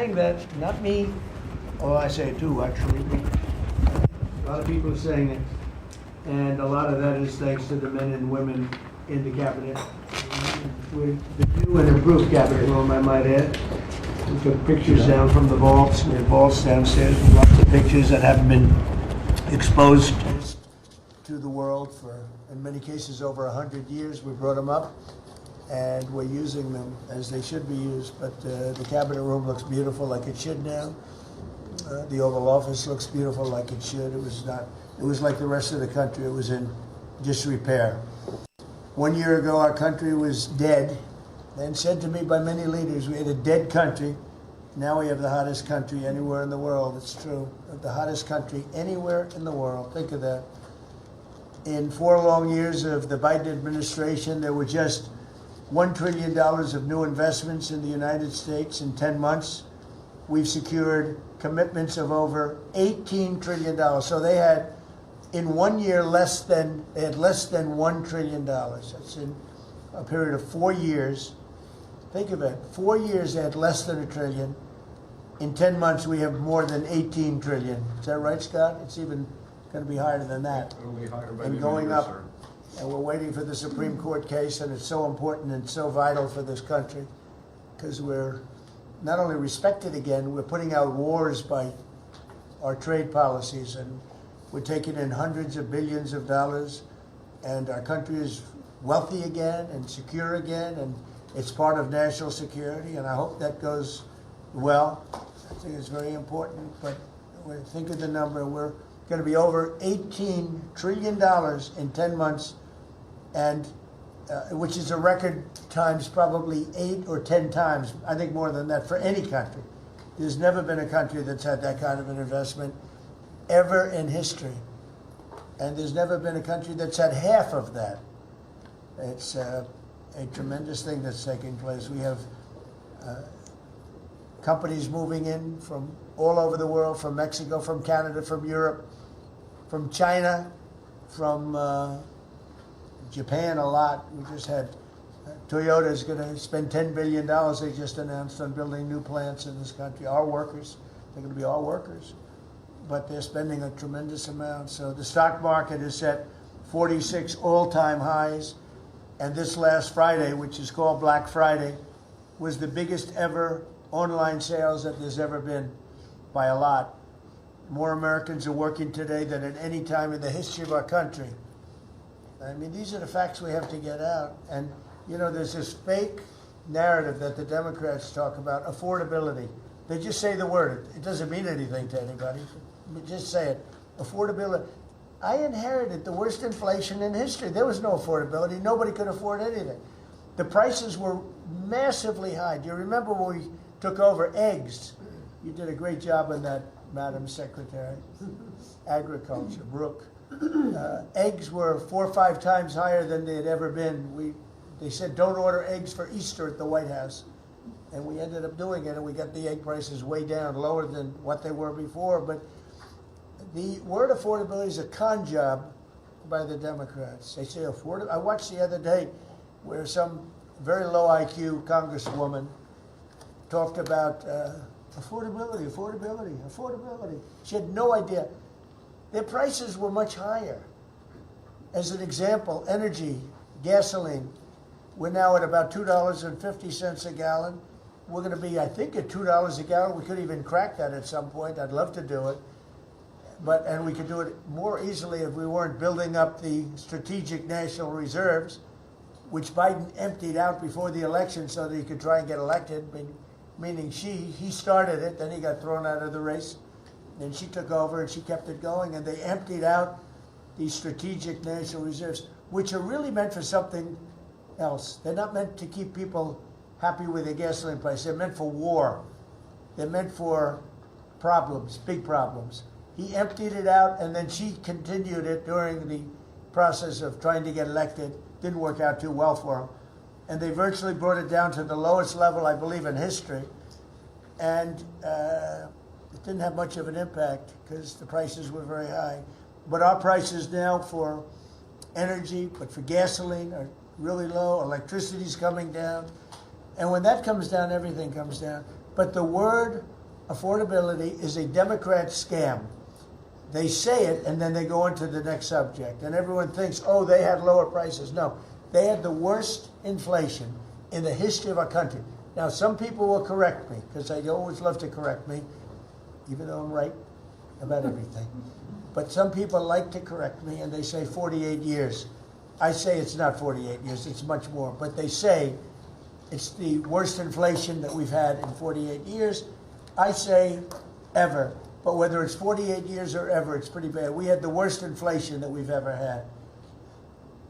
saying that, not me. Oh, I say it too, actually. A lot of people are saying it. And a lot of that is thanks to the men and women in the cabinet. With the new and improved cabinet room, I might add. We took pictures down from the vaults. We have vaults downstairs with lots of pictures that haven't been exposed to the world for, in many cases, over 100 years. We brought them up, and we're using them as they should be used. But the cabinet room looks beautiful, like it should now. The Oval Office looks beautiful, like it should. It was not. It was like the rest of the country. It was in disrepair. 1 year ago, our country was dead, and said to me by many leaders, we had a dead country. Now we have the hottest country anywhere in the world. It's true. The hottest country anywhere in the world. Think of that. In 4 long years of the Biden administration, there were just $1 trillion of new investments in the United States in 10 months. We've secured commitments of over $18 trillion. So they had, in 1 year, less than $1 trillion. That's in a period of 4 years. Think of it. 4 years they had less than $1 trillion. In 10 months we have more than $18 trillion. Is that right, Scott? It's even going to be higher than that. It'll be higher by And the going year, up. sir. And we're waiting for the Supreme Court case, and it's so important and so vital for this country because we're not only respected again, we're putting out wars by our trade policies, and we're taking in hundreds of billions of dollars, and our country is wealthy again and secure again, and it's part of national security, and I hope that goes well. I think it's very important, but when you think of the number, we're going to be over $18 trillion in 10 months, and which is a record times probably 8 or 10 times, I think more than that, for any country. There's never been a country that's had that kind of an investment ever in history. And there's never been a country that's had half of that. It's a tremendous thing that's taking place. We have companies moving in from all over the world, from Mexico, from Canada, from Europe, from China, from Japan a lot. We just had Toyota is going to spend $10 billion, they just announced, on building new plants in this country. Our workers, they're going to be our workers, but they're spending a tremendous amount. So the stock market is set 46 all-time highs, and this last Friday, which is called Black Friday, was the biggest ever online sales that there's ever been by a lot. More Americans are working today than at any time in the history of our country. I mean, these are the facts we have to get out. And, you know, there's this fake narrative that the Democrats talk about, affordability. They just say the word. It doesn't mean anything to anybody. Just say it. Affordability. I inherited the worst inflation in history. There was no affordability. Nobody could afford anything. The prices were massively high. Do you remember when we took over eggs? You did a great job on that, Madam Secretary. Agriculture, Brooke. Eggs were 4 or 5 times higher than they had ever been. They said don't order eggs for Easter at the White House. And we ended up doing it, and we got the egg prices way down, lower than what they were before. But the word affordability is a con job by the Democrats. They say affordable. I watched the other day where some very low IQ congresswoman talked about affordability. She had no idea. Their prices were much higher. As an example, energy, gasoline, we're now at about $2.50 a gallon. We're going to be, I think, at $2 a gallon. We could even crack that at some point. I'd love to do it. And we could do it more easily if we weren't building up the strategic national reserves, which Biden emptied out before the election so that he could try and get elected, meaning he started it, then he got thrown out of the race. Then she took over and she kept it going, and they emptied out these strategic national reserves, which are really meant for something else. They're not meant to keep people happy with their gasoline price. They're meant for war. They're meant for problems, big problems. He emptied it out, and then she continued it during the process of trying to get elected. Didn't work out too well for him. And they virtually brought it down to the lowest level, I believe, in history. And it didn't have much of an impact because the prices were very high. But our prices now for energy, but for gasoline, are really low. Electricity's coming down. And when that comes down, everything comes down. But the word affordability is a Democrat scam. They say it and then they go on to the next subject. And everyone thinks, oh, they had lower prices. No, they had the worst inflation in the history of our country. Now, some people will correct me, because I always love to correct me, even though I'm right about everything. But some people like to correct me, and they say 48 years. I say it's not 48 years, it's much more. But they say it's the worst inflation that we've had in 48 years. I say ever. But whether it's 48 years or ever, it's pretty bad. We had the worst inflation that we've ever had.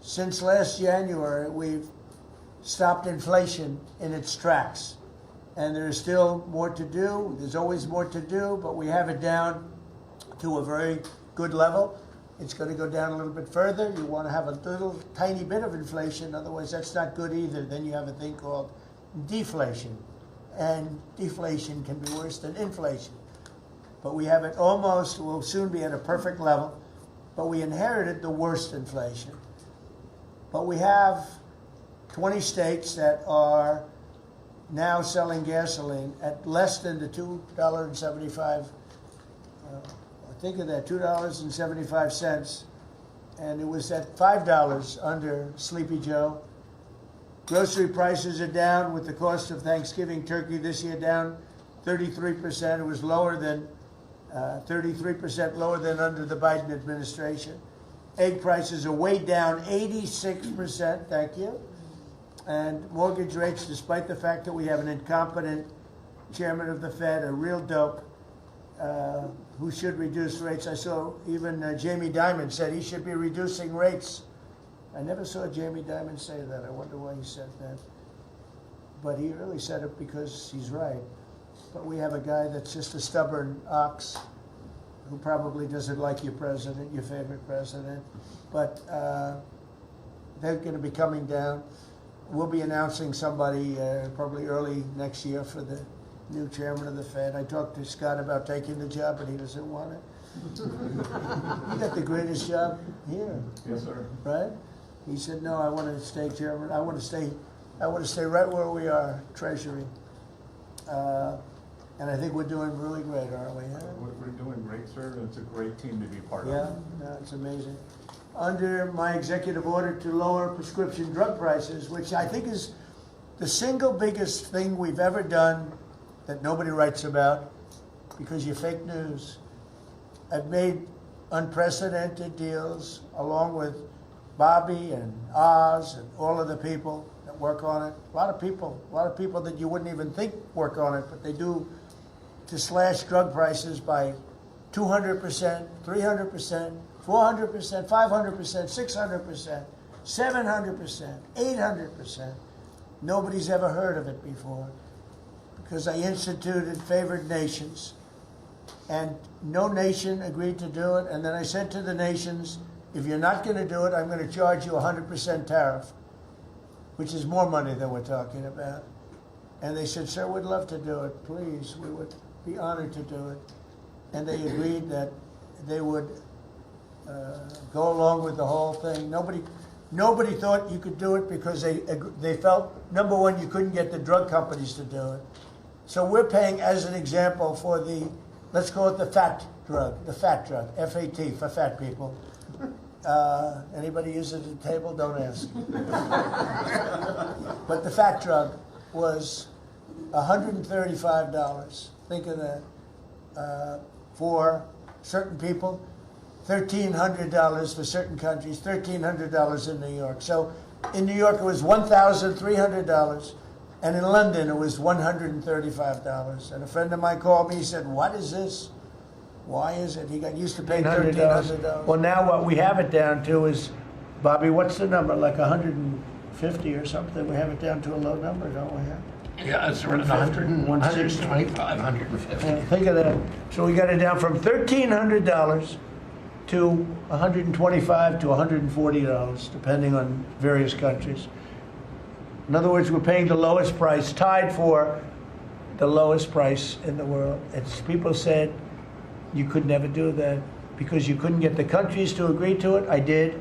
Since last January, we've stopped inflation in its tracks. And there's still more to do. There's always more to do, but we have it down to a very good level. It's going to go down a little bit further. You want to have a little tiny bit of inflation, otherwise that's not good either. Then you have a thing called deflation. And deflation can be worse than inflation. But we have it almost, we'll soon be at a perfect level, but we inherited the worst inflation. But we have 20 states that are now selling gasoline at less than the $2.75, think of that, $2.75, and it was at $5 under Sleepy Joe. Grocery prices are down with the cost of Thanksgiving turkey this year down 33%. It was lower than 33% lower than under the Biden administration. Egg prices are way down 86%, thank you. And mortgage rates, despite the fact that we have an incompetent chairman of the Fed, a real dope, who should reduce rates. I saw even Jamie Dimon said he should be reducing rates. I never saw Jamie Dimon say that. I wonder why he said that. But he really said it because he's right. But we have a guy that's just a stubborn ox who probably doesn't like your president, your favorite president. But they're going to be coming down. We'll be announcing somebody probably early next year for the new chairman of the Fed. I talked to Scott about taking the job, but he doesn't want it. You got the greatest job here. Yes, sir. Right? He said, no, I want to stay chairman. I want to stay right where we are, Treasury. And I think we're doing really great, aren't we? Huh? We're doing great, sir. It's a great team to be part of. Yeah, no, it's amazing. Under my executive order to lower prescription drug prices, which I think is the single biggest thing we've ever done that nobody writes about because you're fake news. I've made unprecedented deals along with Bobby and Oz and all of the people that work on it. A lot of people that you wouldn't even think work on it, but they do, to slash drug prices by 200%, 300%, 400%, 500%, 600%, 700%, 800%. Nobody's ever heard of it before because I instituted favored nations and no nation agreed to do it. And then I said to the nations, if you're not going to do it, I'm going to charge you 100% tariff, which is more money than we're talking about. And they said, sir, we'd love to do it. Please, we would be honored to do it. And they agreed that they would go along with the whole thing. Nobody thought you could do it because they felt, number one, you couldn't get the drug companies to do it. So we're paying, as an example, for the, let's call it the fat drug, F-A-T, for fat people. Anybody use it at the table? Don't ask. But the fat drug was $135. Think of that. For certain people, $1,300 for certain countries, $1,300 in New York. So in New York, it was $1,300. And in London, it was $135. And a friend of mine called me, he said, what is this? Why is it? He got used to paying $1,300. Well, now what we have it down to is, Bobby, what's the number? Like 150 or something? We have it down to a low number, don't we? Yeah, it's around 125, 150. Think of that. So we got it down from $1,300 to $125 to $140, depending on various countries. In other words, we're paying the lowest price, tied for the lowest price in the world. It's, people said you could never do that because you couldn't get the countries to agree to it. I did.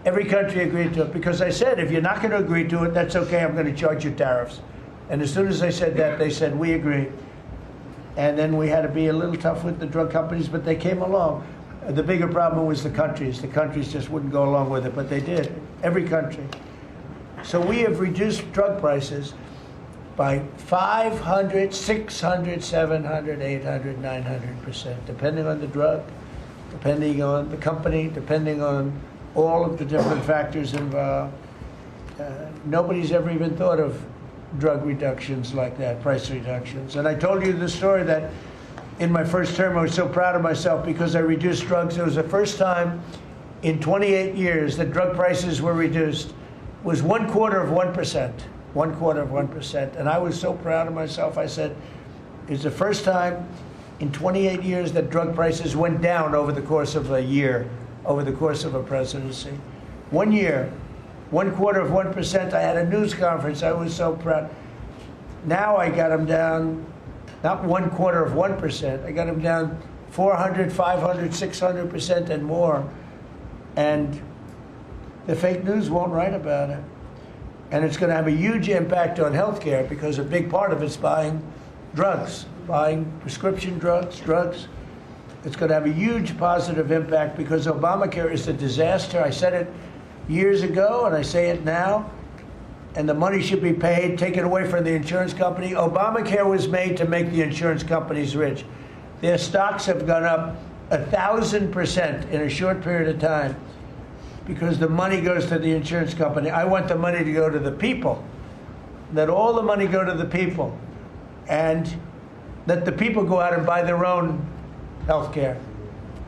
Every country agreed to it because I said, if you're not going to agree to it, that's okay, I'm going to charge you tariffs. And as soon as I said that, they said, we agree. And then we had to be a little tough with the drug companies, but they came along. The bigger problem was the countries. The countries just wouldn't go along with it, but they did. Every country. So we have reduced drug prices by 500, 600, 700, 800, 900%, depending on the drug, depending on the company, depending on all of the different factors involved. Nobody's ever even thought of drug reductions like that, price reductions. And I told you the story that in my first term, I was so proud of myself because I reduced drugs. It was the first time in 28 years that drug prices were reduced. It was 1/4%, 1/4%. And I was so proud of myself. I said, it's the first time in 28 years that drug prices went down over the course of a year, over the course of a presidency. 1 year. 1/4%. I had a news conference. I was so proud. Now I got them down, not 1/4%. I got them down 400, 500, 600% and more. And the fake news won't write about it. And it's going to have a huge impact on healthcare because a big part of it's buying drugs, buying prescription drugs. It's going to have a huge positive impact because Obamacare is a disaster. I said it years ago, and I say it now, and the money should be paid, taken away from the insurance company. Obamacare was made to make the insurance companies rich. Their stocks have gone up 1,000% in a short period of time because the money goes to the insurance company. I want the money to go to the people. Let all the money go to the people, and let the people go out and buy their own health care.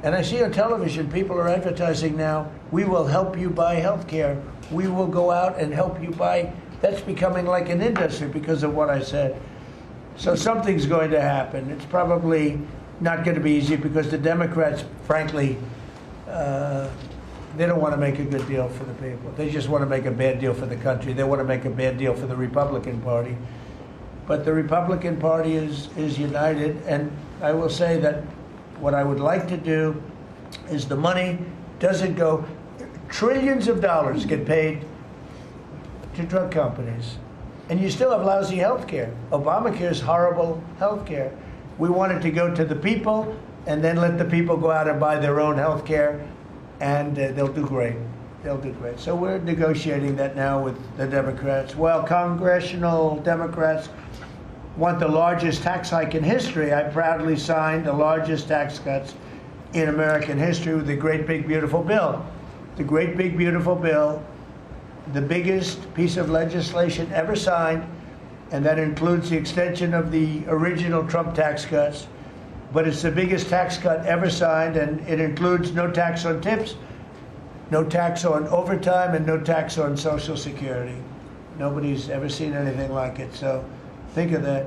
And I see on television, people are advertising now, we will help you buy health care. We will go out and help you buy. That's becoming like an industry because of what I said. So something's going to happen. It's probably not going to be easy because the Democrats, frankly, they don't want to make a good deal for the people. They just want to make a bad deal for the country. They want to make a bad deal for the Republican Party. But the Republican Party is united, and I will say that what I would like to do is the money doesn't go, trillions of dollars get paid to drug companies. And you still have lousy health care. Obamacare is horrible health care. We want it to go to the people and then let the people go out and buy their own health care, and they'll do great. They'll do great. So we're negotiating that now with the Democrats. Well, congressional Democrats want the largest tax hike in history. I proudly signed the largest tax cuts in American history with the Great Big Beautiful Bill. The Great Big Beautiful Bill, the biggest piece of legislation ever signed, and that includes the extension of the original Trump tax cuts. But it's the biggest tax cut ever signed, and it includes no tax on tips, no tax on overtime, and no tax on Social Security. Nobody's ever seen anything like it. So think of that.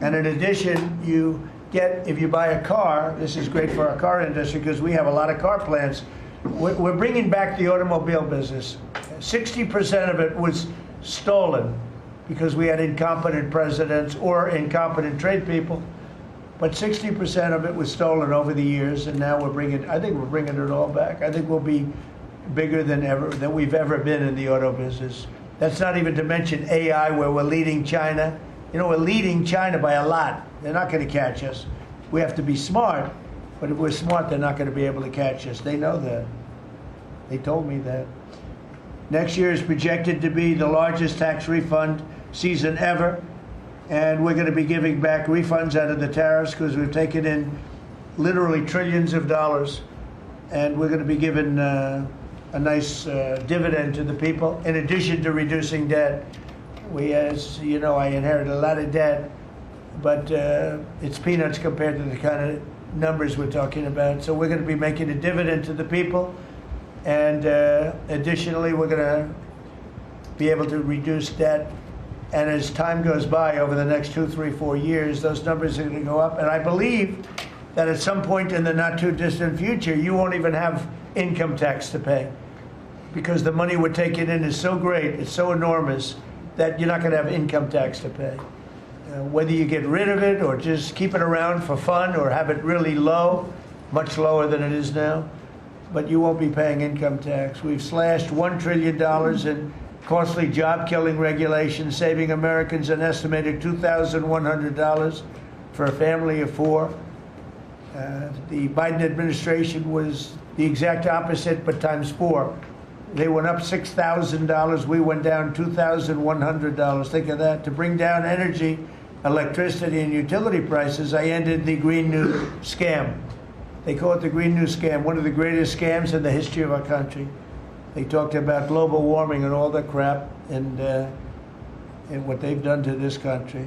And in addition, you get, if you buy a car, this is great for our car industry because we have a lot of car plants. We're bringing back the automobile business. 60% of it was stolen because we had incompetent presidents or incompetent trade people. But 60% of it was stolen over the years, and now I think we're bringing it all back. I think we'll be bigger than we've ever been in the auto business. That's not even to mention AI, where we're leading China. You know, we're leading China by a lot. They're not going to catch us. We have to be smart, but if we're smart, they're not going to be able to catch us. They know that. They told me that. Next year is projected to be the largest tax refund season ever, and we're going to be giving back refunds out of the tariffs because we've taken in literally trillions of dollars, and we're going to be giving a nice dividend to the people, in addition to reducing debt. We, as you know, I inherited a lot of debt, but it's peanuts compared to the kind of numbers we're talking about. So we're going to be making a dividend to the people, and additionally, we're going to be able to reduce debt. And as time goes by, over the next 2, 3, 4 years, those numbers are going to go up. And I believe that at some point in the not too distant future, you won't even have income tax to pay, because the money we're taking in is so great, it's so enormous, that you're not going to have income tax to pay. Whether you get rid of it or just keep it around for fun or have it really low, much lower than it is now, but you won't be paying income tax. We've slashed $1 trillion in costly job-killing regulations, saving Americans an estimated $2,100 for for a family of 4. The Biden administration was the exact opposite, but times 4. They went up $6,000. We went down $2,100. Think of that. To bring down energy, electricity, and utility prices, I ended the Green New scam. They call it the Green New scam, one of the greatest scams in the history of our country. They talked about global warming and all that crap, and what they've done to this country.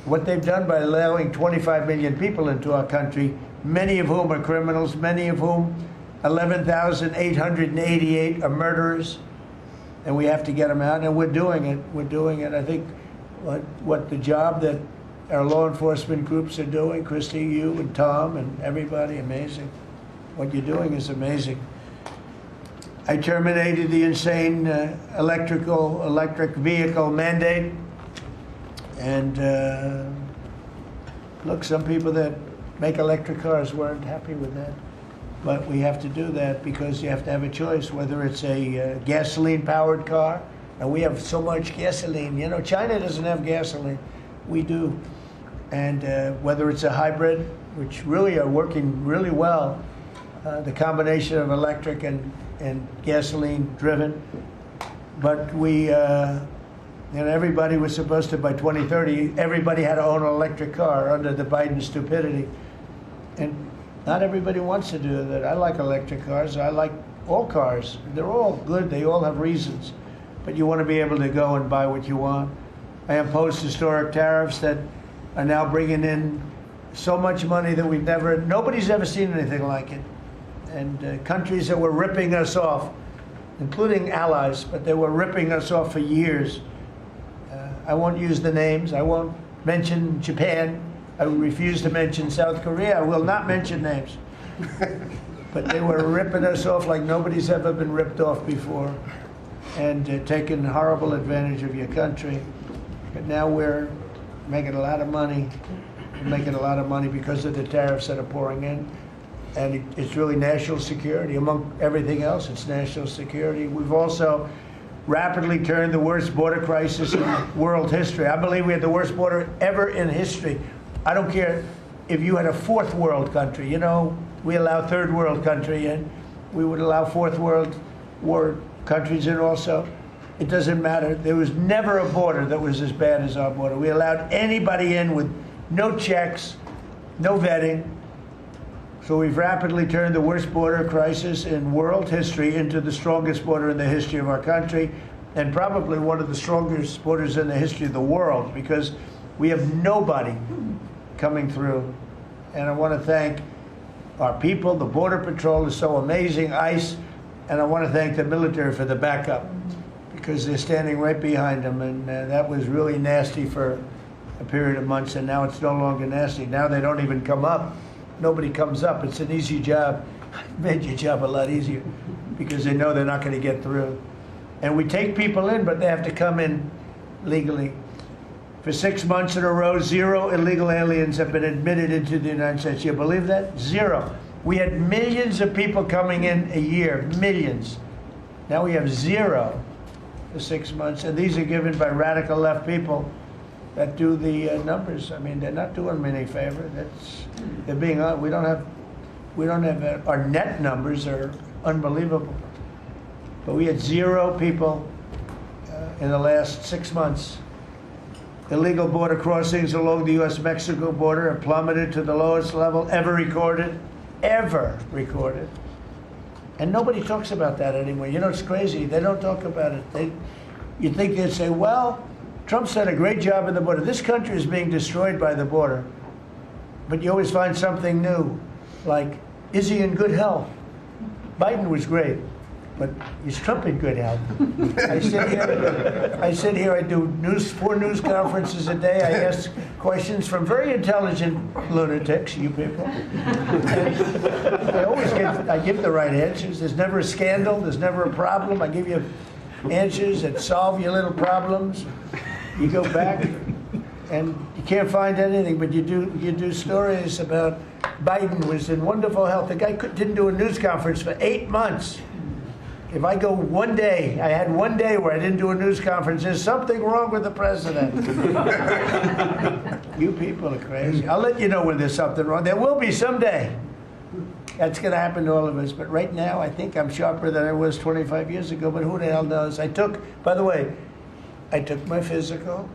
What they've done by allowing 25 million people into our country, many of whom are criminals, many of whom, 11,888 are murderers, and we have to get them out, and we're doing it. We're doing it. I think what the job that our law enforcement groups are doing, Christy, you and Tom and everybody, amazing. What you're doing is amazing. I terminated the insane electric vehicle mandate, and look, some people that make electric cars weren't happy with that. But we have to do that because you have to have a choice, whether it's a gasoline-powered car, and we have so much gasoline. You know, China doesn't have gasoline. We do. And whether it's a hybrid, which really are working really well, the combination of electric and gasoline-driven. But we, everybody was supposed to, by 2030, everybody had to own an electric car under the Biden stupidity. And not everybody wants to do that. I like electric cars. I like all cars. They're all good. They all have reasons. But you want to be able to go and buy what you want. I imposed historic tariffs that are now bringing in so much money that nobody's ever seen anything like it. And countries that were ripping us off, including allies, but they were ripping us off for years. I won't use the names. I won't mention Japan. I refuse to mention South Korea. I will not mention names. But they were ripping us off like nobody's ever been ripped off before, and taking horrible advantage of your country. But now we're making a lot of money. We're making a lot of money because of the tariffs that are pouring in. And it's really national security. Among everything else, it's national security. We've also rapidly turned the worst border crisis in world history. I believe we had the worst border ever in history. I don't care if you had a 4th world country. You know, we allow 3rd world country in. We would allow 4th world war countries in also. It doesn't matter. There was never a border that was as bad as our border. We allowed anybody in with no checks, no vetting. So we've rapidly turned the worst border crisis in world history into the strongest border in the history of our country, and probably one of the strongest borders in the history of the world, because we have nobody coming through. And I want to thank our people. The Border Patrol is so amazing, ICE, and I want to thank the military for the backup, because they're standing right behind them, and that was really nasty for a period of months, and now it's no longer nasty. Now they don't even come up. Nobody comes up. It's an easy job. It made your job a lot easier because they know they're not going to get through. And we take people in, but they have to come in legally. For 6 months in a row, 0 illegal aliens have been admitted into the United States. You believe that? 0. We had millions of people coming in a year, millions. Now we have 0 for 6 months, and these are given by radical left people that do the numbers. I mean, they're not doing me any favor. They're being on. We don't have our net numbers are unbelievable. But we had 0 people in the last 6 months. Illegal border crossings along the U.S.-Mexico border have plummeted to the lowest level ever recorded. And nobody talks about that anymore. You know, it's crazy. They don't talk about it. You'd think they'd say, well, Trump's done a great job at the border. This country is being destroyed by the border. But you always find something new, like, is he in good health? Biden was great, but is Trump in good health? I sit here, I do 4 news conferences a day. I ask questions from very intelligent lunatics, you people. And I give the right answers. There's never a scandal. There's never a problem. I give you answers that solve your little problems. You go back and you can't find anything, but you do stories about Biden was in wonderful health. The guy didn't do a news conference for 8 months. If I go one day, I had one day where I didn't do a news conference, there's something wrong with the president. You people are crazy. I'll let you know when there's something wrong. There will be someday. That's going to happen to all of us. But right now, I think I'm sharper than I was 25 years ago, but who the hell knows? By the way, I took my physical.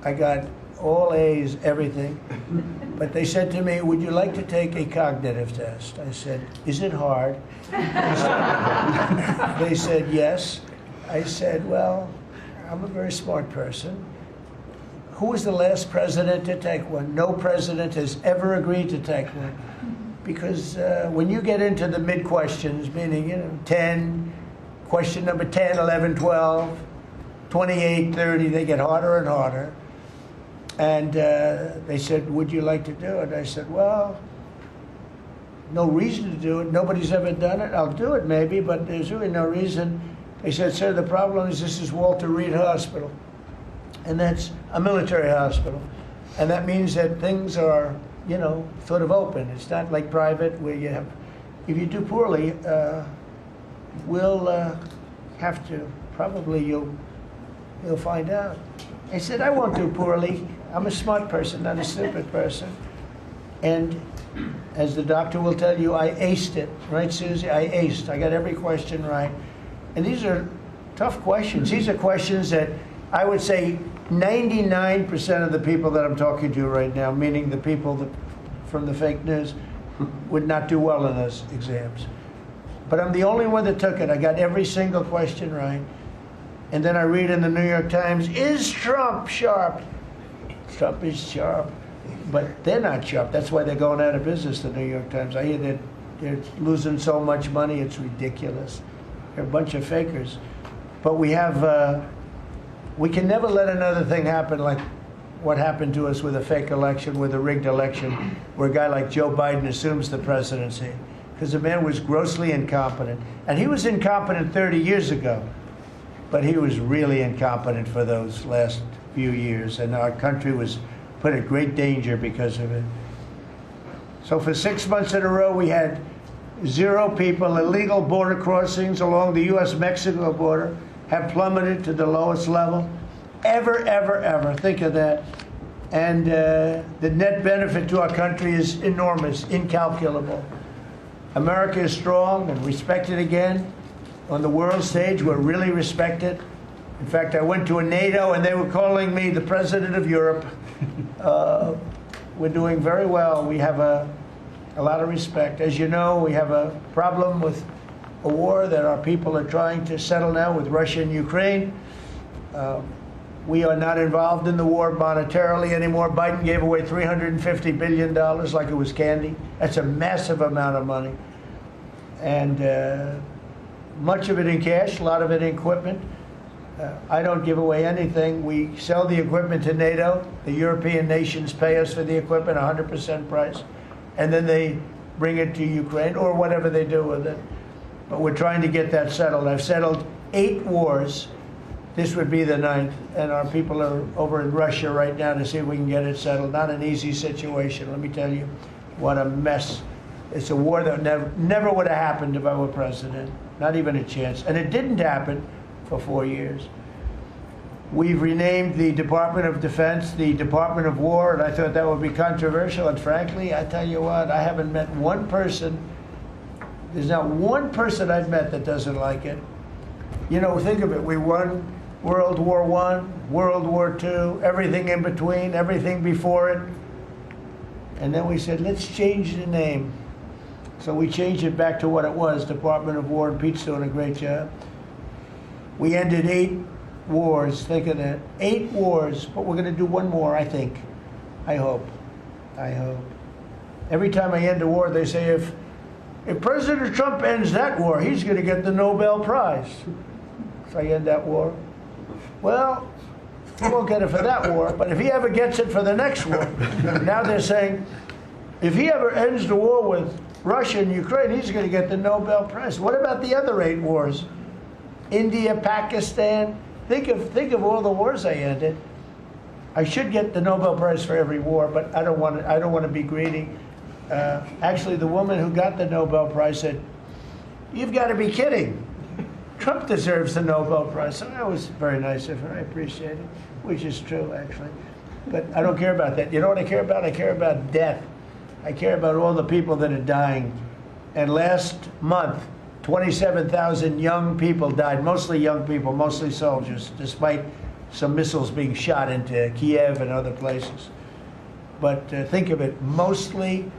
I got all A's, everything. But they said to me, would you like to take a cognitive test? I said, is it hard? They said, yes. I said, well, I'm a very smart person. Who was the last president to take one? No president has ever agreed to take one. Because when you get into the mid-questions, meaning, 10, question number 10, 11, 12, 28, 30, they get harder and harder. And they said, would you like to do it? I said, well, no reason to do it. Nobody's ever done it. I'll do it maybe, but there's really no reason. They said, sir, the problem is this is Walter Reed Hospital. And that's a military hospital. And that means that things are, sort of open. It's not like private where you have, if you do poorly, we'll have to, probably you'll find out. I said, I won't do poorly. I'm a smart person, not a stupid person. And as the doctor will tell you, I aced it. Right, Susie? I aced. I got every question right. And these are tough questions. These are questions that I would say 99% of the people that I'm talking to right now, meaning the people from the fake news, would not do well in those exams. But I'm the only one that took it. I got every single question right. And then I read in the New York Times, is Trump sharp? Trump is sharp. But they're not sharp. That's why they're going out of business, the New York Times. I hear that they're losing so much money, it's ridiculous. They're a bunch of fakers. But we can never let another thing happen like what happened to us with a fake election, with a rigged election, where a guy like Joe Biden assumes the presidency. Because the man was grossly incompetent. And he was incompetent 30 years ago. But he was really incompetent for those last few years, and our country was put at great danger because of it. So for 6 months in a row, we had 0 people. Illegal border crossings along the U.S.-Mexico border have plummeted to the lowest level ever, ever, ever. Think of that. And the net benefit to our country is enormous, incalculable. America is strong and respected again. On the world stage, we're really respected. In fact, I went to a NATO and they were calling me the president of Europe. We're doing very well. We have a lot of respect. As you know, we have a problem with a war that our people are trying to settle now with Russia and Ukraine. We are not involved in the war monetarily anymore. Biden gave away $350 billion like it was candy. That's a massive amount of money. And much of it in cash, a lot of it in equipment. I don't give away anything. We sell the equipment to NATO. The European nations pay us for the equipment, 100% price. And then they bring it to Ukraine or whatever they do with it. But we're trying to get that settled. I've settled 8 wars. This would be the 9th. And our people are over in Russia right now to see if we can get it settled. Not an easy situation, let me tell you. What a mess. It's a war that never would have happened if I were president. Not even a chance. And it didn't happen for 4 years. We've renamed the Department of Defense the Department of War, and I thought that would be controversial. And frankly, I tell you what, I haven't met one person, there's not one person I've met that doesn't like it. Think of it. We won World War I, World War II, everything in between, everything before it. And then we said, let's change the name. So we changed it back to what it was, Department of War, and Pete's doing a great job. We ended 8 wars, think of that. 8 wars, but we're going to do one more, I think. I hope. Every time I end a war, they say, if President Trump ends that war, he's going to get the Nobel Prize. If I end that war. Well, he won't get it for that war, but if he ever gets it for the next war, now they're saying, if he ever ends the war with Russia and Ukraine, he's going to get the Nobel Prize. What about the other 8 wars? India, Pakistan. Think of all the wars I ended. I should get the Nobel Prize for every war, but I don't want to be greedy. Actually, the woman who got the Nobel Prize said, "You've got to be kidding. Trump deserves the Nobel Prize. So that was very nice of her. I appreciate it, which is true, actually. But I don't care about that. You know what I care about? I care about death. I care about all the people that are dying. And last month, 27,000 young people died, mostly young people, mostly soldiers, despite some missiles being shot into Kiev and other places. But think of it, mostly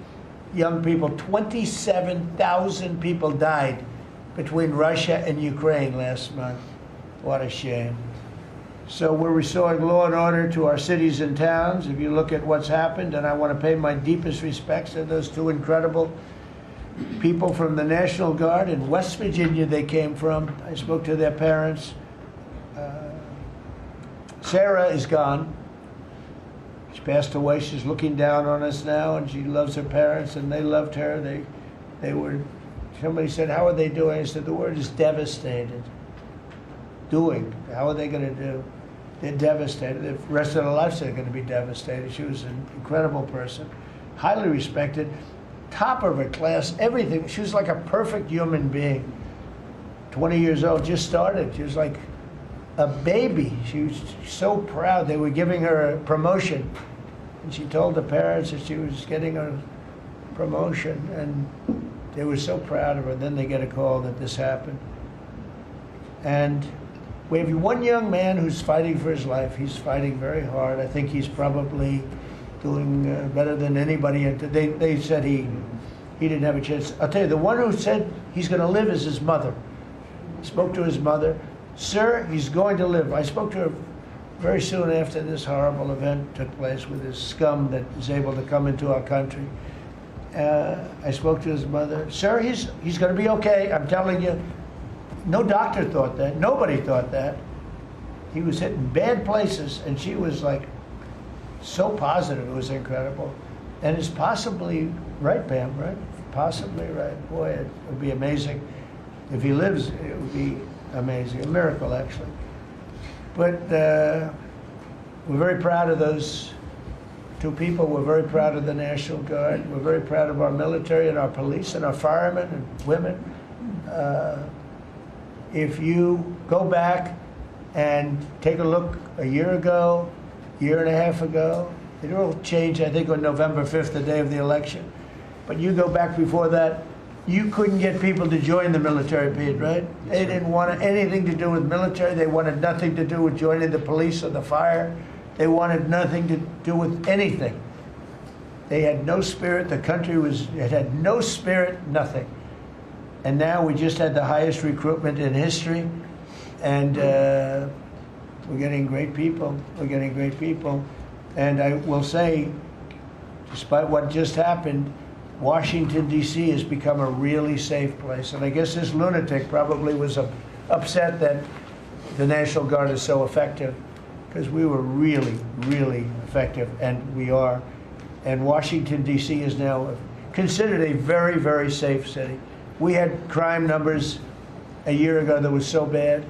young people. 27,000 people died between Russia and Ukraine last month. What a shame. So we're restoring law and order to our cities and towns. If you look at what's happened, and I want to pay my deepest respects to those two incredible people from the National Guard in West Virginia they came from. I spoke to their parents. Sarah is gone. She passed away. She's looking down on us now, and she loves her parents, and they loved her. They were, somebody said, how are they doing? I said, the word is devastated. Doing. How are they going to do? They're devastated. The rest of their lives they're going to be devastated. She was an incredible person, highly respected, top of her class, everything. She was like a perfect human being. 20 years old, just started. She was like a baby. She was so proud. They were giving her a promotion, and she told the parents that she was getting a promotion, and they were so proud of her. Then they get a call that this happened. And we have one young man who's fighting for his life. He's fighting very hard. I think he's probably doing better than anybody. They said he didn't have a chance. I'll tell you, the one who said he's going to live is his mother. I spoke to his mother. Sir, he's going to live. I spoke to her very soon after this horrible event took place with this scum that is able to come into our country. I spoke to his mother. Sir, he's going to be okay. I'm telling you. No doctor thought that. Nobody thought that. He was hitting bad places, and she was like so positive. It was incredible. And it's possibly right, Pam, right? Possibly right. Boy, it would be amazing. If he lives, it would be amazing. A miracle, actually. But we're very proud of those two people. We're very proud of the National Guard. We're very proud of our military and our police and our firemen and women. If you go back and take a look a year ago, year and a half ago, it all changed, I think, on November 5th, the day of the election. But you go back before that, you couldn't get people to join the military, Pete, right? They didn't want anything to do with military. They wanted nothing to do with joining the police or the fire. They wanted nothing to do with anything. They had no spirit. The country it had no spirit, nothing. And now we just had the highest recruitment in history, and we're getting great people. We're getting great people. And I will say, despite what just happened, Washington, D.C. has become a really safe place. And I guess this lunatic probably was upset that the National Guard is so effective, because we were really, really effective, and we are. And Washington, D.C. is now considered a very, very safe city. We had crime numbers a year ago that was so bad,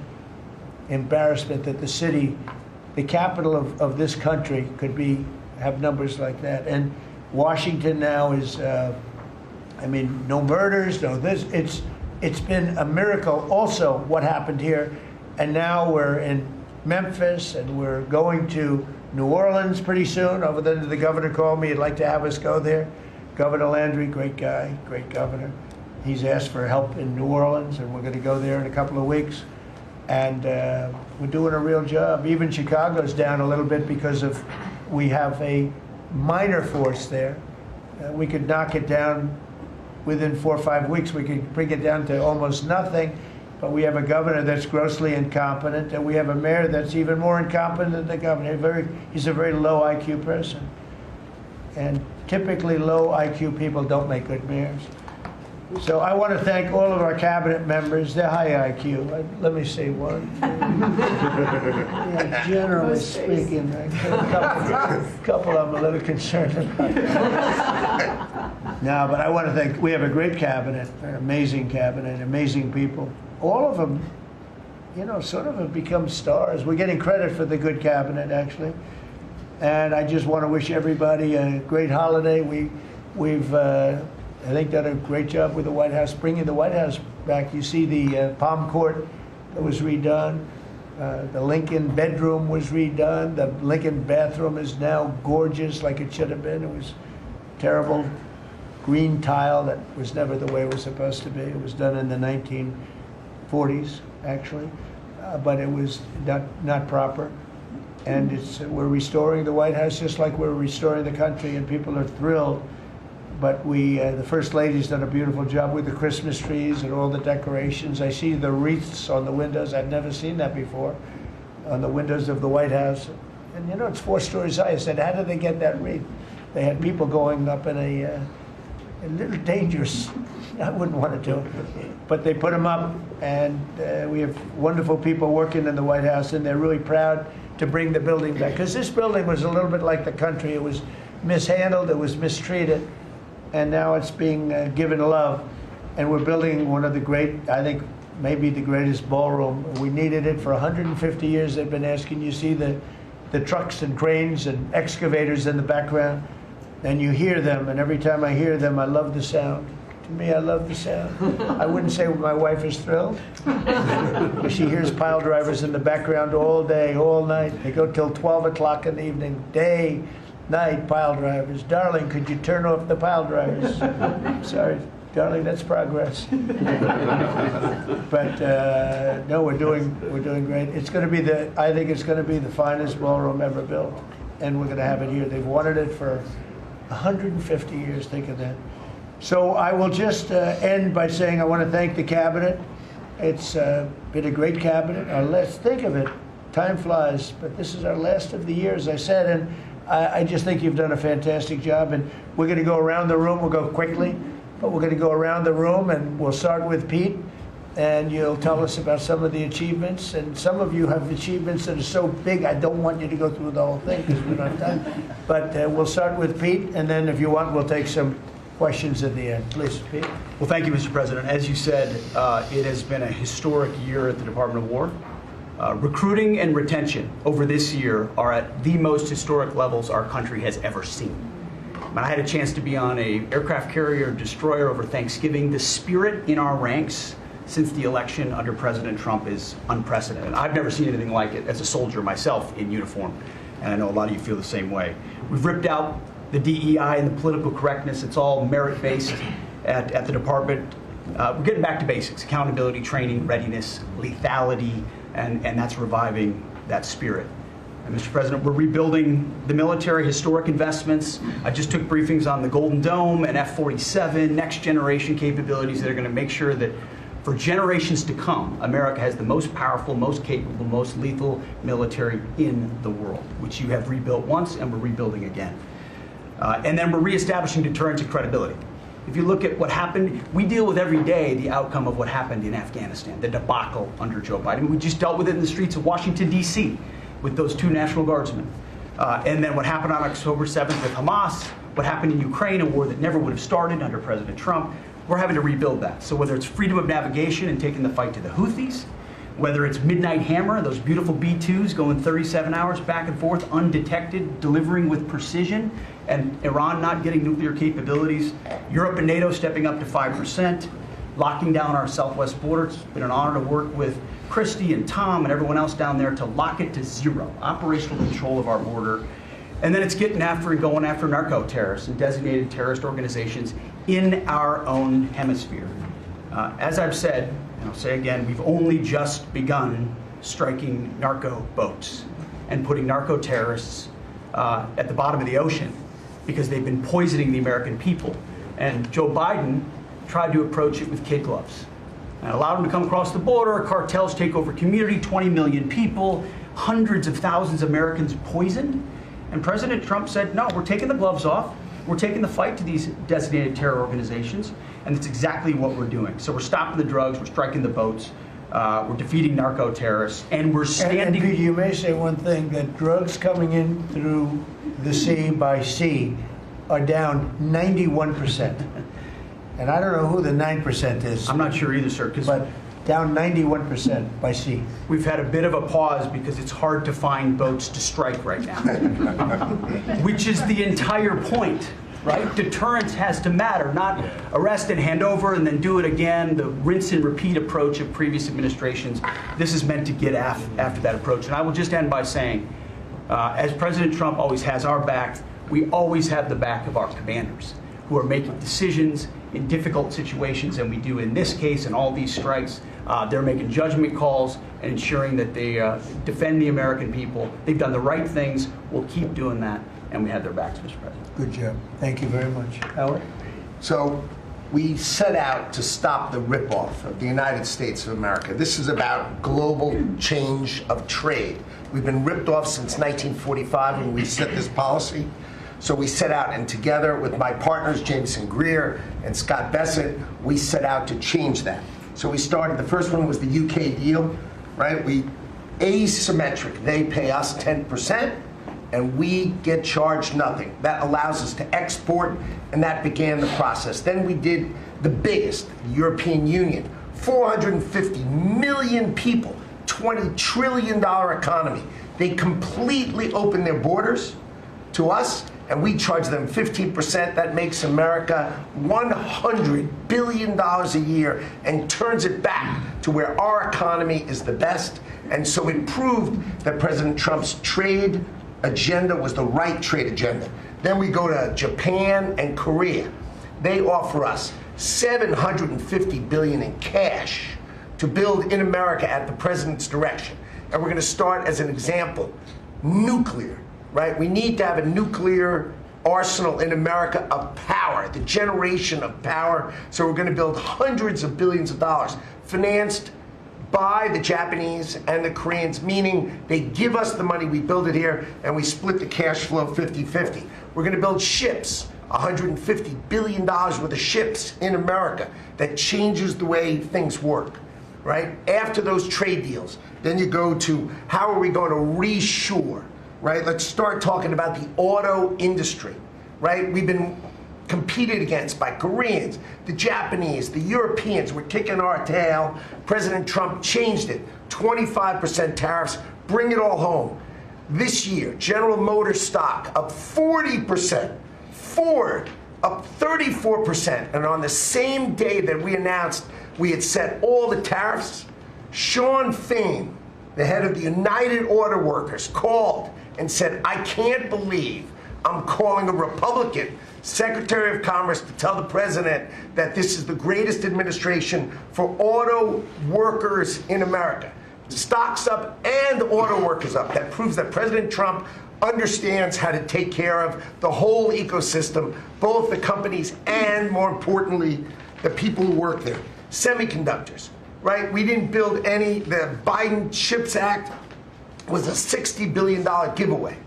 embarrassment that the city, the capital of this country, could have numbers like that. And Washington now is, no murders, no this. It's been a miracle also what happened here. And now we're in Memphis, and we're going to New Orleans pretty soon. Over there, the governor called me. He'd like to have us go there. Governor Landry, great guy, great governor. He's asked for help in New Orleans, and we're going to go there in a couple of weeks. And we're doing a real job. Even Chicago's down a little bit because we have a minor force there. We could knock it down within 4 or 5 weeks. We could bring it down to almost nothing. But we have a governor that's grossly incompetent, and we have a mayor that's even more incompetent than the governor. He's a very low IQ person. And typically low IQ people don't make good mayors. So I want to thank all of our cabinet members. They're high IQ. Let me see one. Yeah, generally speaking, a couple I'm a little concerned about. No, but I want to thank, we have a great cabinet, an amazing cabinet, amazing people. All of them, sort of have become stars. We're getting credit for the good cabinet, actually. And I just want to wish everybody a great holiday. We've I think done a great job with the White House, bringing the White House back. You see the Palm Court was redone. The Lincoln bedroom was redone. The Lincoln bathroom is now gorgeous, like it should have been. It was terrible green tile that was never the way it was supposed to be. It was done in the 1940s, actually, but it was not proper. And we're restoring the White House just like we're restoring the country, and people are thrilled. But the First Lady's done a beautiful job with the Christmas trees and all the decorations. I see the wreaths on the windows. I've never seen that before, on the windows of the White House. And you know, it's 4 stories high. I said, how did they get that wreath? They had people going up in a little dangerous. I wouldn't want to do it. But they put them up, and we have wonderful people working in the White House, and they're really proud to bring the building back. Because this building was a little bit like the country. It was mishandled, it was mistreated, and now it's being given love. And we're building one of the great, I think, maybe the greatest ballroom. We needed it for 150 years. They've been asking. You see the trucks and cranes and excavators in the background, and you hear them, and every time I hear them, I love the sound. To me, I love the sound. I wouldn't say my wife is thrilled. She hears pile drivers in the background all day, all night. They go till 12 o'clock in the evening, day, night, pile drivers. Darling, could you turn off the pile drivers? Sorry, darling, that's progress. But no, we're doing great. It's going to be I think it's going to be the finest ballroom ever built, and we're going to have it here. They've wanted it for 150 years. Think of that. So I will just end by saying I want to thank the cabinet. It's been a great cabinet. Let's think of it. Time flies, but this is our last of the year, as I said, and I just think you've done a fantastic job. And we're going to go around the room. We'll go quickly, but we're going to go around the room, and we'll start with Pete, and you'll tell us about some of the achievements. And some of you have achievements that are so big, I don't want you to go through the whole thing because we don't have time. But we'll start with Pete, and then if you want, we'll take some questions at the end. Please, Pete. Well, thank you, Mr. President. As you said, it has been a historic year at the Department of War. Recruiting and retention over this year are at the most historic levels our country has ever seen. When I had a chance to be on an aircraft carrier destroyer over Thanksgiving, the spirit in our ranks since the election under President Trump is unprecedented. I've never seen anything like it as a soldier myself in uniform, and I know a lot of you feel the same way. We've ripped out the DEI and the political correctness. It's all merit-based at the department. We're getting back to basics: accountability, training, readiness, lethality, and that's reviving that spirit. And Mr. President, we're rebuilding the military, historic investments. I just took briefings on the Golden Dome and F-47, next generation capabilities that are going to make sure that for generations to come, America has the most powerful, most capable, most lethal military in the world, which you have rebuilt once and we're rebuilding again. And then we're reestablishing deterrence and credibility. If you look at what happened, we deal with every day the outcome of what happened in Afghanistan, the debacle under Joe Biden. We just dealt with it in the streets of Washington, D.C. with those 2 National Guardsmen. And then what happened on October 7th with Hamas, what happened in Ukraine, a war that never would have started under President Trump. We're having to rebuild that. So whether it's freedom of navigation and taking the fight to the Houthis, whether it's Midnight Hammer, those beautiful B-2s going 37 hours back and forth, undetected, delivering with precision, and Iran not getting nuclear capabilities, Europe and NATO stepping up to 5%, locking down our southwest border. It's been an honor to work with Christy and Tom and everyone else down there to lock it to 0, operational control of our border. And then it's getting after and going after narco-terrorists and designated terrorist organizations in our own hemisphere. As I've said, and I'll say again, we've only just begun striking narco boats and putting narco terrorists at the bottom of the ocean because they've been poisoning the American people. And Joe Biden tried to approach it with kid gloves and allowed them to come across the border. Cartels take over community, 20 million people, hundreds of thousands of Americans poisoned. And President Trump said, no, we're taking the gloves off. We're taking the fight to these designated terror organizations, and it's exactly what we're doing. So we're stopping the drugs, we're striking the boats, we're defeating narco-terrorists, and we're standing... And you may say one thing, that drugs coming in through the sea by sea are down 91%. And I don't know who the 9% is. I'm not sure either, sir. But down 91% by sea. We've had a bit of a pause because it's hard to find boats to strike right now, which is the entire point right? Deterrence has to matter, not arrest and hand over and then do it again, the rinse and repeat approach of previous administrations. This is meant to get after that approach. And I will just end by saying, as President Trump always has our back, we always have the back of our commanders who are making decisions in difficult situations, and we do in this case and all these strikes. They're making judgment calls and ensuring that they defend the American people. They've done the right things. We'll keep doing that, and we have their backs, Mr. President. Good job. Thank you very much. Howard? So we set out to stop the ripoff of the United States of America. This is about global change of trade. We've been ripped off since 1945 when we set this policy. So we set out, and together with my partners, Jameson Greer and Scott Bessent, we set out to change that. So we started, the first one was the UK deal, right? We asymmetric. They pay us 10%, and we get charged nothing. That allows us to export, and that began the process. Then we did the biggest, the European Union, 450 million people, $20 trillion economy. They completely opened their borders to us, and we charge them 15%. That makes America $100 billion a year and turns it back to where our economy is the best. And so it proved that President Trump's trade agenda was the right trade agenda. Then we go to Japan and Korea. They offer us $750 billion in cash to build in America at the president's direction. And we're going to start, as an example, nuclear. Right? We need to have a nuclear arsenal in America of power, the generation of power. So we're going to build hundreds of billions of dollars, financed by the Japanese and the Koreans, meaning they give us the money, we build it here, and we split the cash flow 50-50. We're going to build ships, $150 billion worth of ships in America. That changes the way things work. Right? After those trade deals, then you go to how are we going to reshore? Right? Let's start talking about the auto industry, right? We've been competed against by Koreans, the Japanese, the Europeans. We're kicking our tail. President Trump changed it. 25% tariffs, bring it all home. This year, General Motors stock up 40%, Ford up 34%, and on the same day that we announced we had set all the tariffs, Sean Fain, the head of the United Auto Workers, called and said, I can't believe I'm calling a Republican Secretary of Commerce to tell the president that this is the greatest administration for auto workers in America. Stocks up and auto workers up. That proves that President Trump understands how to take care of the whole ecosystem, both the companies and, more importantly, the people who work there. Semiconductors, right? We didn't build any. The Biden CHIPS Act was a $60 billion giveaway,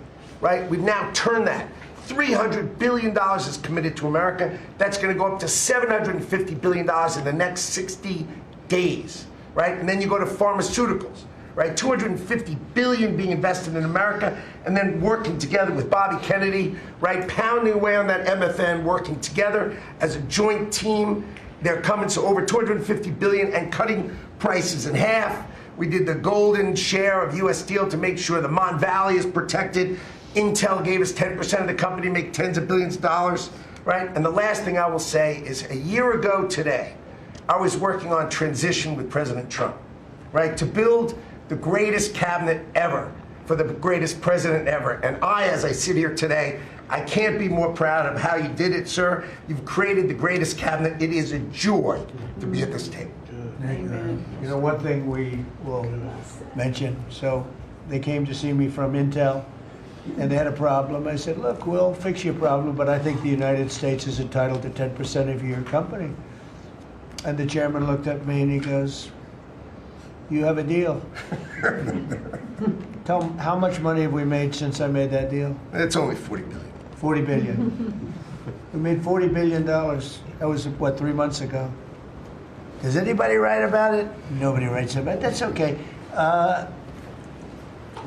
right? We've now turned that. $300 billion is committed to America. That's going to go up to $750 billion in the next 60 days, right? And then you go to pharmaceuticals, right? $250 billion being invested in America, and then working together with Bobby Kennedy, right? Pounding away on that MFN, working together as a joint team. They're coming to over $250 billion and cutting prices in half. We did the golden share of U.S. Steel to make sure the Mon Valley is protected. Intel gave us 10% of the company, make tens of billions of dollars, right? And the last thing I will say is a year ago today, I was working on transition with President Trump, right? To build the greatest cabinet ever for the greatest president ever. And I, as I sit here today, I can't be more proud of how you did it, sir. You've created the greatest cabinet. It is a joy to be at this table. You know, one thing we will mention, so they came to see me from Intel, and they had a problem. I said, look, we'll fix your problem, but I think the United States is entitled to 10% of your company. And the chairman looked at me and he goes, you have a deal. Tell them, how much money have we made since I made that deal? It's only $40 billion. 40 billion. We made $40 billion. That was, what, 3 months ago? Does anybody write about it? Nobody writes about it. That's okay.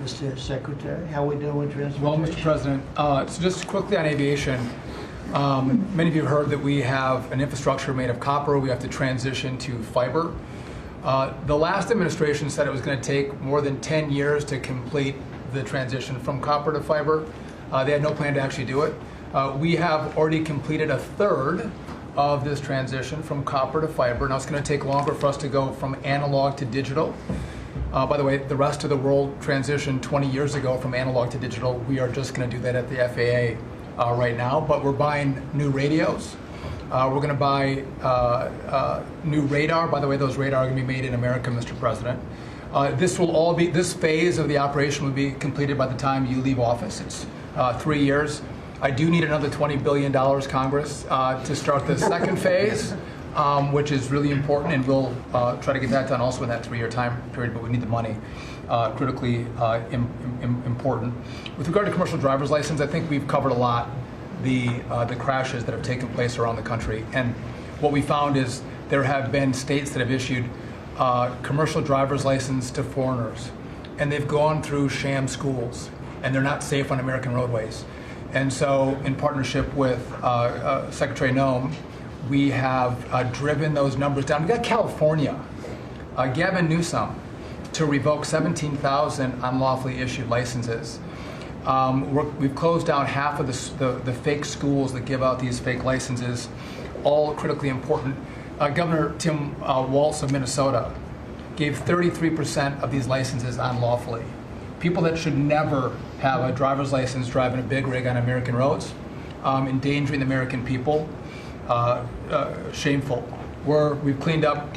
Mr. Secretary, how we doing with transportation? Well, Mr. President, so just quickly on aviation, many of you have heard that we have an infrastructure made of copper. We have to transition to fiber. The last administration said it was going to take more than 10 years to complete the transition from copper to fiber. They had no plan to actually do it. We have already completed a third of this transition from copper to fiber. Now it's going to take longer for us to go from analog to digital. By the way, the rest of the world transitioned 20 years ago from analog to digital. We are just going to do that at the FAA right now, but we're buying new radios. We're going to buy new radar. By the way, those radar are going to be made in America, Mr. President. This phase of the operation will be completed by the time you leave office. It's 3 years. I do need another $20 billion, Congress, to start the second phase, which is really important, and we'll try to get that done also in that 3-year time period, but we need the money, critically important. With regard to commercial driver's license, I think we've covered a lot the crashes that have taken place around the country. And what we found is there have been states that have issued commercial driver's license to foreigners, and they've gone through sham schools, and they're not safe on American roadways. And so, in partnership with Secretary Noem, we have driven those numbers down. We got California, Gavin Newsom, to revoke 17,000 unlawfully issued licenses. We've closed down half of the fake schools that give out these fake licenses, all critically important. Governor Tim Walz of Minnesota gave 33% of these licenses unlawfully. People that should never have a driver's license driving a big rig on American roads, endangering the American people, shameful. We've cleaned up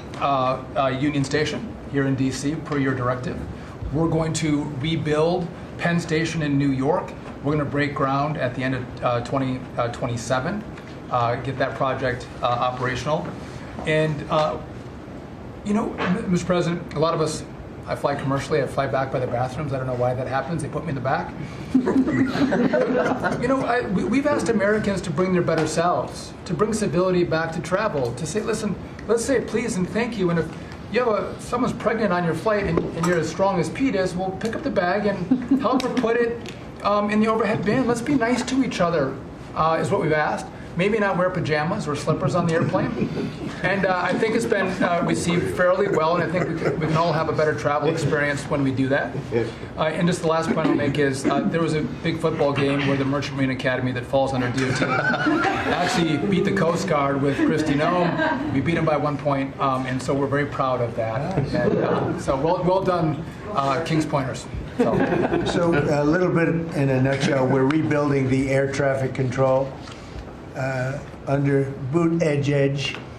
Union Station here in D.C. per your directive. We're going to rebuild Penn Station in New York. We're going to break ground at the end of 2027, get that project operational. And, Mr. President, a lot of us, I fly commercially, I fly back by the bathrooms. I don't know why that happens. They put me in the back. We've asked Americans to bring their better selves, to bring civility back to travel, to say, listen, let's say please and thank you. And if you have someone's pregnant on your flight and you're as strong as Pete is, well, pick up the bag and help her put it in the overhead bin. Let's be nice to each other, is what we've asked. Maybe not wear pajamas or slippers on the airplane. And I think it's been received fairly well, and I think we can all have a better travel experience when we do that. And just the last point I'll make is there was a big football game where the Merchant Marine Academy that falls under DOT actually beat the Coast Guard with Kristi Noem. We beat them by 1 point, and so we're very proud of that. And, so well done, Kings Pointers. So a little bit in a nutshell, we're rebuilding the air traffic control under boot edge.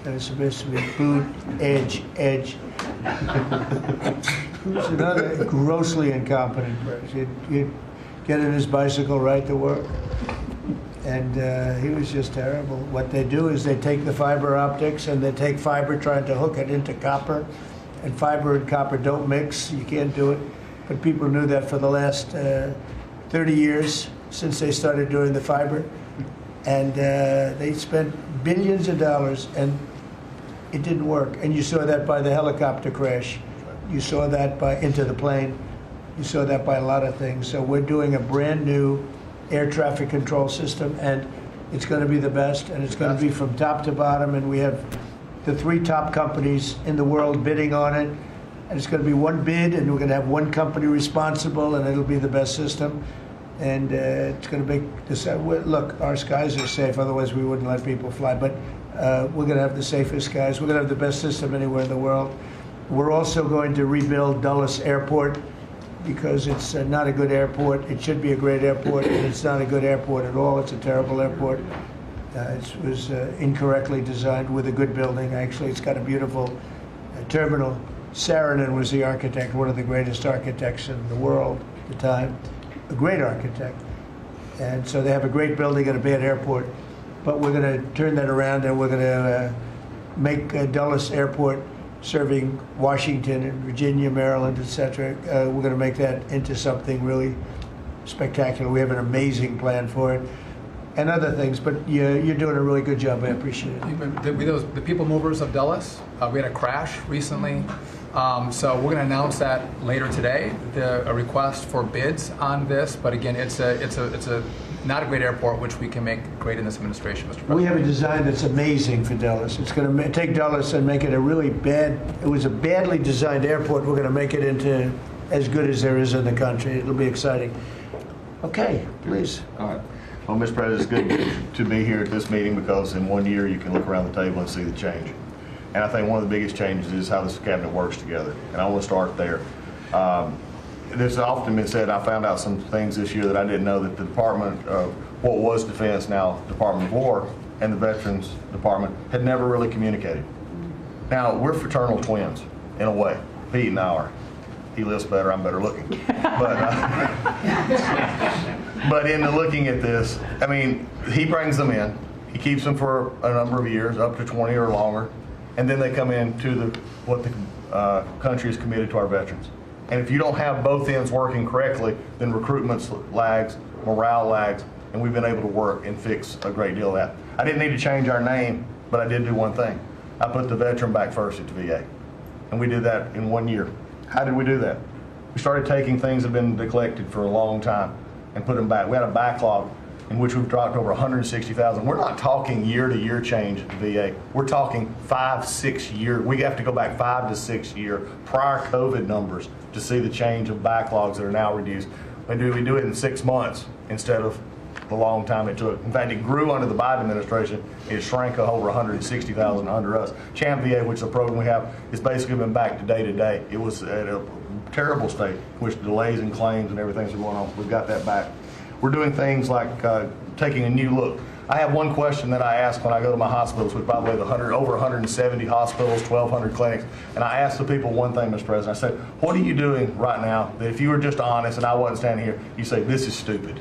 It's supposed to be boot edge. Who's another grossly incompetent person? He'd get in his bicycle, ride to work, and he was just terrible. What they do is they take the fiber optics and they take fiber, trying to hook it into copper, and fiber and copper don't mix. You can't do it. But people knew that for the last 30 years since they started doing the fiber. And they spent billions of dollars, and it didn't work. And you saw that by the helicopter crash. You saw that by Into the Plane. You saw that by a lot of things. So we're doing a brand new air traffic control system, and it's going to be the best, and it's going to be from top to bottom. And we have the 3 top companies in the world bidding on it. And it's going to be one bid, and we're going to have one company responsible, and it'll be the best system. And it's going to make this. Look, our skies are safe. Otherwise, we wouldn't let people fly. But we're going to have the safest skies. We're going to have the best system anywhere in the world. We're also going to rebuild Dulles Airport because it's not a good airport. It should be a great airport, and it's not a good airport at all. It's a terrible airport. It was incorrectly designed with a good building. Actually, it's got a beautiful terminal. Saarinen was the architect, one of the greatest architects in the world at the time. A great architect. And so they have a great building and a bad airport. But we're going to turn that around, and we're going to make Dulles Airport, serving Washington and Virginia, Maryland, etc. We're going to make that into something really spectacular. We have an amazing plan for it. And other things, but you're doing a really good job. I appreciate it. The people movers of Dulles, we had a crash recently. So we're going to announce that later today, a request for bids on this. But again, it's a not a great airport, which we can make great in this administration, Mr. President. We have a design that's amazing for Dulles. It's going to take Dulles and make it a really bad. It was a badly designed airport. We're going to make it into as good as there is in the country. It'll be exciting. Okay, please. Well, Mr. President, it's good to be here at this meeting because in 1 year you can look around the table and see the change. And I think one of the biggest changes is how this cabinet works together. And I want to start there. There's often been said, I found out some things this year that I didn't know, that the Department of what was Defense, now Department of War, and the Veterans Department had never really communicated. Now, we're fraternal twins, in a way. Pete and I are. He lives better, I'm better looking. But in the looking at this, I mean, he brings them in. He keeps them for a number of years, up to 20 or longer. And then they come into what the country is committed to our veterans. And if you don't have both ends working correctly, then recruitment lags, morale lags, and we've been able to work and fix a great deal of that. I didn't need to change our name, but I did do one thing. I put the veteran back first at the VA. And we did that in 1 year. How did we do that? We started taking things that have been neglected for a long time and put them back. We had a backlog in which we've dropped over 160,000. We're not talking year-to-year change at the VA. We're talking 5-6 year. We have to go back 5 to 6 year prior COVID numbers to see the change of backlogs that are now reduced. We do it in 6 months instead of the long time it took. In fact, it grew under the Biden administration. It shrank over 160,000 under us. Champ VA, which is a program we have, has basically been back to day. It was at a terrible state, which delays and claims and everything's going on. We've got that back. We're doing things like taking a new look. I have one question that I ask when I go to my hospitals, with probably over 170 hospitals, 1,200 clinics, and I ask the people one thing, Mr. President. I said, what are you doing right now that if you were just honest and I wasn't standing here, you say, this is stupid?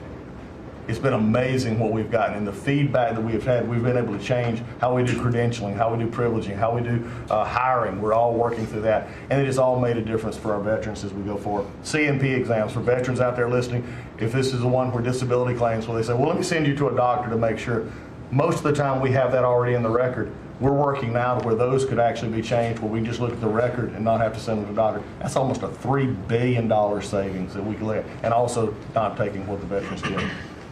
It's been amazing what we've gotten, and the feedback that we've had. We've been able to change how we do credentialing, how we do privileging, how we do hiring. We're all working through that, and it has all made a difference for our veterans as we go forward. CNP exams for veterans out there listening. If this is the one where disability claims, where they say, well, let me send you to a doctor to make sure. Most of the time we have that already in the record. We're working now to where those could actually be changed, where we just look at the record and not have to send them to the doctor. That's almost a $3 billion savings that we can let, and also not taking what the veterans get.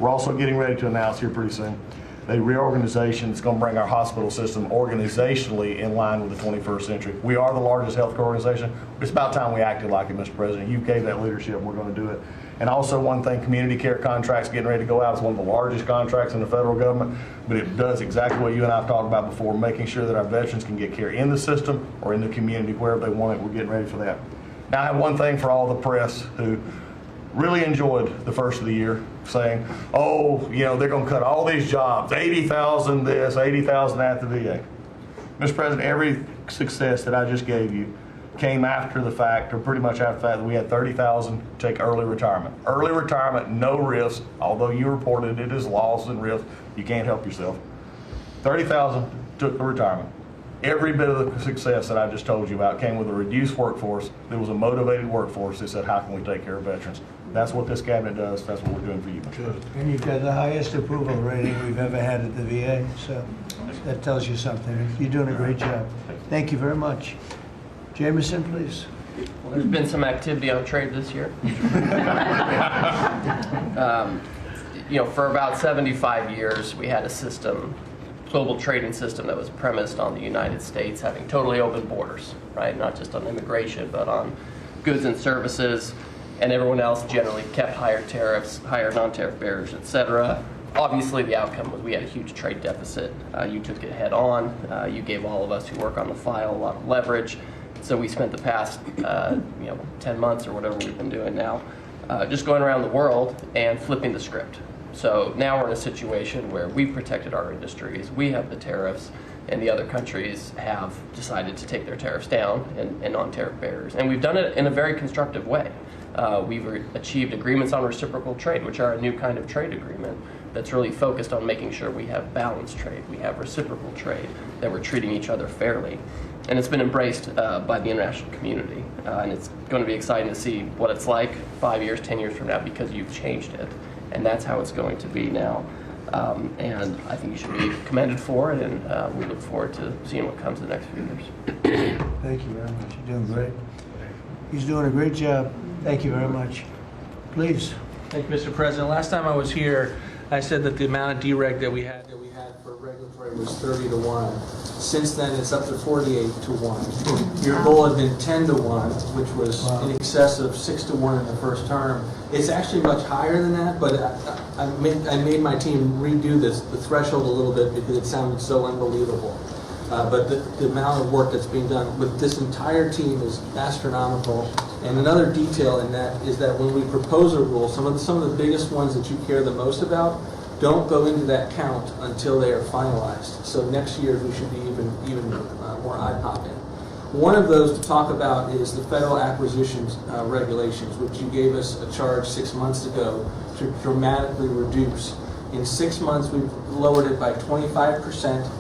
We're also getting ready to announce here pretty soon a reorganization that's going to bring our hospital system organizationally in line with the 21st century. We are the largest healthcare organization. It's about time we acted like it, Mr. President. You gave that leadership, and we're going to do it. And also one thing, community care contracts getting ready to go out. It's one of the largest contracts in the federal government, but it does exactly what you and I have talked about before, making sure that our veterans can get care in the system or in the community, wherever they want it. We're getting ready for that. Now, I have one thing for all the press who really enjoyed the first of the year, saying, oh, you know, they're going to cut all these jobs, 80,000 this, 80,000 at the VA. Mr. President, every success that I just gave you came after the fact, or pretty much after the fact, that we had 30,000 take early retirement. Early retirement, no risk, although you reported it as loss and risk, you can't help yourself. 30,000 took the retirement. Every bit of the success that I just told you about came with a reduced workforce. There was a motivated workforce that said, how can we take care of veterans? That's what this cabinet does. That's what we're doing for you. Good. And you've got the highest approval rating we've ever had at the VA, so that tells you something. You're doing a great job. Thank you very much. Jameson, please. Well, there's been some activity on trade this year. You know, for about 75 years, we had a system, global trading system, that was premised on the United States having totally open borders, right? Not just on immigration, but on goods and services, and everyone else generally kept higher tariffs, higher non-tariff barriers, etc. Obviously, the outcome was we had a huge trade deficit. You took it head on. You gave all of us who work on the file a lot of leverage. So we spent the past 10 months or whatever we've been doing now just going around the world and flipping the script. So now we're in a situation where we've protected our industries, we have the tariffs, and the other countries have decided to take their tariffs down and non-tariff barriers. And we've done it in a very constructive way. We've achieved agreements on reciprocal trade, which are a new kind of trade agreement that's really focused on making sure we have balanced trade, we have reciprocal trade, that we're treating each other fairly. And it's been embraced by the international community. And it's going to be exciting to see what it's like 5 years, 10 years from now, because you've changed it. And that's how it's going to be now. And I think you should be commended for it, and we look forward to seeing what comes in the next few years. Thank you very much. You're doing great. He's doing a great job. Thank you very much. Please. Thank you, Mr. President. Last time I was here, I said that the amount of dereg that we had for regulatory was 30 to 1. Since then, it's up to 48 to 1. Your goal had been 10 to 1, which was in excess of 6 to 1 in the first term. It's actually much higher than that, but I made my team redo the threshold a little bit because it sounded so unbelievable. But the amount of work that's being done with this entire team is astronomical. And another detail in that is that when we propose a rule, some of the biggest ones that you care the most about don't go into that count until they are finalized. So next year we should be even more eye-popping. One of those to talk about is the federal acquisitions regulations, which you gave us a charge 6 months ago to dramatically reduce. In 6 months, we've lowered it by 25%,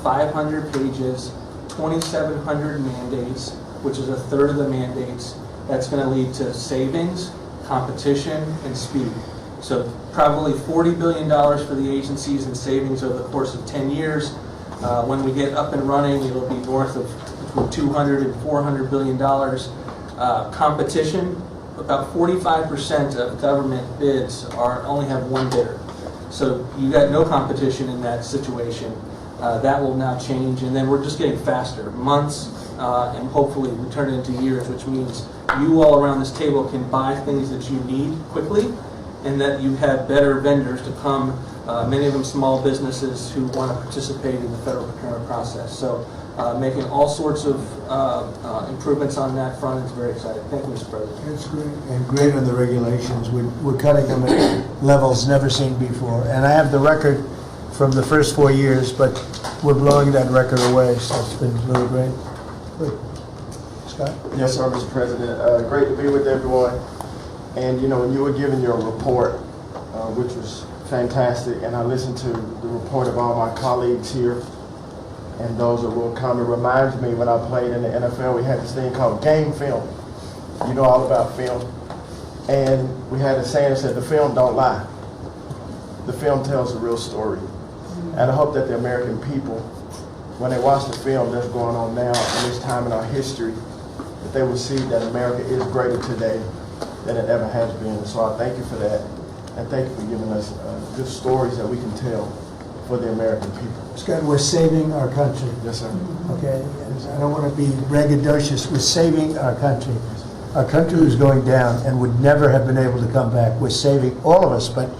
500 pages, 2,700 mandates, which is a third of the mandates. That's going to lead to savings, competition, and speed. So probably $40 billion for the agencies in savings over the course of 10 years. When we get up and running, it'll be north of between $200 and $400 billion. Competition, about 45% of government bids only have one bidder. So you got no competition in that situation. That will now change, and then we're just getting faster, months, and hopefully we turn it into years, which means you all around this table can buy things that you need quickly, and that you have better vendors to come, many of them small businesses who want to participate in the federal procurement process. So making all sorts of improvements on that front is very exciting. Thank you, Mr. President. It's great, and great on the regulations. We're cutting them at levels never seen before. And I have the record from the first 4 years, but we're blowing that record away, so it's been really great. Good. Scott? Yes, sir, Mr. President. Great to be with everyone. And, you know, when you were giving your report, which was fantastic, and I listened to the report of all my colleagues here and those that will come, it reminds me when I played in the NFL, we had this thing called game film. You know all about film. And we had a saying that said, the film don't lie. The film tells the real story. And I hope that the American people, when they watch the film that's going on now in this time in our history, that they will see that America is greater today than it ever has been. So I thank you for that. And thank you for giving us good stories that we can tell for the American people. Scott, we're saving our country. Yes, sir. Okay? And I don't want to be braggadocious. We're saving our country. Our country was going down and would never have been able to come back. We're saving all of us, but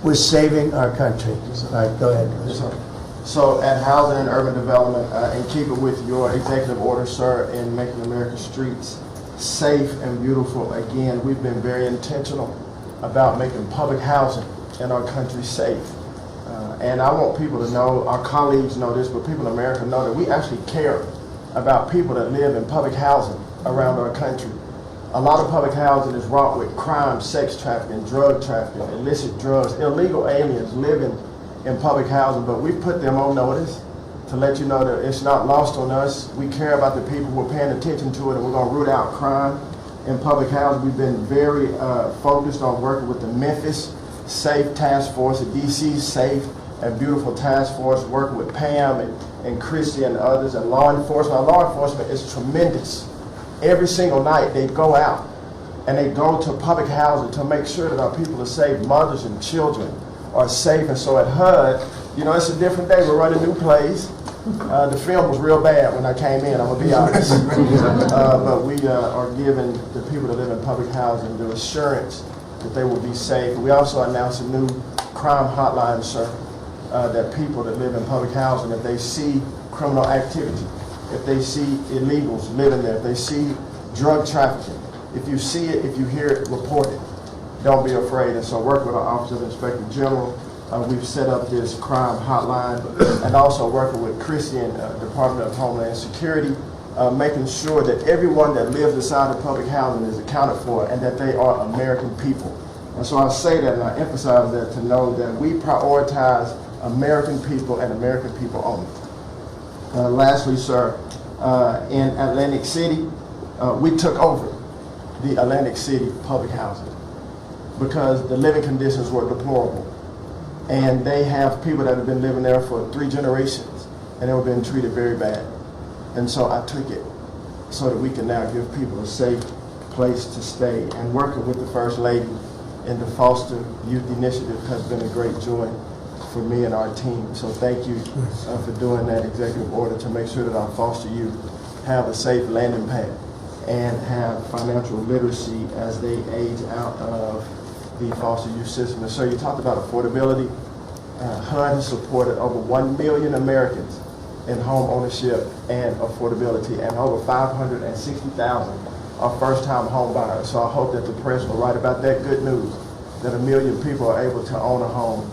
we're saving our country. All right, go ahead. Yes, sir. So at Housing and Urban Development, and keep it with your executive order, sir, in making America's streets safe and beautiful. Again, we've been very intentional about making public housing in our country safe. And I want people to know, our colleagues know this, but people in America know that we actually care about people that live in public housing around our country. A lot of public housing is wrought with crime, sex trafficking, drug trafficking, illicit drugs, illegal aliens living in public housing, but we put them on notice to let you know that it's not lost on us. We care about the people, we're paying attention to it, and we're going to root out crime in public housing. We've been very focused on working with the Memphis Safe Task Force, the DC Safe and Beautiful Task Force, working with Pam and Christy and others, and law enforcement. Our law enforcement is tremendous. Every single night they go out and they go to public housing to make sure that our people are safe, mothers and children are safe. And so at HUD, you know, it's a different day. We're running new plays. The film was real bad when I came in, I'm going to be honest. But we are giving the people that live in public housing the assurance that they will be safe. We also announced a new crime hotline, sir, that people that live in public housing, if they see criminal activity, if they see illegals living there, if they see drug trafficking, if you see it, if you hear it, report it. Don't be afraid. And so work with our Office of Inspector General. We've set up this crime hotline, and also working with Christy and Department of Homeland Security, making sure that everyone that lives inside of public housing is accounted for and that they are American people. And so I say that and I emphasize that to know that we prioritize American people and American people only. Lastly, sir, in Atlantic City, we took over the Atlantic City public housing because the living conditions were deplorable. And they have people that have been living there for 3 generations, and they were being treated very bad. And so I took it so that we can now give people a safe place to stay. And working with the First Lady in the Foster Youth Initiative has been a great joy for me and our team. So thank you for doing that executive order to make sure that our foster youth have a safe landing pad and have financial literacy as they age out of the foster youth system. And so you talked about affordability. HUD has supported over 1 million Americans in home ownership and affordability, and over 560,000 are first-time home buyers. So I hope that the press will write about that good news, that 1 million people are able to own a home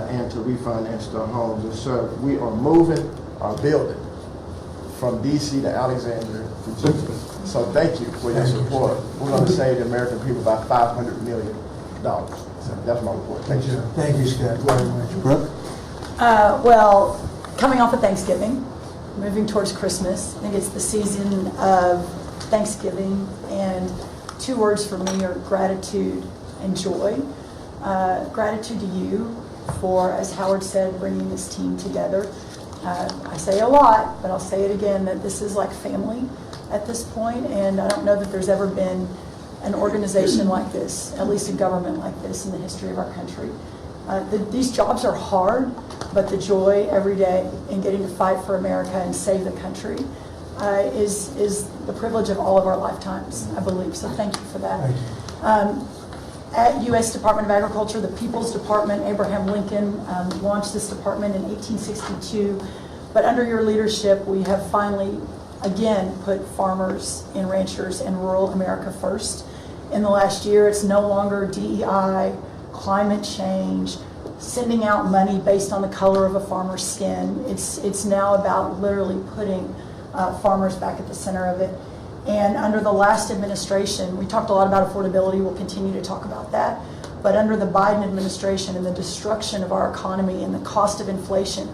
and to refinance their homes. And so we are moving our building from DC to Alexandria, Virginia. So thank you for your support. We're going to save the American people about $500 million. So that's my report. Thank you. Thank you, Scott, very much. Brooke? Well, coming off of Thanksgiving, moving towards Christmas, I think it's the season of Thanksgiving, and 2 words for me are gratitude and joy. Gratitude to you for, as Howard said, bringing this team together. I say a lot, but I'll say it again, that this is like family at this point, and I don't know that there's ever been an organization like this, at least a government like this in the history of our country. These jobs are hard, but the joy every day in getting to fight for America and save the country is the privilege of all of our lifetimes, I believe. So thank you for that. At U.S. Department of Agriculture, the People's Department, Abraham Lincoln launched this department in 1862. But under your leadership, we have finally, again, put farmers and ranchers and rural America first. In the last year, it's no longer DEI, climate change, sending out money based on the color of a farmer's skin. It's now about literally putting farmers back at the center of it. And under the last administration, we talked a lot about affordability. We'll continue to talk about that. But under the Biden administration and the destruction of our economy and the cost of inflation,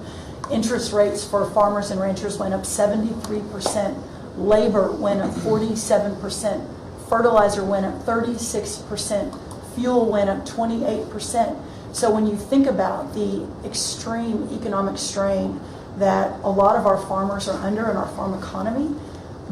interest rates for farmers and ranchers went up 73%. Labor went up 47%. Fertilizer went up 36%. Fuel went up 28%. So when you think about the extreme economic strain that a lot of our farmers are under in our farm economy,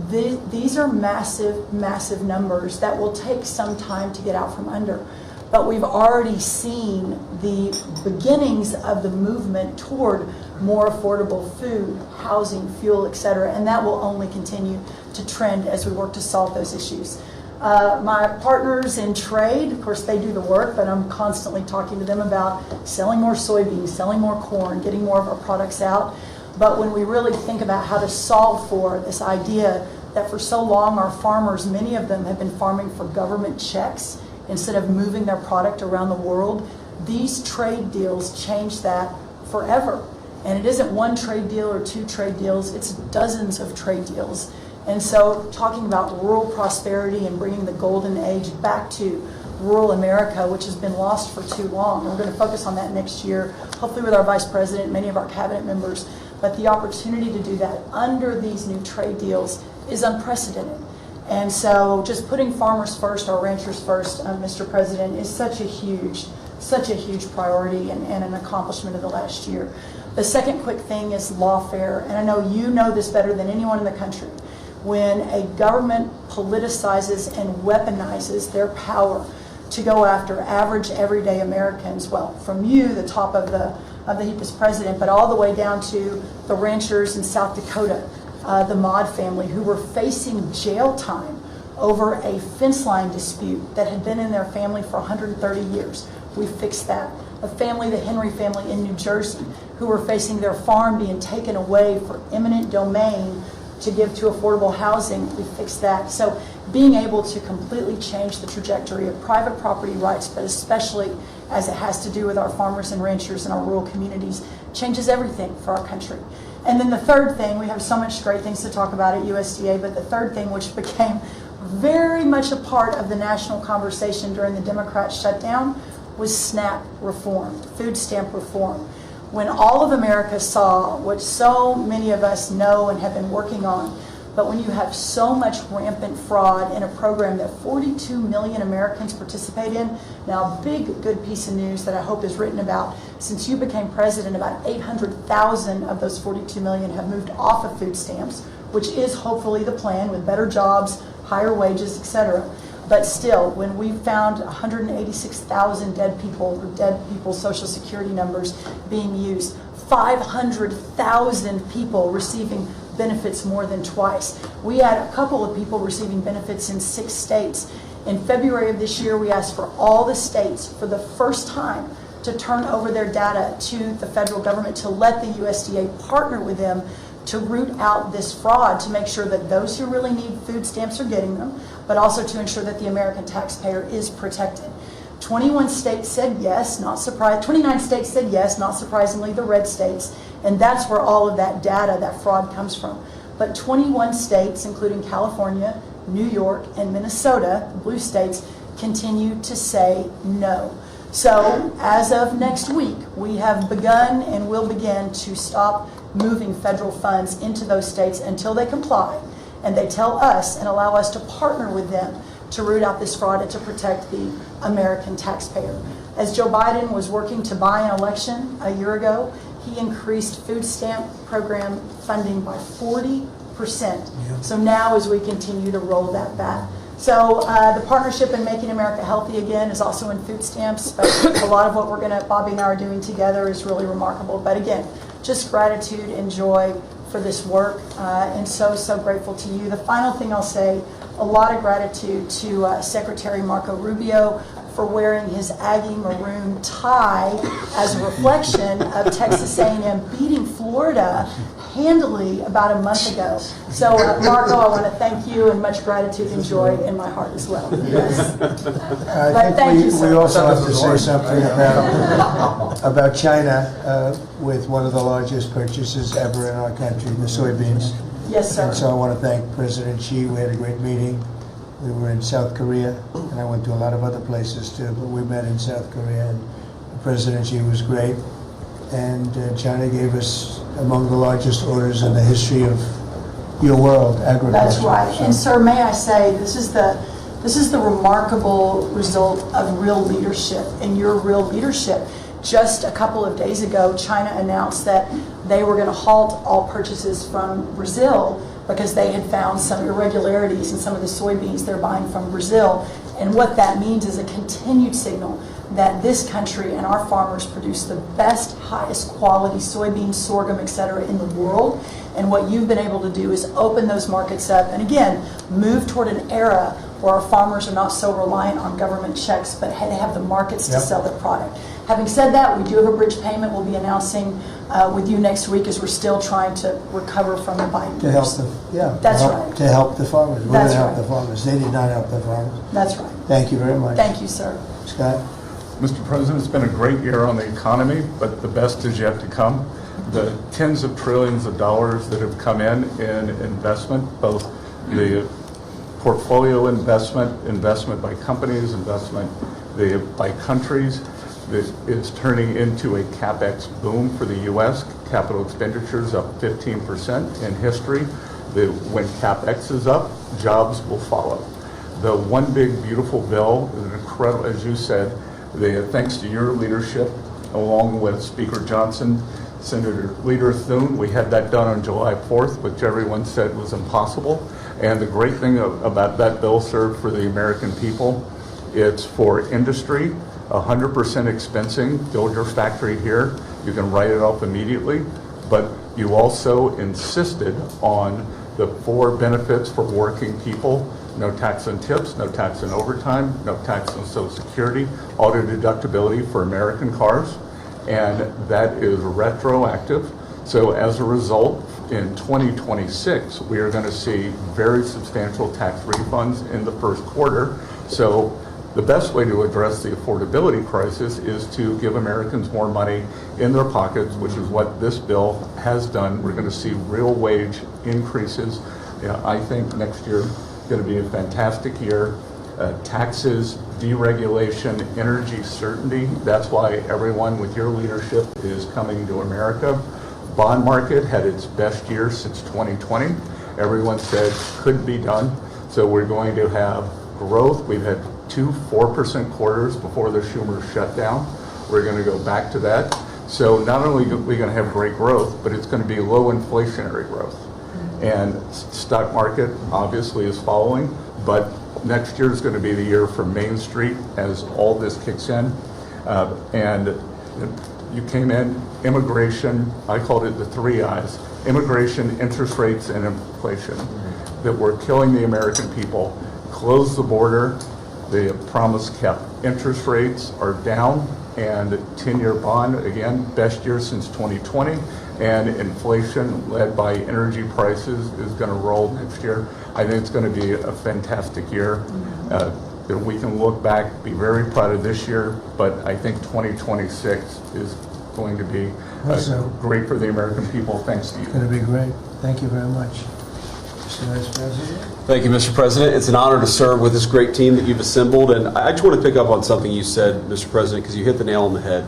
these are massive, massive numbers that will take some time to get out from under. But we've already seen the beginnings of the movement toward more affordable food, housing, fuel, etc., and that will only continue to trend as we work to solve those issues. My partners in trade, of course, they do the work, but I'm constantly talking to them about selling more soybeans, selling more corn, getting more of our products out. But when we really think about how to solve for this idea that for so long our farmers, many of them have been farming for government checks instead of moving their product around the world, these trade deals change that forever. And it isn't one trade deal or 2 trade deals, it's dozens of trade deals. And so talking about rural prosperity and bringing the golden age back to rural America, which has been lost for too long. We're going to focus on that next year, hopefully with our Vice President and many of our cabinet members. But the opportunity to do that under these new trade deals is unprecedented. And so just putting farmers first, our ranchers first, Mr. President, is such a huge priority and an accomplishment of the last year. The second quick thing is lawfare, and I know you know this better than anyone in the country. When a government politicizes and weaponizes their power to go after average, everyday Americans, well, from you, the top of the heap as president, but all the way down to the ranchers in South Dakota, the Maud family, who were facing jail time over a fence line dispute that had been in their family for 130 years. We fixed that. A family, the Henry family in New Jersey, who were facing their farm being taken away for eminent domain to give to affordable housing, we fixed that. So being able to completely change the trajectory of private property rights, but especially as it has to do with our farmers and ranchers and our rural communities, changes everything for our country. And then the third thing, we have so much great things to talk about at USDA, but the third thing, which became very much a part of the national conversation during the Democrat shutdown, was SNAP reform, food stamp reform. When all of America saw what so many of us know and have been working on, but when you have so much rampant fraud in a program that 42 million Americans participate in, now a big good piece of news that I hope is written about, since you became president, about 800,000 of those 42 million have moved off of food stamps, which is hopefully the plan with better jobs, higher wages, etc. But still, when we found 186,000 dead people's Social Security numbers being used, 500,000 people receiving benefits more than twice. We had a couple of people receiving benefits in 6 states. In February of this year, we asked for all the states for the first time to turn over their data to the federal government to let the USDA partner with them to root out this fraud, to make sure that those who really need food stamps are getting them, but also to ensure that the American taxpayer is protected. 21 states said yes, not surprised. 29 states said yes, not surprisingly, the red states, and that's where all of that data, that fraud comes from. But 21 states, including California, New York, and Minnesota, the blue states, continue to say no. So as of next week, we have begun and will begin to stop moving federal funds into those states until they comply and they tell us and allow us to partner with them to root out this fraud and to protect the American taxpayer. As Joe Biden was working to buy an election a year ago, he increased food stamp program funding by 40%. So now as we continue to roll that back. So the partnership in Making America Healthy Again is also in food stamps, but a lot of what Bobby and I are doing together is really remarkable. But again, just gratitude and joy for this work, and so grateful to you. The final thing I'll say, a lot of gratitude to Secretary Marco Rubio for wearing his Aggie maroon tie as a reflection of Texas A&M beating Florida handily about a month ago. So Marco, I want to thank you, and much gratitude and joy in my heart as well. Yes. I think we also have to say something about China with one of the largest purchases ever in our country, the soybeans. Yes, sir. And so I want to thank President Xi. We had a great meeting. We were in South Korea, and I went to a lot of other places too, but we met in South Korea, and President Xi was great. And China gave us among the largest orders in the history of your world, agriculture. That's right. And sir, may I say, this is the remarkable result of real leadership, and your real leadership. Just a couple of days ago, China announced that they were going to halt all purchases from Brazil because they had found some irregularities in some of the soybeans they're buying from Brazil. And what that means is a continued signal that this country and our farmers produce the best, highest quality soybeans, sorghum, et cetera, in the world. And what you've been able to do is open those markets up and again, move toward an era where our farmers are not so reliant on government checks, but they have the markets to sell their product. Having said that, we do have a bridge payment we'll be announcing with you next week as we're still trying to recover from the Biden To help right. To help the farmers. We're going That's to help right. the farmers. They did not help the farmers. That's right. Thank you very much. Thank you, sir. Scott? Mr. President, it's been a great year on the economy, but the best is yet to come. The tens of trillions of dollars that have come in investment, both the portfolio investment by companies, investment by countries, that is turning into a CapEx boom for the U.S. Capital expenditures up 15% in history. When CapEx is up, jobs will follow. The One Big Beautiful Bill is an incredible, as you said, thanks to your leadership, along with Speaker Johnson, Senator Leader Thune, we had that done on July 4th, which everyone said was impossible. And the great thing about that bill, sir, for the American people, it's for industry, 100% expensing, build your factory here, you can write it off immediately, but you also insisted on the 4 benefits for working people: no tax on tips, no tax on overtime, no tax on Social Security, auto deductibility for American cars, and that is retroactive. So as a result, in 2026, we are going to see very substantial tax refunds in the first quarter. So the best way to address the affordability crisis is to give Americans more money in their pockets, which is what this bill has done. We're going to see real wage increases. I think next year is going to be a fantastic year. Taxes, deregulation, energy certainty. That's why everyone with your leadership is coming to America. Bond market had its best year since 2020. Everyone said couldn't be done. So we're going to have growth. We've had 2 4% quarters before the Schumer shutdown. We're going to go back to that. So not only are we going to have great growth, but it's going to be low inflationary growth. And stock market obviously is following. but next year is going to be the year for Main Street as all this kicks in. And you came in, immigration, I called it the 3 I's, immigration, interest rates, and inflation, that were killing the American people. Close the border, the promise kept. Interest rates are down, and 10-year bond, again, best year since 2020, and inflation led by energy prices is going to roll next year. I think it's going to be a fantastic year. We can look back, be very proud of this year, but I think 2026 is going to be great for the American people. Thanks to you. It's going to be great. Thank you very much. Mr. Vice President. Thank you, Mr. President. It's an honor to serve with this great team that you've assembled. And I just want to pick up on something you said, Mr. President, because you hit the nail on the head.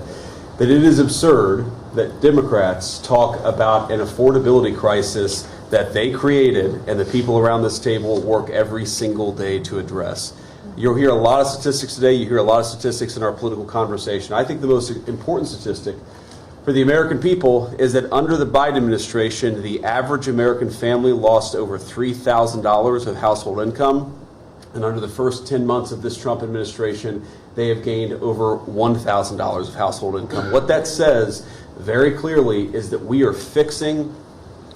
That it is absurd that Democrats talk about an affordability crisis that they created and the people around this table work every single day to address. You'll hear a lot of statistics today. You hear a lot of statistics in our political conversation. I think the most important statistic for the American people is that under the Biden administration, the average American family lost over $3,000 of household income. And under the first 10 months of this Trump administration, they have gained over $1,000 of household income. What that says very clearly is that we are fixing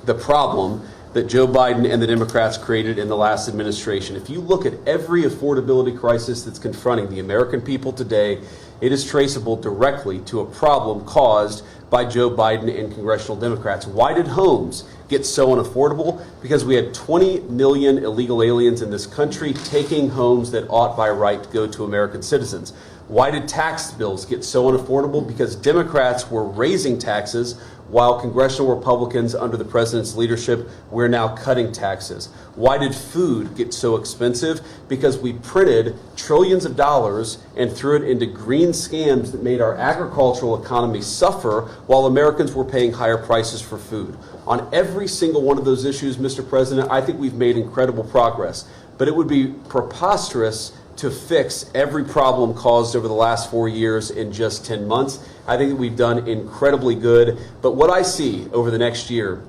the problem that Joe Biden and the Democrats created in the last administration. If you look at every affordability crisis that's confronting the American people today, it is traceable directly to a problem caused by Joe Biden and congressional Democrats. Why did homes get so unaffordable? Because we had 20 million illegal aliens in this country taking homes that ought by right to go to American citizens. Why did tax bills get so unaffordable? Because Democrats were raising taxes while congressional Republicans under the president's leadership, we're now cutting taxes. Why did food get so expensive? Because we printed trillions of dollars and threw it into green scams that made our agricultural economy suffer while Americans were paying higher prices for food. On every single one of those issues, Mr. President, I think we've made incredible progress. But it would be preposterous to fix every problem caused over the last 4 years in just 10 months. I think that we've done incredibly good. But what I see over the next year,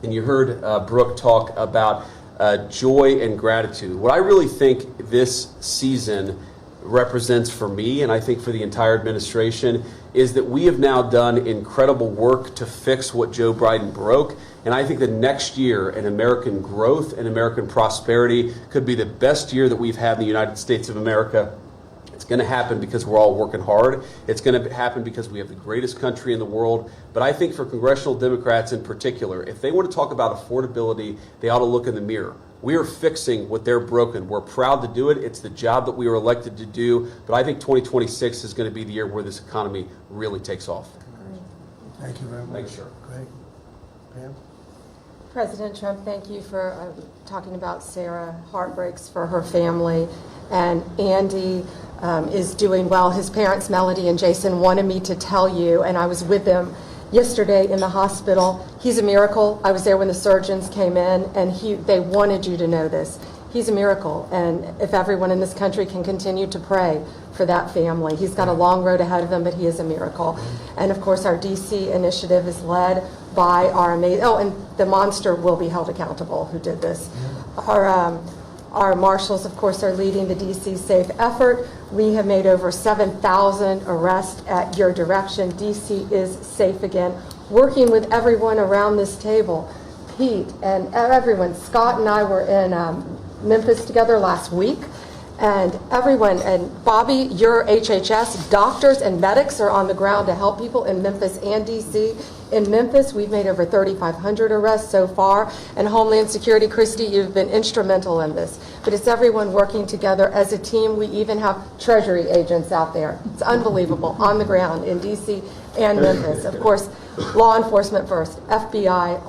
and you heard Brooke talk about joy and gratitude, what I really think this season represents for me, and I think for the entire administration, is that we have now done incredible work to fix what Joe Biden broke. And I think that next year in American growth and American prosperity could be the best year that we've had in the United States of America. It's going to happen because we're all working hard. It's going to happen because we have the greatest country in the world. But I think for congressional Democrats in particular, if they want to talk about affordability, they ought to look in the mirror. We are fixing what they're broken. We're proud to do it. It's the job that we were elected to do. But I think 2026 is going to be the year where this economy really takes off. Thank you very much. Thanks, sir. Great. Pam? President Trump, thank you for talking about Sarah. Heartbreaks for her family. And Andy is doing well. His parents, Melody and Jason, wanted me to tell you, and I was with them yesterday in the hospital. He's a miracle. I was there when the surgeons came in, and they wanted you to know this. He's a miracle, and if everyone in this country can continue to pray for that family. He's got a long road ahead of him, but he is a miracle. And of course, our DC initiative is led by our amazing, and the monster will be held accountable who did this. Our marshals, of course, are leading the DC Safe effort. We have made over 7,000 arrests at your direction. DC is safe again. Working with everyone around this table, Pete and everyone. Scott and I were in Memphis together last week. And everyone, and Bobby, your HHS, doctors and medics are on the ground to help people in Memphis and DC. In Memphis, we've made over 3,500 arrests so far. And Homeland Security, Christy, you've been instrumental in this. But it's everyone working together as a team. We even have Treasury agents out there. It's unbelievable, on the ground in DC and Memphis. Of course, law enforcement first, FBI,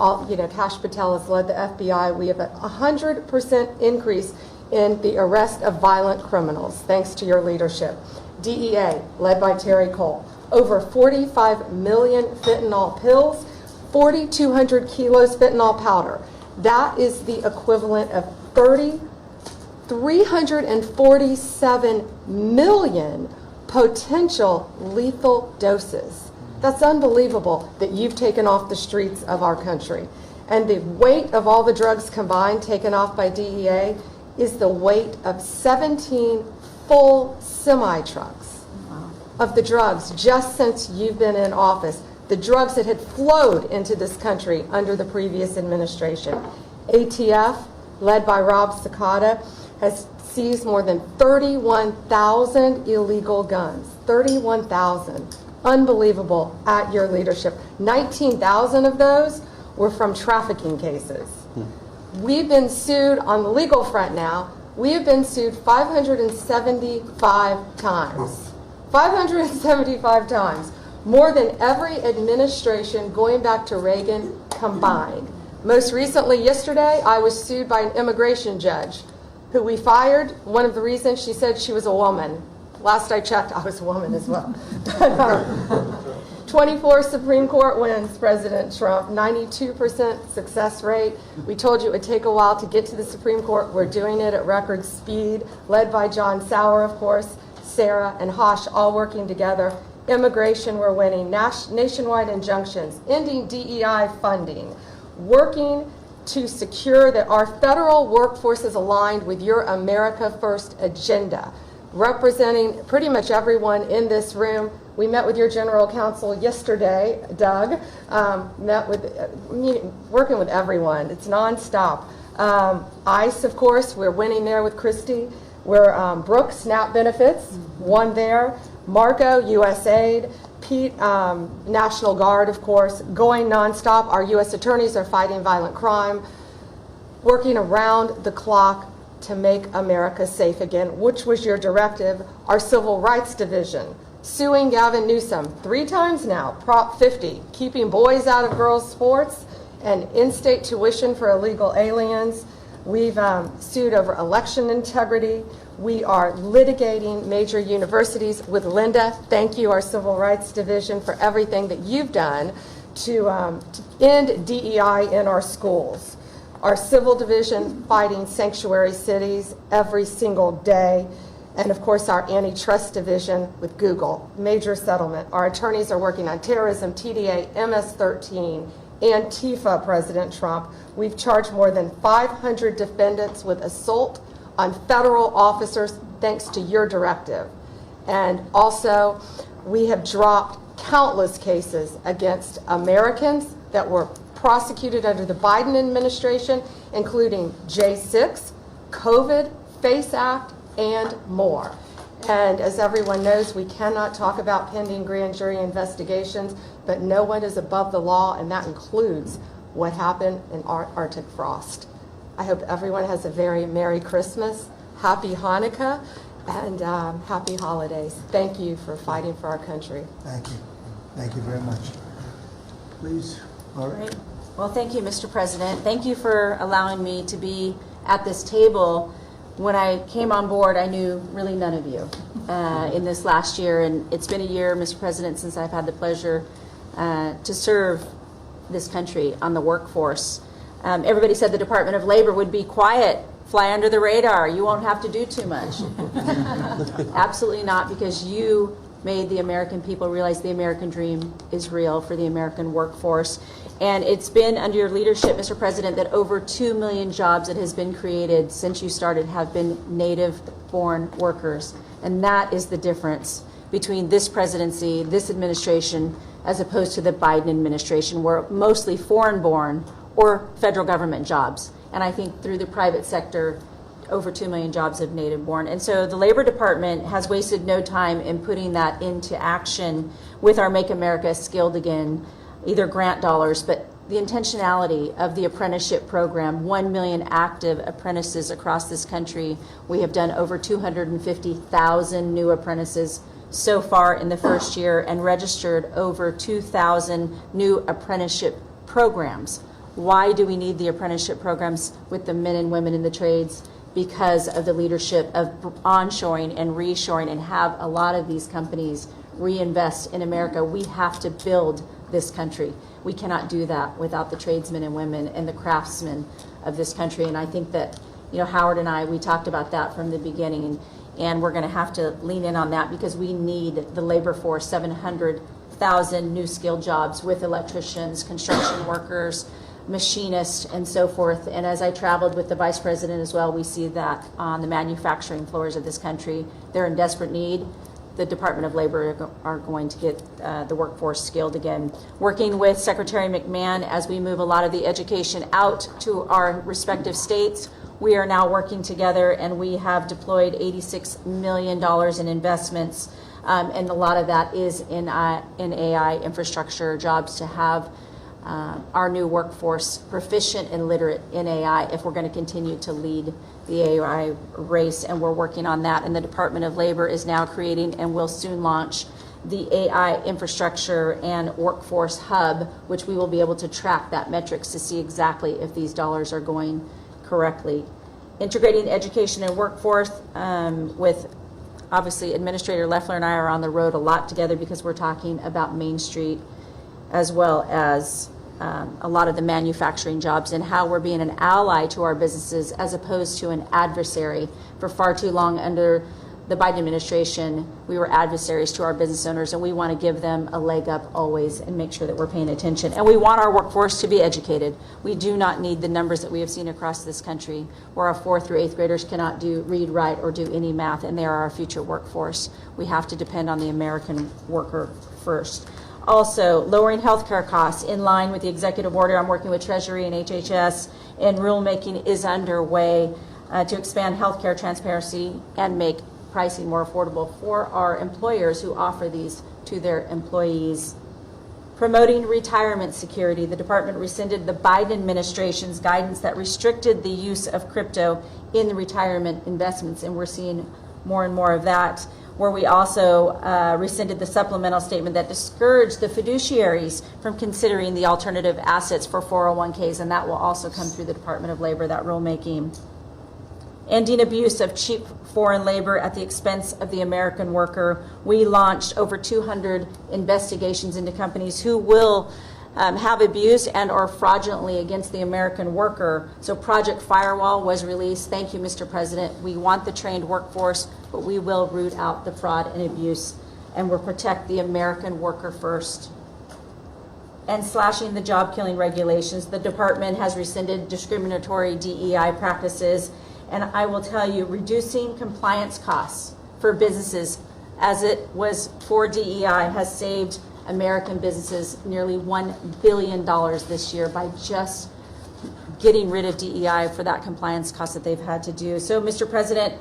Kash Patel has led the FBI. We have a 100% increase in the arrest of violent criminals, thanks to your leadership. DEA, led by Terry Cole, over 45 million fentanyl pills, 4,200 kilos fentanyl powder. That is the equivalent of 347 million potential lethal doses. That's unbelievable that you've taken off the streets of our country. And the weight of all the drugs combined taken off by DEA is the weight of 17 full semi-trucks of the drugs just since you've been in office. The drugs that had flowed into this country under the previous administration. ATF, led by Rob Sakata, has seized more than 31,000 illegal guns. 31,000. Unbelievable at your leadership. 19,000 of those were from trafficking cases. We've been sued on the legal front now. We have been sued 575 times. 575 times. More than every administration going back to Reagan combined. Most recently, yesterday, I was sued by an immigration judge who we fired. One of the reasons, she said she was a woman. Last I checked, I was a woman as well. 24 Supreme Court wins, President Trump, 92% success rate. We told you it would take a while to get to the Supreme Court. We're doing it at record speed, led by John Sauer, of course, Sarah and Hosh, all working together. Immigration, we're winning. Nationwide injunctions, ending DEI funding, working to secure that our federal workforce is aligned with your America First agenda, representing pretty much everyone in this room. We met with your general counsel yesterday, Doug, working with everyone. It's nonstop. ICE, of course, we're winning there with Christie. We're Brooke, SNAP benefits, won there. Marco, USAID. Pete, National Guard, of course, going nonstop. Our U.S. attorneys are fighting violent crime, working around the clock to make America safe again, which was your directive. Our Civil Rights Division, suing Gavin Newsom 3 times now, Prop 50, keeping boys out of girls' sports, and in-state tuition for illegal aliens. We've sued over election integrity. We are litigating major universities with Linda. Thank you, our Civil Rights Division, for everything that you've done to end DEI in our schools. Our Civil Division fighting sanctuary cities every single day. And of course, our Antitrust Division with Google, major settlement. Our attorneys are working on terrorism, TDA, MS-13, Antifa, President Trump. We've charged more than 500 defendants with assault on federal officers thanks to your directive. And also, we have dropped countless cases against Americans that were prosecuted under the Biden administration, including J6, COVID, FACE Act, and more. And as everyone knows, we cannot talk about pending grand jury investigations, but no one is above the law, and that includes what happened in Arctic frost. I hope everyone has a very Merry Christmas, Happy Hanukkah, and Happy Holidays. Thank you for fighting for our country. Thank you. Thank you very much. Please, Laura. Great. Well, thank you, Mr. President. Thank you for allowing me to be at this table. When I came on board, I knew really none of you in this last year, and it's been a year, Mr. President, since I've had the pleasure to serve this country on the workforce. Everybody said the Department of Labor would be quiet, fly under the radar. You won't have to do too much. Absolutely not, because you made the American people realize the American dream is real for the American workforce. And it's been under your leadership, Mr. President, that over 2 million jobs that has been created since you started have been native-born workers. And that is the difference between this presidency, this administration, as opposed to the Biden administration, where mostly foreign-born or federal government jobs. And I think through the private sector, over 2 million jobs of native-born. And so the Labor Department has wasted no time in putting that into action with our Make America Skilled Again, either grant dollars, but the intentionality of the apprenticeship program, 1 million active apprentices across this country. We have done over 250,000 new apprentices so far in the first year and registered over 2,000 new apprenticeship programs. Why do we need the apprenticeship programs with the men and women in the trades? Because of the leadership of onshoring and reshoring, and have a lot of these companies reinvest in America. We have to build this country. We cannot do that without the tradesmen and women and the craftsmen of this country. And I think that, Howard and I, we talked about that from the beginning, and we're going to have to lean in on that because we need the labor force, 700,000 new skilled jobs with electricians, construction workers, machinists, and so forth. And as I traveled with the Vice President as well, we see that on the manufacturing floors of this country, they're in desperate need. The Department of Labor are going to get the workforce skilled again. Working with Secretary McMahon as we move a lot of the education out to our respective states, we are now working together, and we have deployed $86 million in investments, and a lot of that is in AI infrastructure jobs to have our new workforce proficient and literate in AI if we're going to continue to lead the AI race, and we're working on that. And the Department of Labor is now creating and will soon launch the AI infrastructure and workforce hub, which we will be able to track that metrics to see exactly if these dollars are going correctly. Integrating education and workforce with, obviously, Administrator Loeffler and I are on the road a lot together because we're talking about Main Street as well as a lot of the manufacturing jobs and how we're being an ally to our businesses as opposed to an adversary. For far too long under the Biden administration, we were adversaries to our business owners, and we want to give them a leg up always and make sure that we're paying attention. And we want our workforce to be educated. We do not need the numbers that we have seen across this country where our 4th through 8th graders cannot read, write, or do any math, and they are our future workforce. We have to depend on the American worker first. Also, lowering healthcare costs in line with the executive order. I'm working with Treasury and HHS, and rulemaking is underway to expand healthcare transparency and make pricing more affordable for our employers who offer these to their employees. Promoting retirement security. The department rescinded the Biden administration's guidance that restricted the use of crypto in the retirement investments, and we're seeing more and more of that, where we also rescinded the supplemental statement that discouraged the fiduciaries from considering the alternative assets for 401ks, and that will also come through the Department of Labor, that rulemaking. Ending abuse of cheap foreign labor at the expense of the American worker. We launched over 200 investigations into companies who will have abused and or fraudulently against the American worker. So Project Firewall was released. Thank you, Mr. President. We want the trained workforce, but we will root out the fraud and abuse, and we'll protect the American worker first. And slashing the job-killing regulations. The department has rescinded discriminatory DEI practices, and I will tell you, reducing compliance costs for businesses, as it was for DEI, has saved American businesses nearly $1 billion this year by just getting rid of DEI for that compliance cost that they've had to do. So, Mr. President,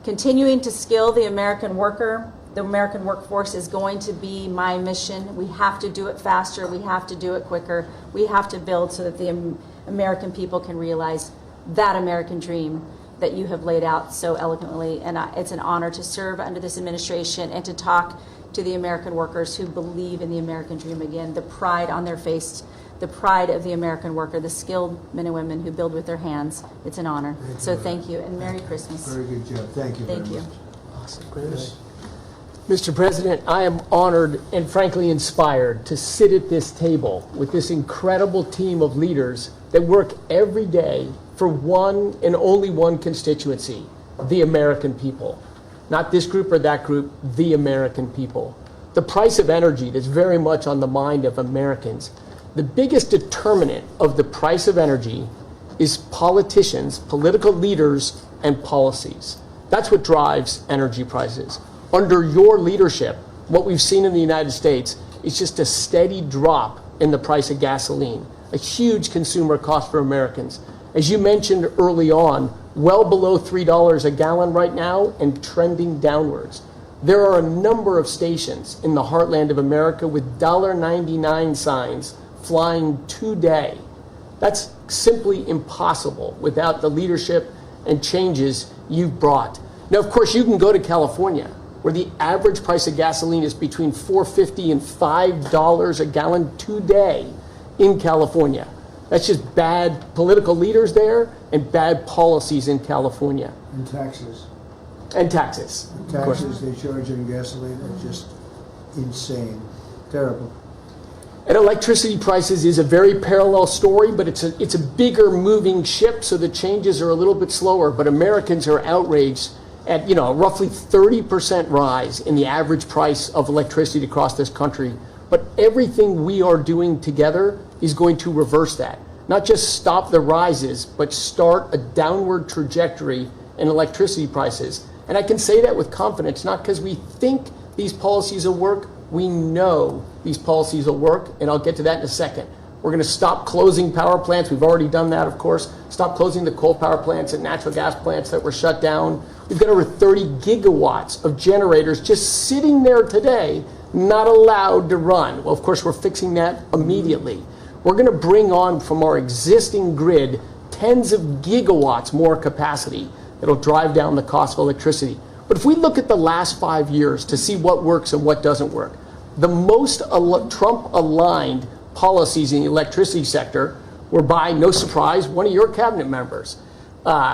continuing to skill the American worker, the American workforce is going to be my mission. We have to do it faster. We have to do it quicker. We have to build so that the American people can realize that American dream that you have laid out so eloquently. And it's an honor to serve under this administration and to talk to the American workers who believe in the American dream again, the pride on their face, the pride of the American worker, the skilled men and women who build with their hands. It's an honor. So thank you, and Merry Christmas. Very good job. Thank you. Thank very you. much. Awesome. Mr. President, I am honored and frankly inspired to sit at this table with this incredible team of leaders that work every day for one and only one constituency, the American people. Not this group or that group, the American people. The price of energy that's very much on the mind of Americans. The biggest determinant of the price of energy is politicians, political leaders, and policies. That's what drives energy prices. Under your leadership, what we've seen in the United States is just a steady drop in the price of gasoline, a huge consumer cost for Americans. As you mentioned early on, well below $3 a gallon right now and trending downwards. There are a number of stations in the heartland of America with $1.99 signs flying today. That's simply impossible without the leadership and changes you've brought. Now, of course, you can go to California, where the average price of gasoline is between $4.50 and $5 a gallon today in California. That's just bad political leaders there and bad policies in California. And taxes. And taxes. Taxes they charge on gasoline are just insane. Terrible. And electricity prices is a very parallel story, but it's a bigger moving ship, so the changes are a little bit slower. But Americans are outraged at a roughly 30% rise in the average price of electricity across this country. But everything we are doing together is going to reverse that. not just stop the rises, but start a downward trajectory in electricity prices. And I can say that with confidence, not because we think these policies will work, we know these policies will work, and I'll get to that in a second. We're going to stop closing power plants. We've already done that, of course. Stop closing the coal power plants and natural gas plants that were shut down. We've got over 30 gigawatts of generators just sitting there today, not allowed to run. Well, of course, we're fixing that immediately. We're going to bring on from our existing grid tens of gigawatts more capacity that'll drive down the cost of electricity. But if we look at the last 5 years to see what works and what doesn't work, the most Trump-aligned policies in the electricity sector were by, no surprise, one of your cabinet members,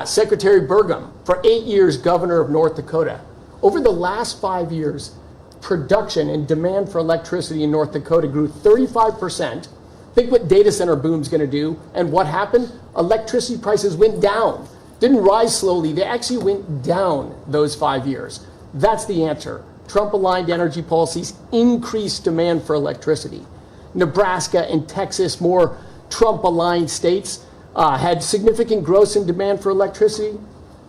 Secretary Burgum, for 8 years governor of North Dakota. Over the last 5 years, production and demand for electricity in North Dakota grew 35%. Think what data center boom's going to do. And what happened? Electricity prices went down. Didn't rise slowly. They actually went down those 5 years. That's the answer. Trump-aligned energy policies increased demand for electricity. Nebraska and Texas, more Trump-aligned states, had significant growth in demand for electricity.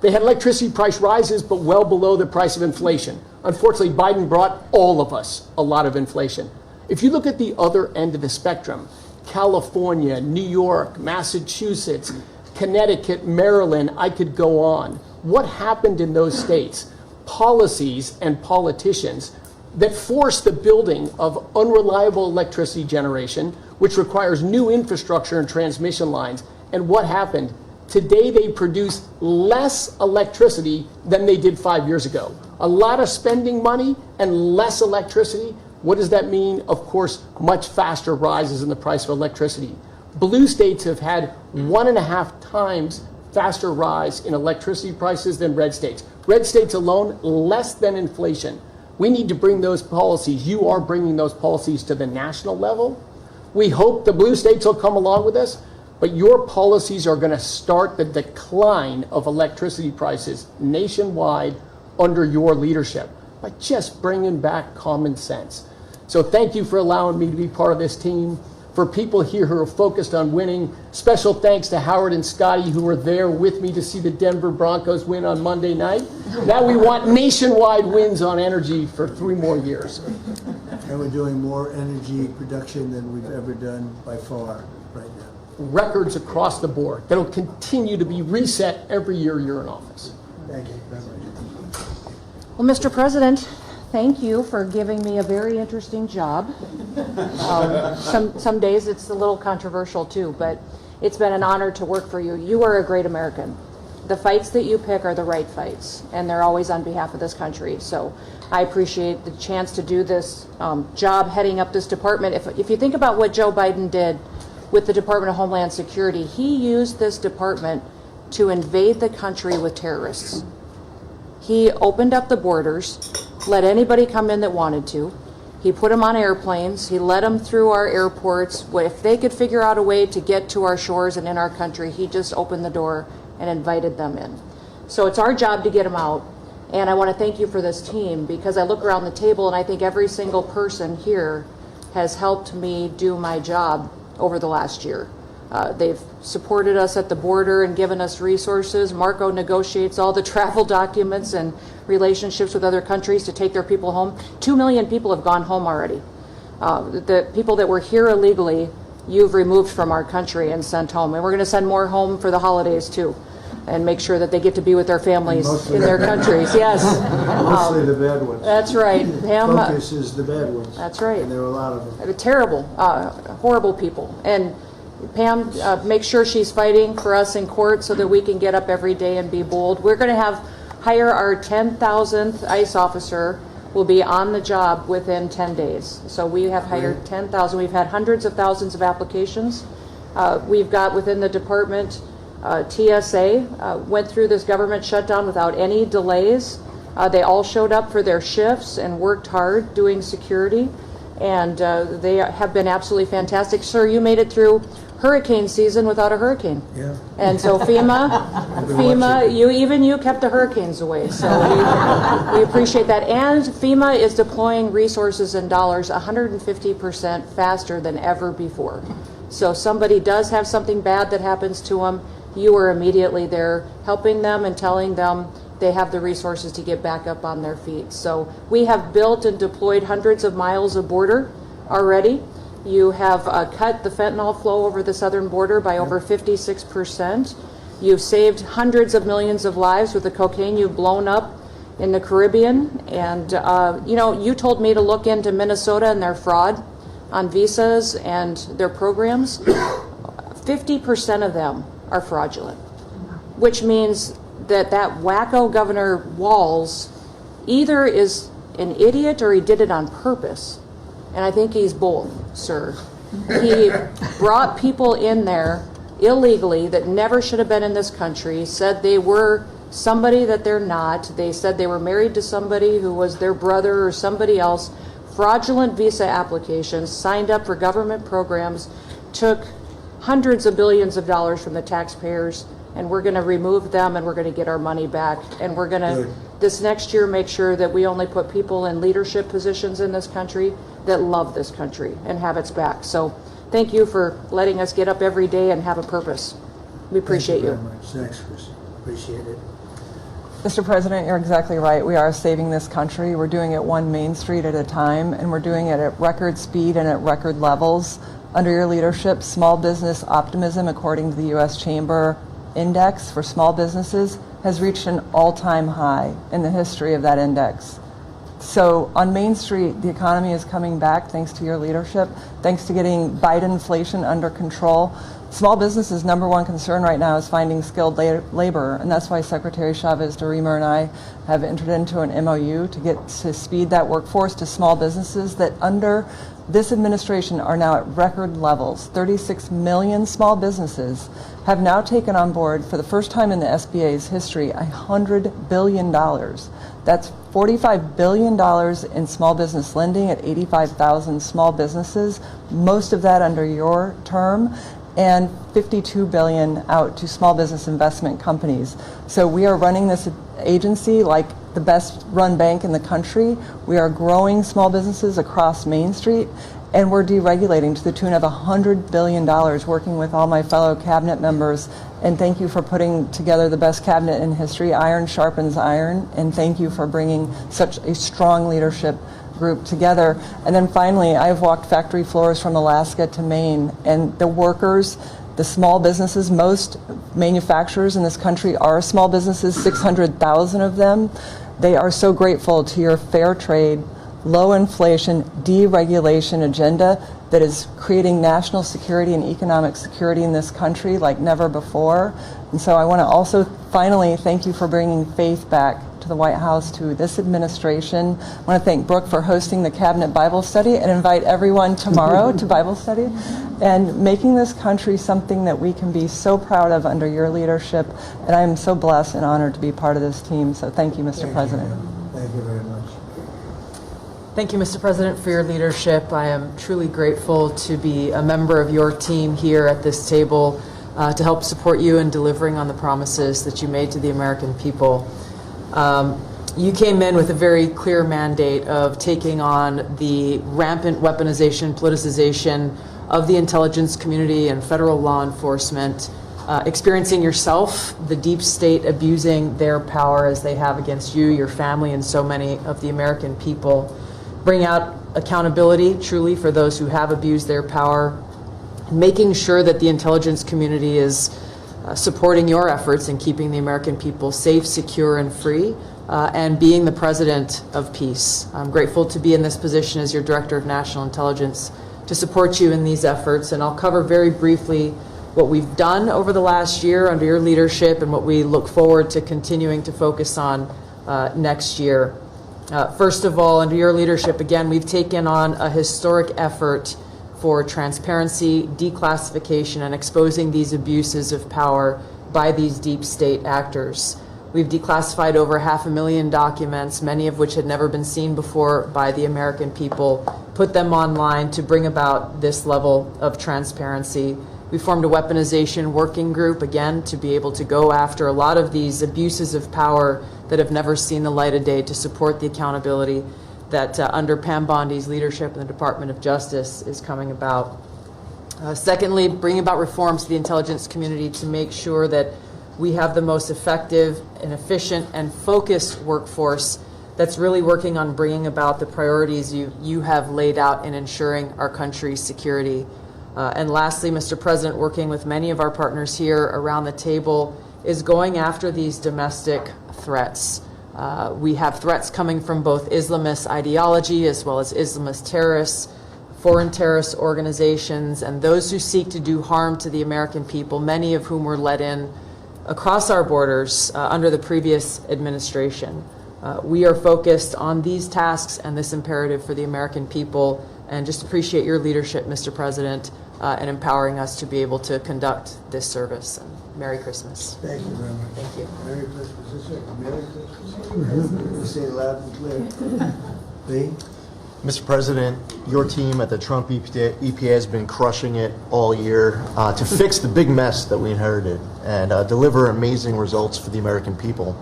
They had electricity price rises, but well below the price of inflation. Unfortunately, Biden brought all of us a lot of inflation. If you look at the other end of the spectrum, California, New York, Massachusetts, Connecticut, Maryland, I could go on. What happened in those states? Policies and politicians that force the building of unreliable electricity generation, which requires new infrastructure and transmission lines. And what happened? Today they produce less electricity than they did 5 years ago. A lot of spending money and less electricity. What does that mean? Of course, much faster rises in the price of electricity. Blue states have had 1.5 times faster rise in electricity prices than red states. Red states alone, less than inflation. We need to bring those policies. You are bringing those policies to the national level. We hope the blue states will come along with us, but your policies are going to start the decline of electricity prices nationwide under your leadership by just bringing back common sense. So thank you for allowing me to be part of this team. For people here who are focused on winning, special thanks to Howard and Scotty who were there with me to see the Denver Broncos win on Monday night. Now we want nationwide wins on energy for 3 more years. And we're doing more energy production than we've ever done by far right now. Records across the board that'll continue to be reset every year you're in office. Thank you very much. Well, Mr. President, thank you for giving me a very interesting job. Some days it's a little controversial too, but it's been an honor to work for you. You are a great American. The fights that you pick are the right fights, and they're always on behalf of this country. So I appreciate the chance to do this job heading up this department. If you think about what Joe Biden did with the Department of Homeland Security, he used this department to invade the country with terrorists. He opened up the borders, let anybody come in that wanted to. He put them on airplanes. He let them through our airports. If they could figure out a way to get to our shores and in our country, he just opened the door and invited them in. So it's our job to get them out. And I want to thank you for this team, because I look around the table and I think every single person here has helped me do my job over the last year. They've supported us at the border and given us resources. Marco negotiates all the travel documents and relationships with other countries to take their people home. 2 million people have gone home already. The people that were here illegally, you've removed from our country and sent home. And we're going to send more home for the holidays too, and make sure that they get to be with their families in their countries. Yes. Mostly the bad ones. That's right. Focus is the bad ones. That's right. And there are a lot of them. They're terrible, horrible people. And Pam, make sure she's fighting for us in court so that we can get up every day and be bold. We're going to hire our 10,000th ICE officer. Will be on the job within 10 days. So we have hired 10,000. We've had hundreds of thousands of applications. We've got within the department, TSA went through this government shutdown without any delays. They all showed up for their shifts and worked hard doing security. And they have been absolutely fantastic. Sir, you made it through hurricane season without a hurricane. Yeah. And so FEMA, you kept the hurricanes away. So we appreciate that. And FEMA is deploying resources and dollars 150% faster than ever before. So if somebody does have something bad that happens to them, you are immediately there helping them and telling them they have the resources to get back up on their feet. So we have built and deployed hundreds of miles of border already. You have cut the fentanyl flow over the southern border by over 56%. You've saved hundreds of millions of lives with the cocaine you've blown up in the Caribbean. And, you told me to look into Minnesota and their fraud on visas and their programs. 50% of them are fraudulent, which means that wacko Governor Walz either is an idiot or he did it on purpose. And I think he's both, sir. He brought people in there illegally that never should have been in this country, said they were somebody that they're not. They said they were married to somebody who was their brother or somebody else. Fraudulent visa applications, signed up for government programs, took hundreds of billions of dollars from the taxpayers, and we're going to remove them and we're going to get our money back. And we're going to, this next year, make sure that we only put people in leadership positions in this country that love this country and have its back. So thank you for letting us get up every day and have a purpose. We appreciate you. Thank you very much. Thanks, Chris. Appreciate it. Mr. President, you're exactly right. We are saving this country. We're doing it one Main Street at a time, and we're doing it at record speed and at record levels. Under your leadership, small business optimism, according to the U.S. Chamber Index for small businesses, has reached an all-time high in the history of that index. So on Main Street, the economy is coming back thanks to your leadership, thanks to getting Biden inflation under control. Small businesses' number one concern right now is finding skilled labor, and that's why Secretary Chavez de Rima and I have entered into an MOU to get to speed that workforce to small businesses that under this administration are now at record levels. 36 million small businesses have now taken on board, for the first time in the SBA's history, $100 billion. That's $45 billion in small business lending at 85,000 small businesses, most of that under your term, and $52 billion out to small business investment companies. So we are running this agency like the best run bank in the country. We are growing small businesses across Main Street, and we're deregulating to the tune of $100 billion, working with all my fellow cabinet members. And thank you for putting together the best cabinet in history. Iron sharpens iron, and thank you for bringing such a strong leadership group together. And then finally, I've walked factory floors from Alaska to Maine, and the workers, the small businesses, most manufacturers in this country are small businesses, 600,000 of them. They are so grateful to your fair trade, low inflation, deregulation agenda that is creating national security and economic security in this country like never before. And so I want to also finally thank you for bringing faith back to the White House, to this administration. I want to thank Brooke for hosting the Cabinet Bible Study and invite everyone tomorrow to Bible study and making this country something that we can be so proud of under your leadership. And I am so blessed and honored to be part of this team. So thank you, Mr. President. Thank you very much. Thank you, Mr. President, for your leadership. I am truly grateful to be a member of your team here at this table to help support you in delivering on the promises that you made to the American people. You came in with a very clear mandate of taking on the rampant weaponization, politicization of the intelligence community and federal law enforcement, experiencing yourself, the deep state abusing their power as they have against you, your family, and so many of the American people. Bring out accountability truly for those who have abused their power, making sure that the intelligence community is supporting your efforts in keeping the American people safe, secure, and free, and being the president of peace. I'm grateful to be in this position as your Director of National Intelligence to support you in these efforts, and I'll cover very briefly what we've done over the last year under your leadership and what we look forward to continuing to focus on next year. First of all, under your leadership, again, we've taken on a historic effort for transparency, declassification, and exposing these abuses of power by these deep state actors. We've declassified over 500,000 documents, many of which had never been seen before by the American people, put them online to bring about this level of transparency. We formed a weaponization working group, again, to be able to go after a lot of these abuses of power that have never seen the light of day, to support the accountability that under Pam Bondi's leadership in the Department of Justice is coming about. Secondly, bringing about reforms to the intelligence community to make sure that we have the most effective and efficient and focused workforce that's really working on bringing about the priorities you have laid out in ensuring our country's security. And lastly, Mr. President, working with many of our partners here around the table is going after these domestic threats. We have threats coming from both Islamist ideology as well as Islamist terrorists, foreign terrorist organizations, and those who seek to do harm to the American people, many of whom were let in across our borders under the previous administration. We are focused on these tasks and this imperative for the American people, and just appreciate your leadership, Mr. President, in empowering us to be able to conduct this service. And Merry Christmas. Thank you very much. Thank you. Merry Christmas. Is it Merry Christmas? You say it loud and clear. Lee? Mr. President, your team at the Trump EPA has been crushing it all year to fix the big mess that we inherited and deliver amazing results for the American people.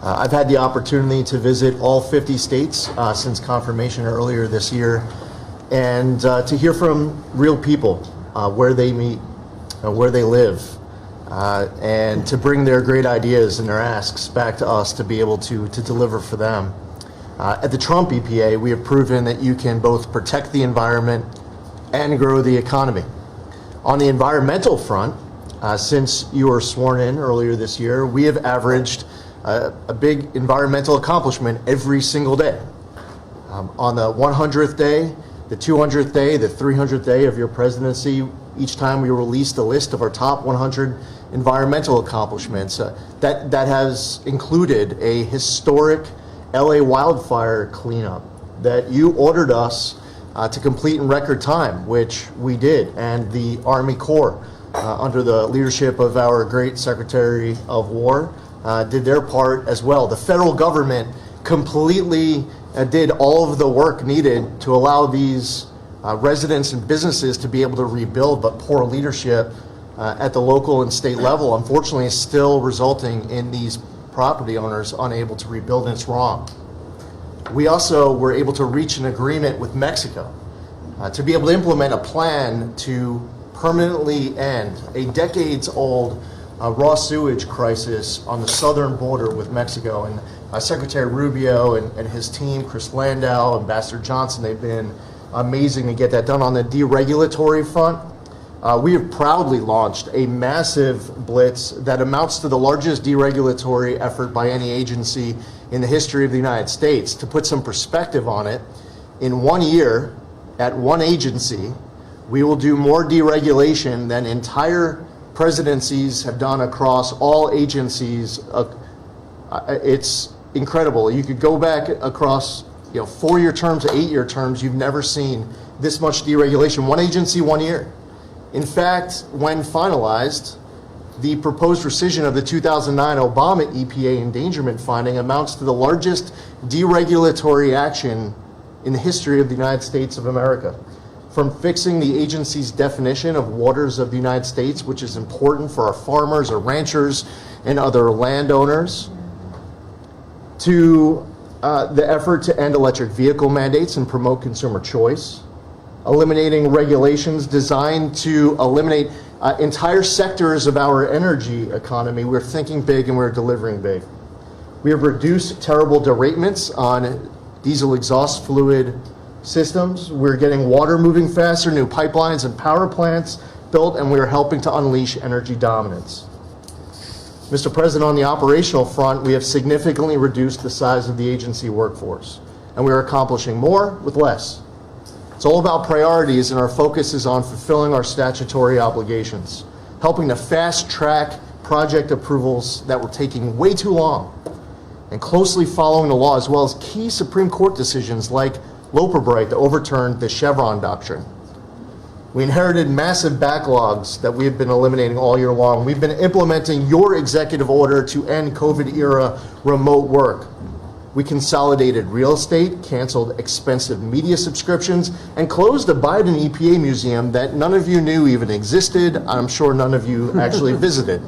I've had the opportunity to visit all 50 states since confirmation earlier this year, and to hear from real people where they meet, where they live, and to bring their great ideas and their asks back to us to be able to deliver for them. At the Trump EPA, we have proven that you can both protect the environment and grow the economy. On the environmental front, since you were sworn in earlier this year, we have averaged a big environmental accomplishment every single day. On the 100th day, the 200th day, the 300th day of your presidency, each time we released a list of our top 100 environmental accomplishments. That has included a historic LA wildfire cleanup that you ordered us to complete in record time, which we did, and the Army Corps, under the leadership of our great Secretary of War, did their part as well. The federal government completely did all of the work needed to allow these residents and businesses to be able to rebuild, but poor leadership at the local and state level, unfortunately, is still resulting in these property owners unable to rebuild, and it's wrong. We also were able to reach an agreement with Mexico to be able to implement a plan to permanently end a decades-old raw sewage crisis on the southern border with Mexico. And Secretary Rubio and his team, Chris Landau, Ambassador Johnson, they've been amazing to get that done. On the deregulatory front, we have proudly launched a massive blitz that amounts to the largest deregulatory effort by any agency in the history of the United States. To put some perspective on it, in 1 year, at one agency, we will do more deregulation than entire presidencies have done across all agencies. It's incredible. You could go back across 4-year terms to 8-year terms, you've never seen this much deregulation. One agency, 1 year. In fact, when finalized, the proposed rescission of the 2009 Obama EPA endangerment finding amounts to the largest deregulatory action in the history of the United States of America. From fixing the agency's definition of waters of the United States, which is important for our farmers, our ranchers, and other landowners, to the effort to end electric vehicle mandates and promote consumer choice, eliminating regulations designed to eliminate entire sectors of our energy economy. We're thinking big and we're delivering big. We have reduced terrible deratements on diesel exhaust fluid systems. We're getting water moving faster, new pipelines and power plants built, and we're helping to unleash energy dominance. Mr. President, on the operational front, we have significantly reduced the size of the agency workforce, and we are accomplishing more with less. It's all about priorities, and our focus is on fulfilling our statutory obligations, helping to fast-track project approvals that were taking way too long, and closely following the law, as well as key Supreme Court decisions like Loper-Bright that overturned the Chevron doctrine. We inherited massive backlogs that we have been eliminating all year long. We've been implementing your executive order to end COVID-era remote work. We consolidated real estate, canceled expensive media subscriptions, and closed a Biden EPA museum that none of you knew even existed. I'm sure none of you actually visited.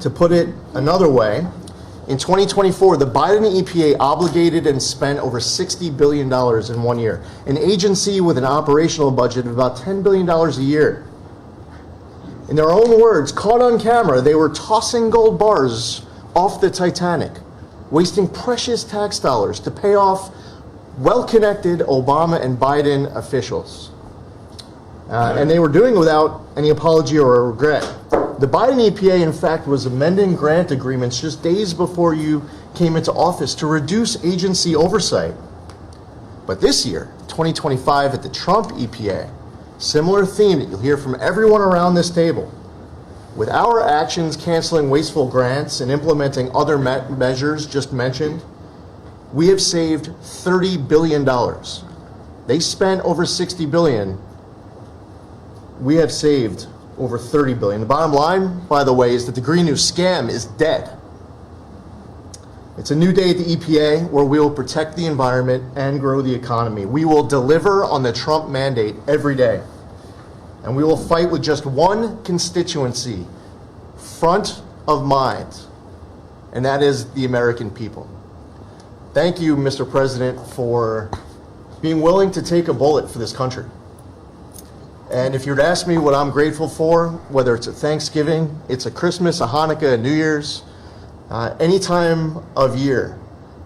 To put it another way, In 2024, the Biden EPA obligated and spent over $60 billion in 1 year, an agency with an operational budget of about $10 billion a year. In their own words, caught on camera, they were tossing gold bars off the Titanic, wasting precious tax dollars to pay off well-connected Obama and Biden officials. And they were doing it without any apology or regret. The Biden EPA, in fact, was amending grant agreements just days before you came into office to reduce agency oversight. But this year, 2025, at the Trump EPA, similar theme that you'll hear from everyone around this table. With our actions canceling wasteful grants and implementing other measures just mentioned, we have saved $30 billion. They spent over $60 billion. We have saved over $30 billion. The bottom line, by the way, is that the Green New scam is dead. It's a new day at the EPA where we will protect the environment and grow the economy. We will deliver on the Trump mandate every day. And we will fight with just one constituency front of mind, and that is the American people. Thank you, Mr. President, for being willing to take a bullet for this country. And if you were to ask me what I'm grateful for, whether it's a Thanksgiving, it's a Christmas, a Hanukkah, a New Year's, any time of year,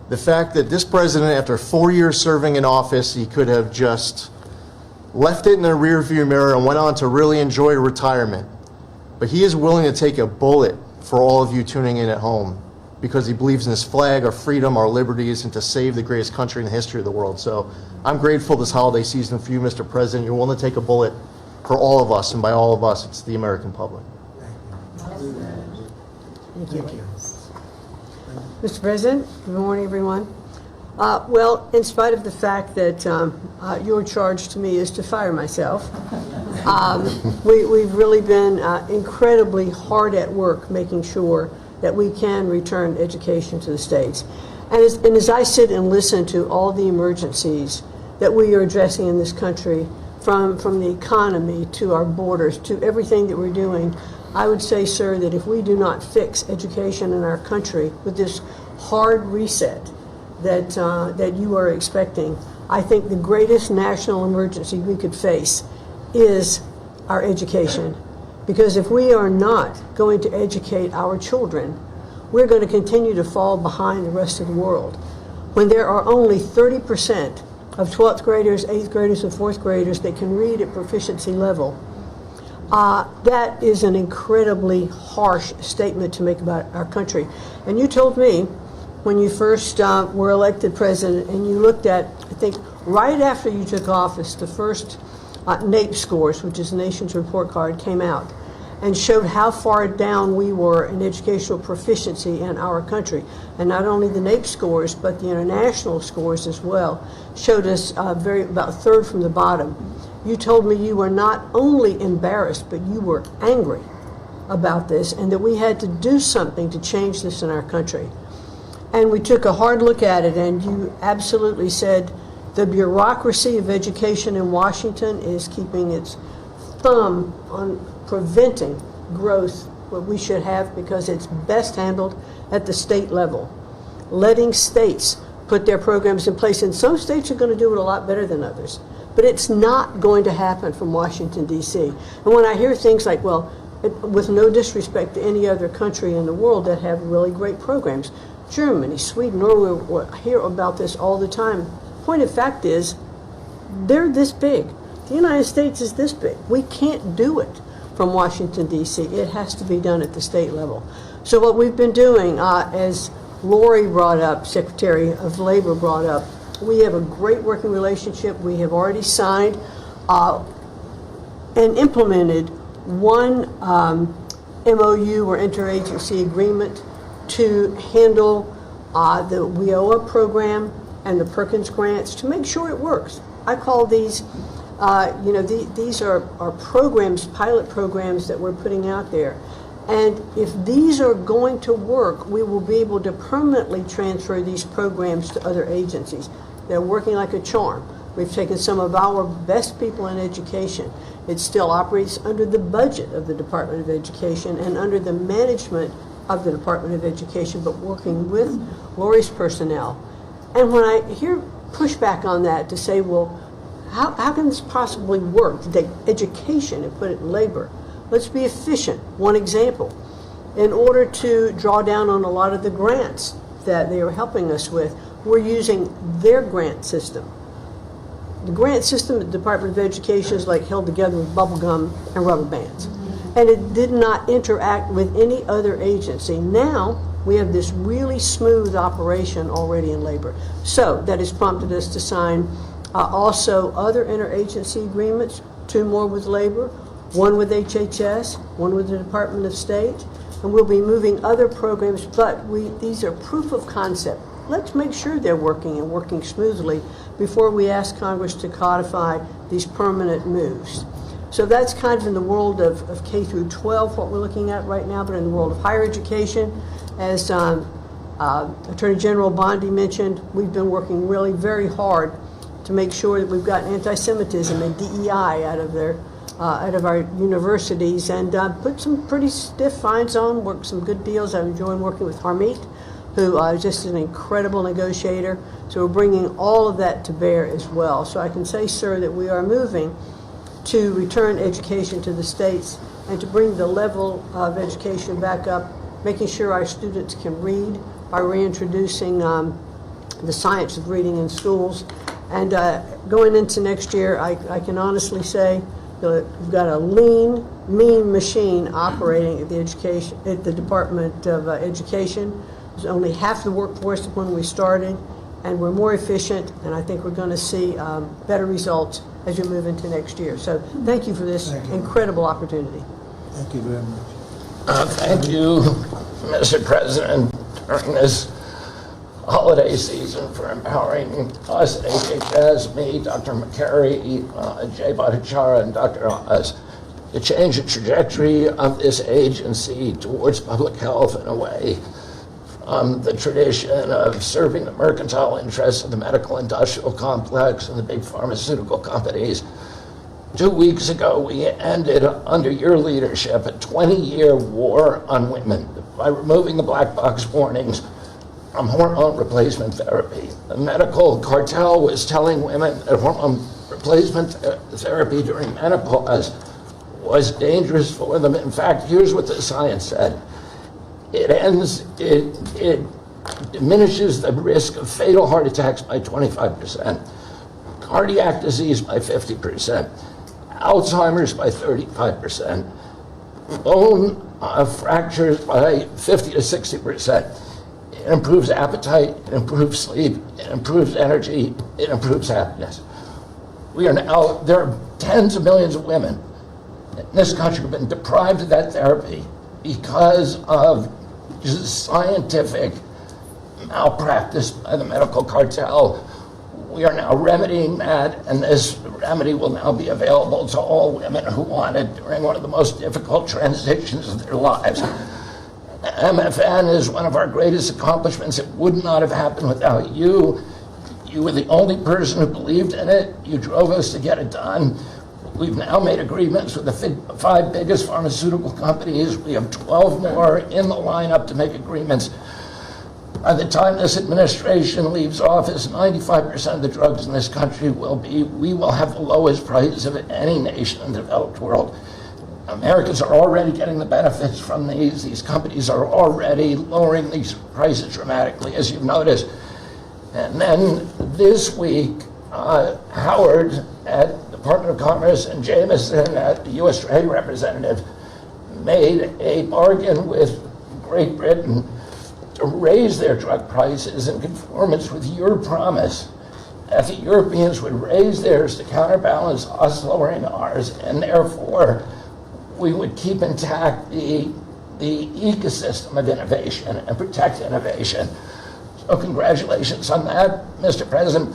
the fact that this president, after 4 years serving in office, he could have just left it in the rearview mirror and went on to really enjoy retirement. But he is willing to take a bullet for all of you tuning in at home because he believes in this flag, our freedom, our liberties, and to save the greatest country in the history of the world. So I'm grateful this holiday season for you, Mr. President. You're willing to take a bullet for all of us, and by all of us, it's the American public. Thank you. Mr. President, good morning, everyone. Well, in spite of the fact that your charge to me is to fire myself, we've really been incredibly hard at work making sure that we can return education to the states. And as I sit and listen to all the emergencies that we are addressing in this country, from the economy to our borders to everything that we're doing, I would say, sir, that if we do not fix education in our country with this hard reset that you are expecting, I think the greatest national emergency we could face is our education. Because if we are not going to educate our children, we're going to continue to fall behind the rest of the world. When there are only 30% of 12th graders, 8th graders, and 4th graders that can read at proficiency level, that is an incredibly harsh statement to make about our country. And you told me when you first were elected president, and you looked at, I think, right after you took office, the first NAEP scores, which is the Nation's Report Card, came out and showed how far down we were in educational proficiency in our country. And not only the NAEP scores, but the international scores as well, showed us about third from the bottom. You told me you were not only embarrassed, but you were angry about this, and that we had to do something to change this in our country. And we took a hard look at it, and you absolutely said the bureaucracy of education in Washington is keeping its thumb on preventing growth, what we should have, because it's best handled at the state level. Letting states put their programs in place, and some states are going to do it a lot better than others. But it's not going to happen from Washington, D.C. And when I hear things like, well, with no disrespect to any other country in the world that have really great programs, Germany, Sweden, Norway, I hear about this all the time. Point of fact is, they're this big. The United States is this big. We can't do it from Washington, D.C. It has to be done at the state level. So what we've been doing, as Lori brought up, Secretary of Labor brought up, we have a great working relationship. We have already signed and implemented one MOU or interagency agreement to handle the WIOA program and the Perkins grants to make sure it works. I call these these are programs, pilot programs that we're putting out there. And if these are going to work, we will be able to permanently transfer these programs to other agencies. They're working like a charm. We've taken some of our best people in education. It still operates under the budget of the Department of Education and under the management of the Department of Education, but working with Lori's personnel. And when I hear pushback on that to say, well, how can this possibly work? To take education and put it in labor. Let's be efficient. One example, in order to draw down on a lot of the grants that they are helping us with, we're using their grant system. The grant system at the Department of Education is like held together with bubble gum and rubber bands. And it did not interact with any other agency. Now, we have this really smooth operation already in labor. So that has prompted us to sign also other interagency agreements, 2 more with labor, 1 with HHS, 1 with the Department of State, and we'll be moving other programs, but these are proof of concept. Let's make sure they're working and working smoothly before we ask Congress to codify these permanent moves. So that's kind of in the world of K through 12, what we're looking at right now, but in the world of higher education, as Attorney General Bondi mentioned, we've been working really very hard to make sure that we've got anti-Semitism and DEI out of our universities, and put some pretty stiff fines on, worked some good deals. I've enjoyed working with Harmeet, who is just an incredible negotiator. So we're bringing all of that to bear as well. So I can say, sir, that we are moving to return education to the states and to bring the level of education back up, making sure our students can read by reintroducing the science of reading in schools. And going into next year, I can honestly say that we've got a lean, mean machine operating at the Department of Education. There's only half the workforce when we started, and we're more efficient, and I think we're going to see better results as we move into next year. So thank you for this incredible opportunity. Thank you very much. Thank you, Mr. President, during this holiday season for empowering us at HHS, me, Dr. McCary, Jay Bhattacharya, and Dr. Oz to change the trajectory of this agency towards public health in a way from the tradition of serving the mercantile interests of the medical industrial complex and the big pharmaceutical companies. 2 weeks ago, we ended, under your leadership, a 20-year war on women by removing the black box warnings from hormone replacement therapy. The medical cartel was telling women that hormone replacement therapy during menopause was dangerous for them. In fact, here's what the science said. It diminishes the risk of fatal heart attacks by 25%, cardiac disease by 50%, Alzheimer's by 35%, bone fractures by 50 to 60%. It improves appetite, it improves sleep, it improves energy, it improves happiness. There are tens of millions of women in this country who have been deprived of that therapy because of just scientific malpractice by the medical cartel. We are now remedying that, and this remedy will now be available to all women who want it during one of the most difficult transitions of their lives. MFN is one of our greatest accomplishments. It would not have happened without you. You were the only person who believed in it. You drove us to get it done. We've now made agreements with the 5 biggest pharmaceutical companies. We have 12 more in the lineup to make agreements. By the time this administration leaves office, 95% of the drugs in this country we will have the lowest prices of any nation in the developed world. Americans are already getting the benefits from these. These companies are already lowering these prices dramatically, as you've noticed. And then this week, Howard at the Department of Commerce and Jameson at the U.S. Trade Representative made a bargain with Great Britain to raise their drug prices in conformance with your promise that the Europeans would raise theirs to counterbalance us lowering ours, and therefore we would keep intact the ecosystem of innovation and protect innovation. So congratulations on that, Mr. President.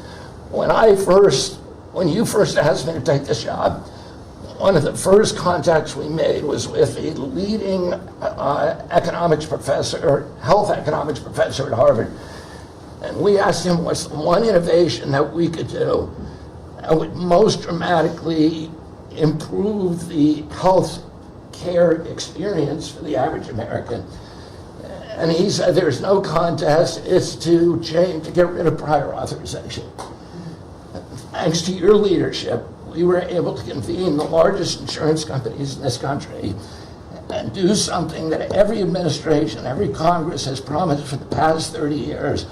When you first asked me to take this job, one of the first contacts we made was with a leading economics professor, health economics professor at Harvard. And we asked him what's the one innovation that we could do that would most dramatically improve the health care experience for the average American. And he said there's no contest, it's to get rid of prior authorization. Thanks to your leadership, we were able to convene the largest insurance companies in this country and do something that every administration, every Congress has promised for the past 30 years.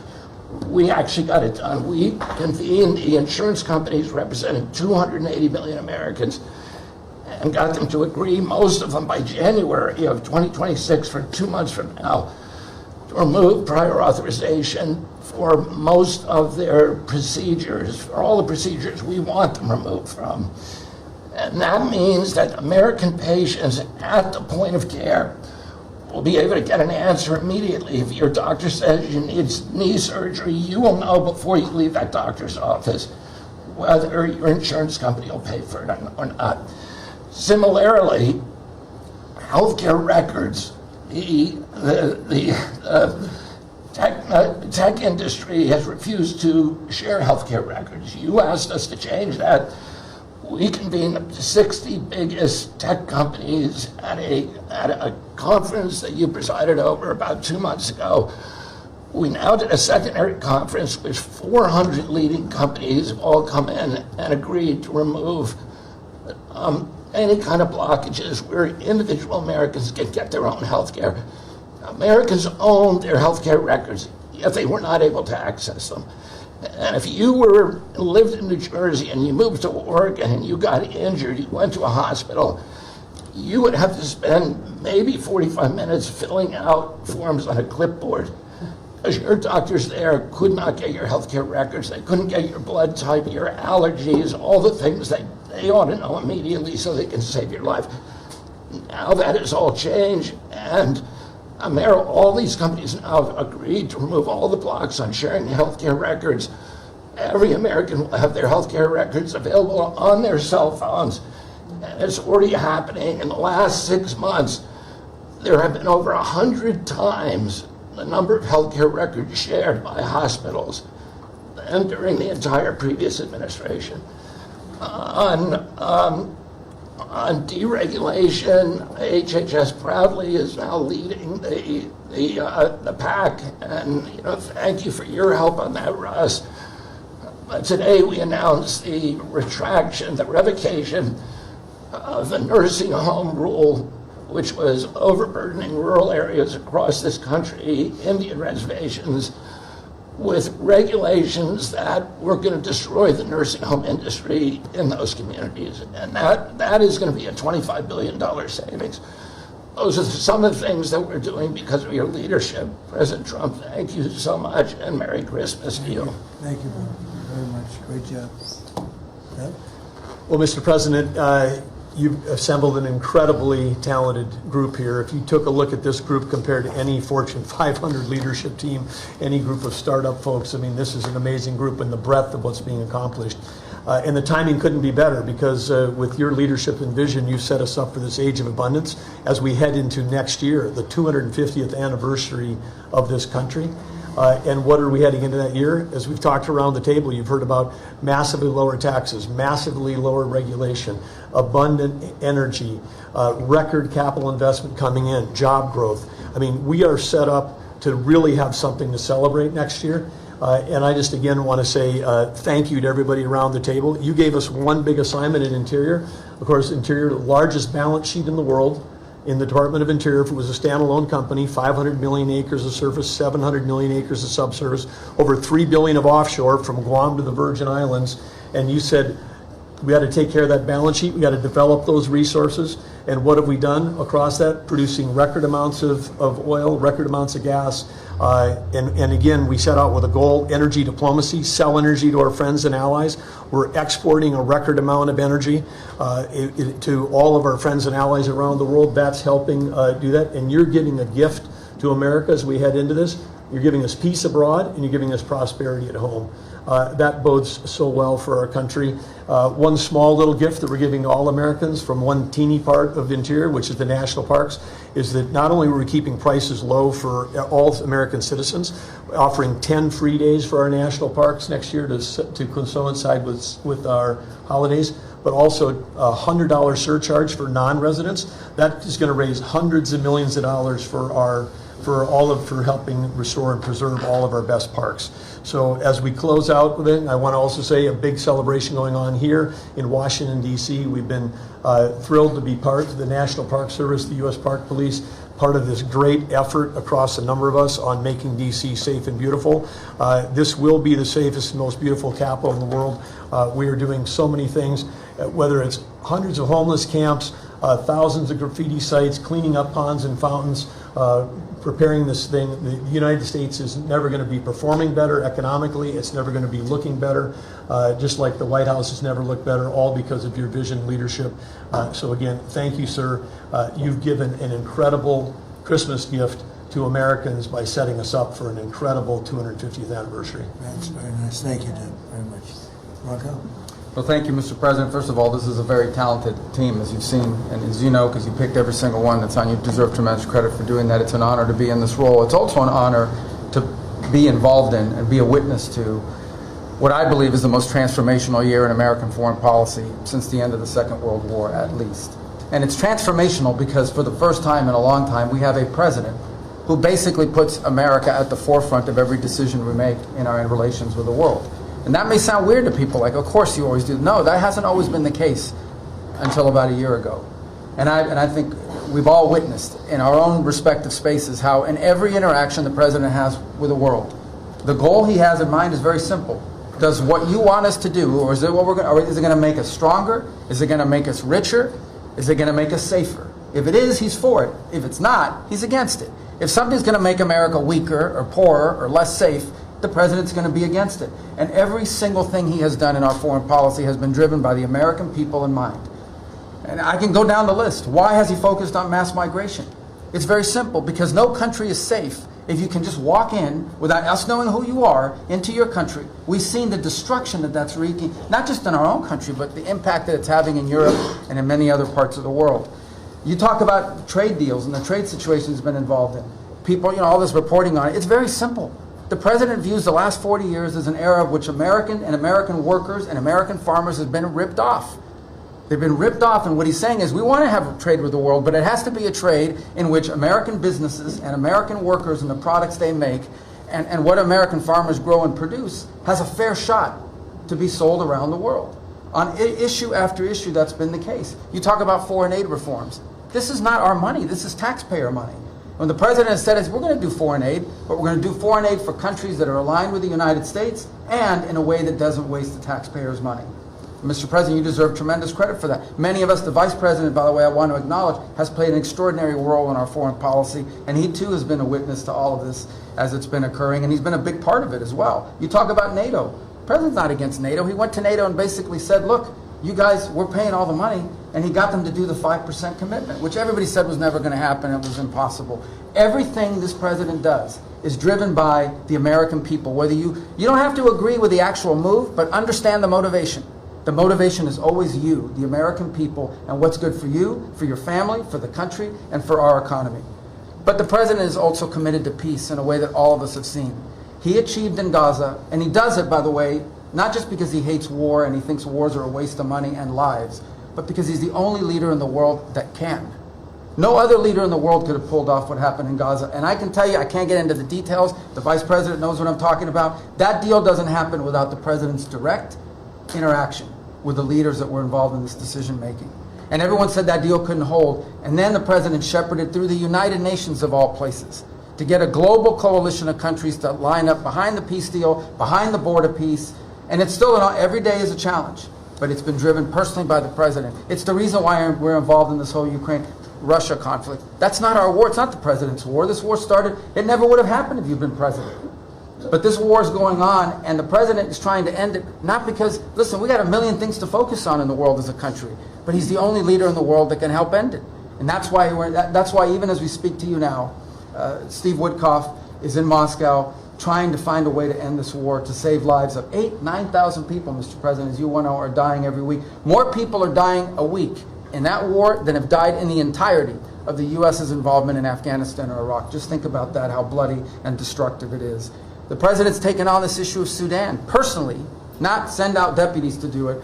We actually got it done. We convened the insurance companies representing 280 million Americans and got them to agree, most of them by January of 2026, for 2 months from now, to remove prior authorization for most of their procedures, for all the procedures we want them removed from. And that means that American patients at the point of care will be able to get an answer immediately. If your doctor says you need knee surgery, you will know before you leave that doctor's office whether your insurance company will pay for it or not. Similarly, healthcare records, the tech industry has refused to share healthcare records. You asked us to change that. We convened up to 60 biggest tech companies at a conference that you presided over about 2 months ago. We now did a secondary conference which 400 leading companies have all come in and agreed to remove any kind of blockages where individual Americans can get their own health care. Americans own their health care records, yet they were not able to access them. And if you lived in New Jersey and you moved to Oregon and you got injured, you went to a hospital, you would have to spend maybe 45 minutes filling out forms on a clipboard because your doctors there could not get your healthcare records. They couldn't get your blood type, your allergies, all the things that they ought to know immediately so they can save your life. Now that has all changed, and all these companies now have agreed to remove all the blocks on sharing healthcare records. Every American will have their healthcare records available on their cell phones. And it's already happening. In the last 6 months, there have been over 100 times the number of healthcare records shared by hospitals than during the entire previous administration. On deregulation, HHS proudly is now leading the pack, and thank you for your help on that, Russ. But today we announced the revocation of the nursing home rule, which was overburdening rural areas across this country, Indian reservations, with regulations that were going to destroy the nursing home industry in those communities. And that is going to be a $25 billion savings. Those are some of the things that we're doing because of your leadership. President Trump, thank you so much, and Merry Christmas to you. Thank you very much. Great job. Yep. Well, Mr. President, you've assembled an incredibly talented group here. If you took a look at this group compared to any Fortune 500 leadership team, any group of startup folks, I mean, this is an amazing group in the breadth of what's being accomplished. And the timing couldn't be better because with your leadership and vision, you set us up for this age of abundance as we head into next year, the 250th anniversary of this country. And what are we heading into that year? As we've talked around the table, you've heard about massively lower taxes, massively lower regulation, abundant energy, record capital investment coming in, job growth. I mean, we are set up to really have something to celebrate next year. And I just, again, want to say thank you to everybody around the table. You gave us one big assignment in Interior. Of course, Interior, the largest balance sheet in the world. In the Department of Interior, if it was a standalone company, 500 million acres of surface, 700 million acres of subsurface, over 3 billion of offshore from Guam to the Virgin Islands. And you said, we got to take care of that balance sheet. We got to develop those resources. And what have we done across that? Producing record amounts of oil, record amounts of gas. And again, we set out with a goal, energy diplomacy, sell energy to our friends and allies. We're exporting a record amount of energy to all of our friends and allies around the world. That's helping do that. And you're giving a gift to America as we head into this. You're giving us peace abroad, and you're giving us prosperity at home. That bodes so well for our country. One small little gift that we're giving to all Americans from one teeny part of Interior, which is the national parks, is that not only are we keeping prices low for all American citizens, offering 10 free days for our national parks next year to coincide with our holidays, but also a $100 surcharge for non-residents. That is going to raise hundreds of millions of dollars for our for helping restore and preserve all of our best parks. So as we close out with it, I want to also say a big celebration going on here in Washington, D.C. We've been thrilled to be part of the National Park Service, the U.S. Park Police, part of this great effort across a number of us on making D.C. safe and beautiful. This will be the safest and most beautiful capital in the world. We are doing so many things, whether it's hundreds of homeless camps, thousands of graffiti sites, cleaning up ponds and fountains, preparing this thing. The United States is never going to be performing better economically. It's never going to be looking better, just like the White House has never looked better, all because of your vision leadership. So again, thank you, sir. You've given an incredible Christmas gift to Americans by setting us up for an incredible 250th anniversary. That's very nice. Thank you, Doug, very much. Rocco? Well, thank you, Mr. President. First of all, this is a very talented team, as you've seen, and as you know, because you picked every single one that's on. You deserve tremendous credit for doing that. It's an honor to be in this role. It's also an honor to be involved in and be a witness to what I believe is the most transformational year in American foreign policy since the end of the Second World War, at least. And it's transformational because for the first time in a long time, we have a president who basically puts America at the forefront of every decision we make in our relations with the world. And that may sound weird to people, like, of course you always do. No, that hasn't always been the case until about a year ago. And I think we've all witnessed in our own respective spaces how in every interaction the president has with the world, the goal he has in mind is very simple. Does what you want us to do, or is it what we're going, or is it going to make us stronger? Is it going to make us richer? Is it going to make us safer? If it is, he's for it. If it's not, he's against it. If something's going to make America weaker or poorer or less safe, the president's going to be against it. And every single thing he has done in our foreign policy has been driven by the American people in mind. And I can go down the list. Why has he focused on mass migration? It's very simple, because no country is safe if you can just walk in without us knowing who you are into your country. We've seen the destruction that that's wreaking, not just in our own country, but the impact that it's having in Europe and in many other parts of the world. You talk about trade deals and the trade situation he's been involved in. People, all this reporting on it. It's very simple. The president views the last 40 years as an era of which American workers and American farmers have been ripped off. They've been ripped off, and what he's saying is we want to have a trade with the world, but it has to be a trade in which American businesses and American workers and the products they make and what American farmers grow and produce has a fair shot to be sold around the world. On issue after issue, that's been the case. You talk about foreign aid reforms. This is not our money. This is taxpayer money. When the president has said we're going to do foreign aid, but we're going to do foreign aid for countries that are aligned with the United States and in a way that doesn't waste the taxpayers' money. Mr. President, you deserve tremendous credit for that. Many of us, the Vice President, by the way, I want to acknowledge, has played an extraordinary role in our foreign policy, and he too has been a witness to all of this as it's been occurring, and he's been a big part of it as well. You talk about NATO. The president's not against NATO. He went to NATO and basically said, look, you guys, we're paying all the money, and he got them to do the 5% commitment, which everybody said was never going to happen. It was impossible. Everything this president does is driven by the American people. Whether you don't have to agree with the actual move, but understand the motivation. The motivation is always you, the American people, and what's good for you, for your family, for the country, and for our economy. But the president is also committed to peace in a way that all of us have seen. He achieved in Gaza, and he does it, by the way, not just because he hates war and he thinks wars are a waste of money and lives, but because he's the only leader in the world that can. No other leader in the world could have pulled off what happened in Gaza. And I can tell you, I can't get into the details. The Vice President knows what I'm talking about. That deal doesn't happen without the president's direct interaction with the leaders that were involved in this decision making. And everyone said that deal couldn't hold. And then the president shepherded through the United Nations of all places to get a global coalition of countries to line up behind the peace deal, behind the border peace. And it's still, every day is a challenge, but it's been driven personally by the president. It's the reason why we're involved in this whole Ukraine-Russia conflict. That's not our war. It's not the president's war. This war started, it never would have happened if you'd been president. But this war is going on, and the president is trying to end it, not because, listen, we got a million things to focus on in the world as a country, but he's the only leader in the world that can help end it. And that's why even as we speak to you now, Steve Woodcock is in Moscow trying to find a way to end this war, to save lives of 9,000 people, Mr. President, as you know, are dying every week. More people are dying a week in that war than have died in the entirety of the U.S.'s involvement in Afghanistan or Iraq. Just think about that, how bloody and destructive it is. The president's taken on this issue of Sudan personally, not send out deputies to do it.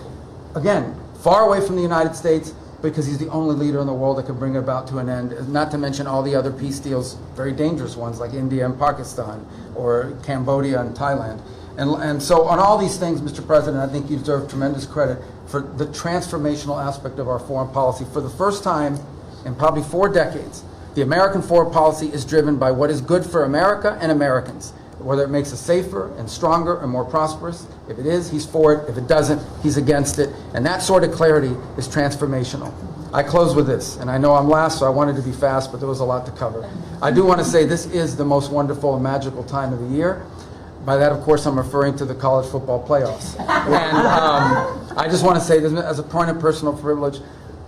Again, far away from the United States, because he's the only leader in the world that can bring it about to an end, not to mention all the other peace deals, very dangerous ones like India and Pakistan, or Cambodia and Thailand. And so on all these things, Mr. President, I think you deserve tremendous credit for the transformational aspect of our foreign policy. For the first time in probably 4 decades, the American foreign policy is driven by what is good for America and Americans, whether it makes us safer and stronger and more prosperous. If it is, he's for it. If it doesn't, he's against it. And that sort of clarity is transformational. I close with this, and I know I'm last, so I wanted to be fast, but there was a lot to cover. I do want to say this is the most wonderful and magical time of the year. By that, of course, I'm referring to the college football playoffs. And I just want to say this as a point of personal privilege.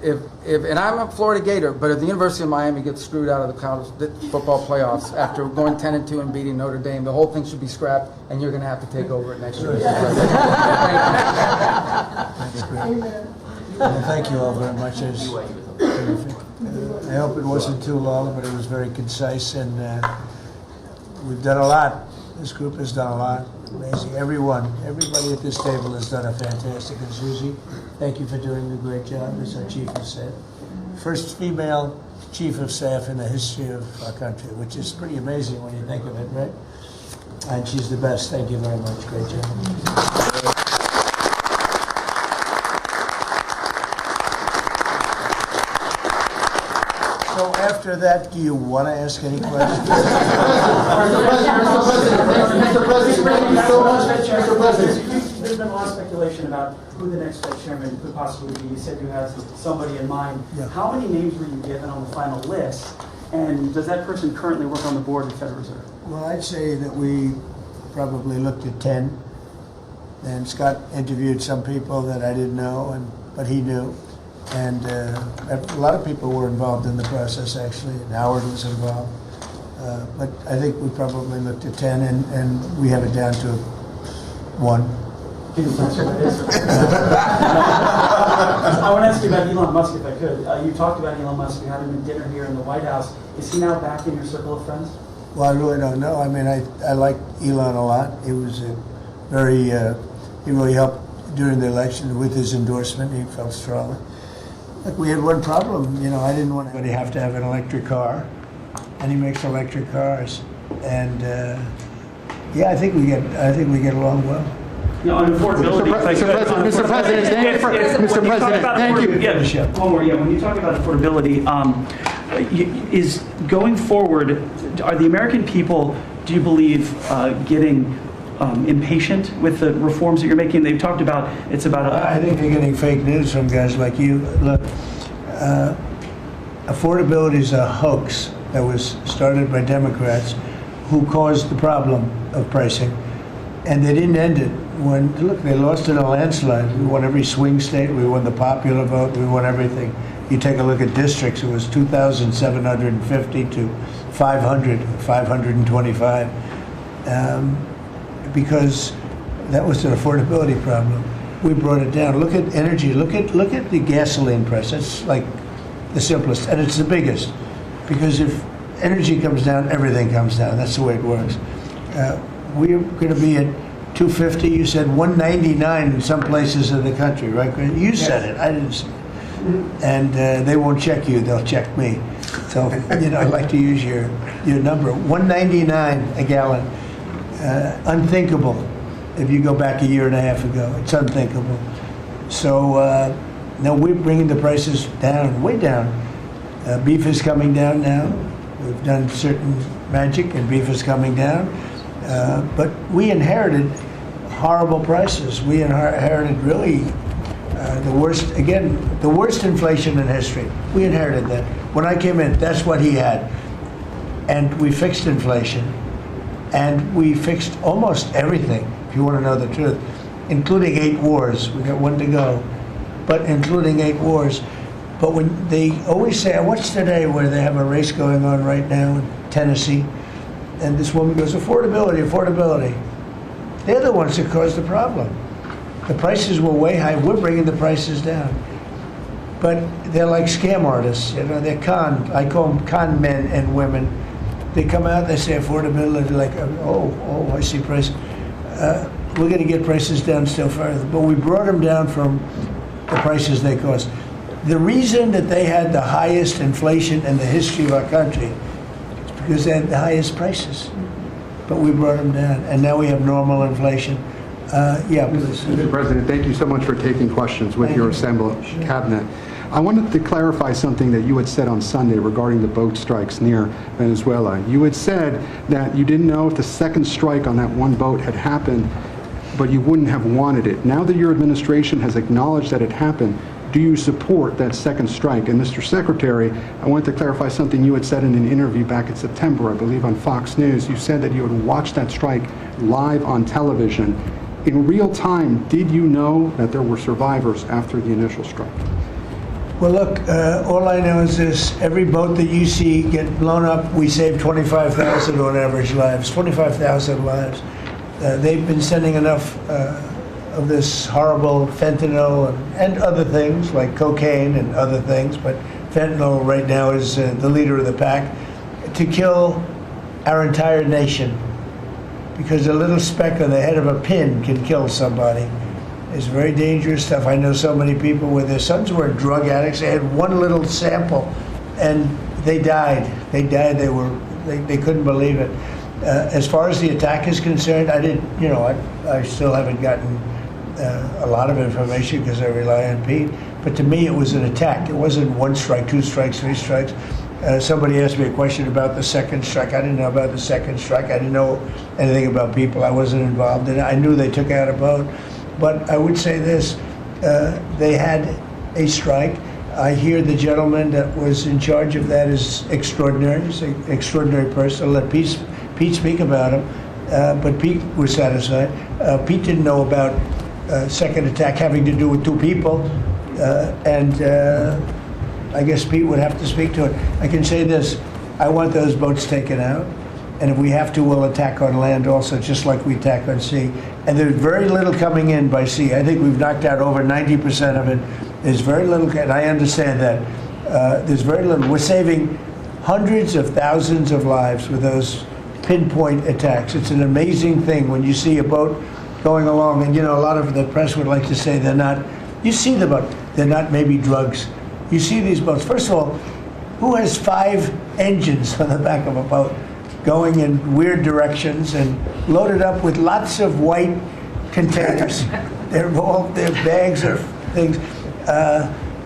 And I'm a Florida Gator, but if the University of Miami gets screwed out of the college football playoffs after going 10-2 and beating Notre Dame, the whole thing should be scrapped, and you're going to have to take over it next year. Well, thank you all very much. It was terrific. I hope it wasn't too long, but it was very concise, and we've done a lot. This group has done a lot. Amazing. Everybody at this table has done a fantastic. And Susie, thank you for doing a great job as our Chief of Staff. First female Chief of Staff in the history of our country, which is pretty amazing when you think of it, right? And she's the best. Thank you very much. Great job. So after that, do you want to ask any questions? Mr. President, thank you so much. Mr. President, there's been a lot of speculation about who the next Fed chairman could possibly be. You said you have somebody in mind. Yeah. How many names were you given on the final list? And does that person currently work on the board of the Federal Reserve? Well, I'd say that we probably looked at 10. And Scott interviewed some people that I didn't know, but he knew. And a lot of people were involved in the process, actually, and Howard was involved. But I think we probably looked at 10, and we have it down to 1. I want to ask you about Elon Musk, if I could. You talked about Elon Musk. You had him at dinner here in the White House. Is he now back in your circle of friends? Well, I really don't know. I mean, I like Elon a lot. He was he really helped during the election with his endorsement. He felt strongly. Look, we had one problem. You know, I didn't want anybody to have to have an electric car, and he makes electric cars. And yeah, I think we get along well. You know, on affordability, Mr. President, thank you. Yeah, one more. Yeah, when you talk about affordability, is going forward, are the American people, do you believe, getting impatient with the reforms that you're making? They've talked about it's about. I think they're getting fake news from guys like you. Look, affordability is a hoax that was started by Democrats who caused the problem of pricing, and they didn't end it. Look, they lost in a landslide. We won every swing state. We won the popular vote. We won everything. You take a look at districts. It was 2,750 to 525. Because that was an affordability problem. We brought it down. Look at energy. Look at the gasoline price. That's like the simplest, and it's the biggest. Because if energy comes down, everything comes down. That's the way it works. We're going to be at 250. You said 199 in some places in the country, right? You said it. I didn't say it. And they won't check you. They'll check me. So I'd like to use your number. 199 a gallon. Unthinkable if you go back a year and a half ago. It's unthinkable. So now we're bringing the prices down, way down. Beef is coming down now. We've done certain magic and beef is coming down. But we inherited horrible prices. We inherited really the worst inflation in history. We inherited that. When I came in, that's what he had. And we fixed inflation. And we fixed almost everything, if you want to know the truth, including 8 wars. We got 1 to go, but including 8 wars. But when they always say, I watched today where they have a race going on right now in Tennessee, and this woman goes, affordability. They're the ones that caused the problem. The prices were way high. We're bringing the prices down. But they're like scam artists. They're I call them con men and women. They come out, they say affordability, like, oh, I see price. We're going to get prices down still further. But we brought them down from the prices they cost. The reason that they had the highest inflation in the history of our country is because they had the highest prices. But we brought them down, and now we have normal inflation. Yeah, please. Mr. President, thank you so much for taking questions with your assembled cabinet. I wanted to clarify something that you had said on Sunday regarding the boat strikes near Venezuela. You had said that you didn't know if the second strike on that one boat had happened, but you wouldn't have wanted it. Now that your administration has acknowledged that it happened, do you support that second strike? And Mr. Secretary, I want to clarify something you had said in an interview back in September, I believe on Fox News. You said that you would watch that strike live on television. In real time, did you know that there were survivors after the initial strike? Well, look, all I know is this. Every boat that you see get blown up, we save 25,000 on average lives, 25,000 lives. They've been sending enough of this horrible fentanyl and other things like cocaine and other things, but fentanyl right now is the leader of the pack, to kill our entire nation. Because a little speck on the head of a pin can kill somebody. It's very dangerous stuff. I know so many people where their sons were drug addicts. They had one little sample, and they died. They died. They couldn't believe it. As far as the attack is concerned, I still haven't gotten a lot of information because I rely on Pete. But to me, it was an attack. It wasn't one strike, two strikes, three strikes. Somebody asked me a question about the second strike. I didn't know about the second strike. I didn't know anything about people. I wasn't involved in it. I knew they took out a boat. But I would say this, they had a strike. I hear the gentleman that was in charge of that is extraordinary. He's an extraordinary person. I'll let Pete speak about him. But Pete was satisfied. Pete didn't know about second attack having to do with two people. I guess Pete would have to speak to it. I can say this, I want those boats taken out. And if we have to, we'll attack on land also, just like we attack on sea. And there's very little coming in by sea. I think we've knocked out over 90% of it. There's very little, and I understand that. There's very little. We're saving hundreds of thousands of lives with those pinpoint attacks. It's an amazing thing when you see a boat going along, and a lot of the press would like to say they're not. You see the boat, they're not maybe drugs. You see these boats. First of all, who has 5 engines on the back of a boat going in weird directions and loaded up with lots of white containers? They're bags of things.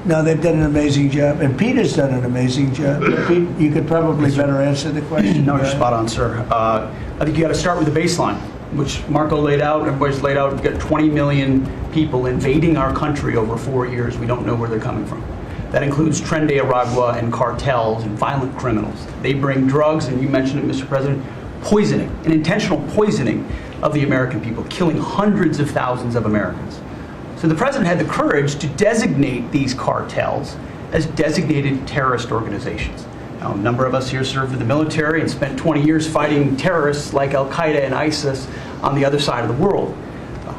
No, they've done an amazing job, and Pete has done an amazing job. Pete, you could probably better answer the question. No, you're spot on, sir. I think you got to start with the baseline, which Marco laid out, everybody's laid out. We've got 20 million people invading our country over 4 years. We don't know where they're coming from. That includes Tren de Aragua and cartels and violent criminals. They bring drugs, and you mentioned it, Mr. President, poisoning, an intentional poisoning of the American people, killing hundreds of thousands of Americans. So the president had the courage to designate these cartels as designated terrorist organizations. Now, a number of us here served in the military and spent 20 years fighting terrorists like Al-Qaeda and ISIS on the other side of the world.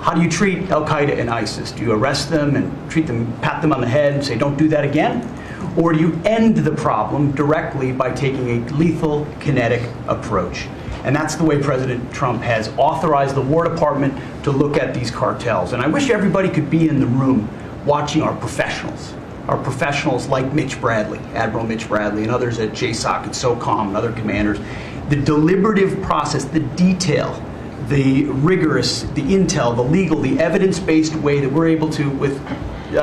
How do you treat Al-Qaeda and ISIS? Do you arrest them and treat them, pat them on the head and say, don't do that again? Or do you end the problem directly by taking a lethal, kinetic approach? And that's the way President Trump has authorized the War Department to look at these cartels. And I wish everybody could be in the room watching our professionals like Mitch Bradley, Admiral Mitch Bradley, and others at JSOC and SOCOM and other commanders. The deliberative process, the detail, the rigorous, the intel, the legal, the evidence-based way that we're able to, with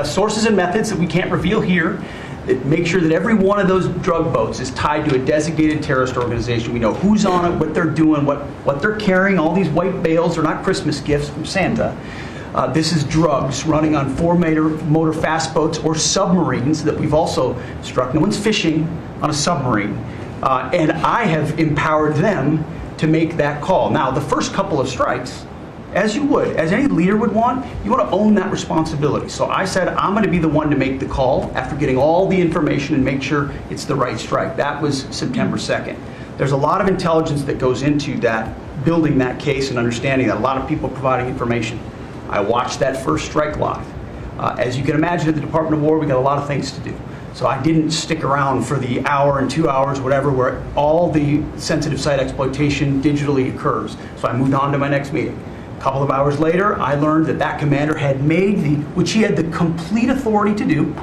sources and methods that we can't reveal here, that make sure that every one of those drug boats is tied to a designated terrorist organization. We know who's on it, what they're doing, what they're carrying. All these white bales are not Christmas gifts from Santa. This is drugs running on 4-motor fast boats or submarines that we've also struck. No one's fishing on a submarine. And I have empowered them to make that call. Now, the first couple of strikes, as you would, as any leader would want, you want to own that responsibility. So I said, I'm going to be the one to make the call after getting all the information and make sure it's the right strike. That was September 2nd. There's a lot of intelligence that goes into that, building that case and understanding that, a lot of people providing information. I watched that first strike live. As you can imagine, at the Department of War, we got a lot of things to do. So I didn't stick around for the hour and 2 hours, whatever, where all the sensitive site exploitation digitally occurs. So I moved on to my next meeting. A couple of hours later, I learned that that commander had made which he had the complete authority to do,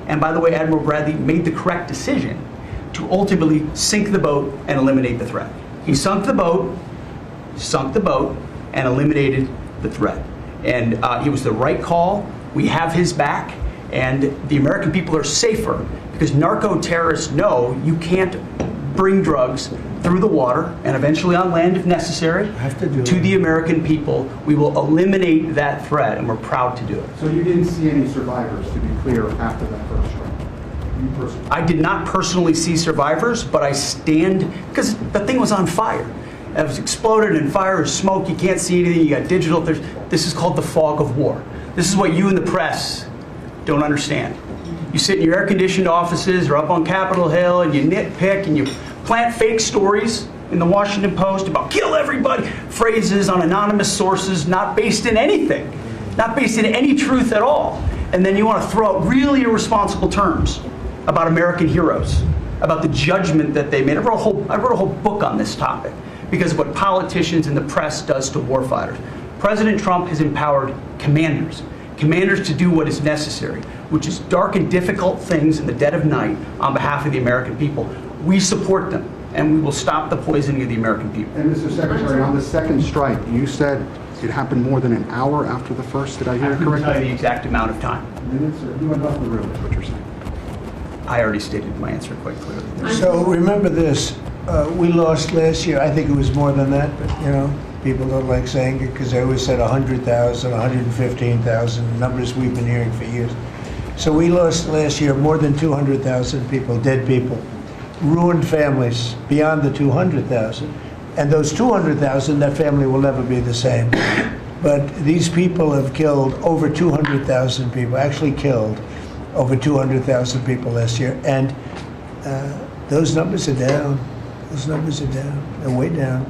and by the way, Admiral Bradley made the correct decision to ultimately sink the boat and eliminate the threat. He sunk the boat, and eliminated the threat. And it was the right call. We have his back, and the American people are safer because narco-terrorists know you can't bring drugs through the water and eventually on land if necessary to the American people. We will eliminate that threat, and we're proud to do it. So you didn't see any survivors, to be clear, after that first strike? You personally? I did not personally see survivors, but I stand, because the thing was on fire. It was exploded and fire and smoke. You can't see anything. You got digital. This is called the fog of war. This is what you in the press don't understand. You sit in your air-conditioned offices or up on Capitol Hill and you nitpick and you plant fake stories in the Washington Post about kill everybody, phrases on anonymous sources not based in anything, not based in any truth at all. And then you want to throw out really irresponsible terms about American heroes, about the judgment that they made. I wrote a whole book on this topic because of what politicians and the press does to warfighters. President Trump has empowered commanders to do what is necessary, which is dark and difficult things in the dead of night on behalf of the American people. We support them, and we will stop the poisoning of the American people. And Mr. Secretary, on the second strike, you said it happened more than an hour after the first. Did I hear it correctly? I couldn't tell you the exact amount of time. Minutes, or you went off the room, is what you're saying. I already stated my answer quite clearly. So remember this, we lost last year, I think it was more than that, but you know, people don't like saying it because they always said 100,000, 115,000, numbers we've been hearing for years. So we lost last year more than 200,000 people, dead people, ruined families beyond the 200,000. And those 200,000, that family will never be the same. But these people have killed over 200,000 people, actually killed over 200,000 people last year. And those numbers are down. Those numbers are down. They're way down.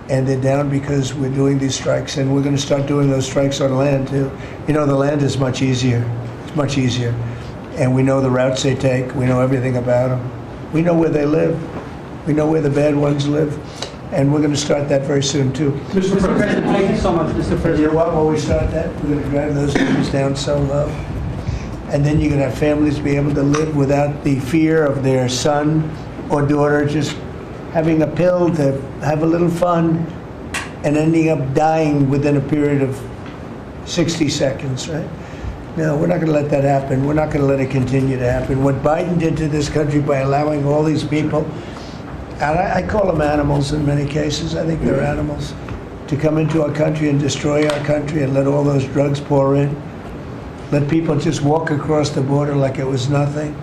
And they're down because we're doing these strikes, and we're going to start doing those strikes on land too. You know, the land is much easier. It's much easier. And we know the routes they take. We know everything about them. We know where they live. We know where the bad ones live. And we're going to start that very soon too. Mr. President, thank you so much, Mr. President. You know what, when we start that, we're going to drive those numbers down so low. And then you're going to have families be able to live without the fear of their son or daughter just having a pill to have a little fun and ending up dying within a period of 60 seconds, right? No, we're not going to let that happen. We're not going to let it continue to happen. What Biden did to this country by allowing all these people, and I call them animals in many cases, I think they're animals, to come into our country and destroy our country and let all those drugs pour in. Let people just walk across the border like it was nothing.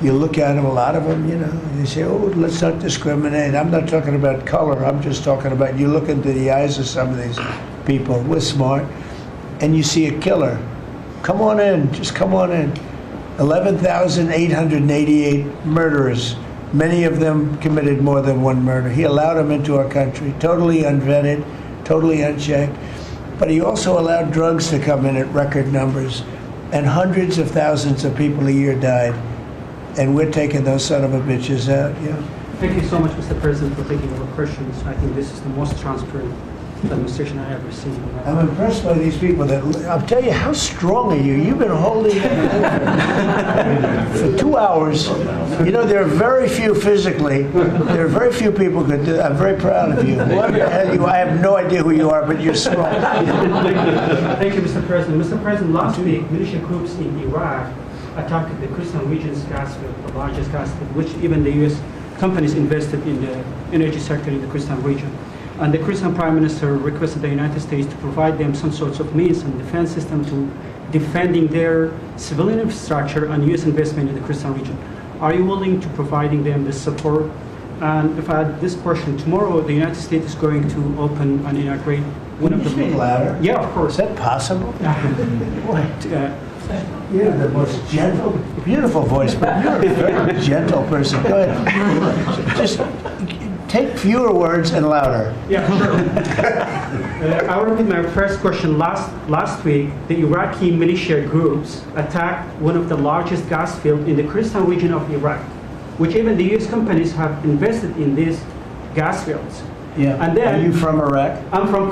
You look at them, a lot of them, you know, and you say, oh, let's not discriminate. I'm not talking about color. I'm just talking about you look into the eyes of some of these people. We're smart. And you see a killer. Come on in. Just come on in. 11,888 murderers. Many of them committed more than one murder. He allowed them into our country, totally unvetted, totally unchecked. But he also allowed drugs to come in at record numbers. And hundreds of thousands of people a year died. And we're taking those son of a bitches out, yeah. Thank you so much, Mr. President, for taking our questions. I think this is the most transparent administration I ever seen. I'm impressed by these people. I'll tell you, how strong are you? You've been holding it for 2 hours. You know, there are very few physically. There are very few people who could do that. I'm very proud of you. Whoever the hell you are, I have no idea who you are, but you're strong. Thank you, Mr. President. Mr. President, last week, militia groups in Iraq attacked the Christian region's gas field, the largest gas field, which even the U.S. companies invested in the energy sector in the Christian region. And the Christian Prime Minister requested the United States to provide them some sorts of means and defense system to defending their civilian infrastructure and U.S. investment in the Christian region. Are you willing to providing them this support? And if I had this question, tomorrow the United States is going to open and inaugurate one of the... Can you speak louder? Yeah, of course. Is that possible? You're the most gentle, beautiful voice, but you're a very gentle person. Go ahead. Just take fewer words and louder. Yeah, sure. I will repeat my first question. Last week, the Iraqi militia groups attacked one of the largest gas fields in the Kurdistan region of Iraq, which even the U.S. companies have invested in these gas fields. Yeah. And then, are you from Iraq? I'm from Kurdistan.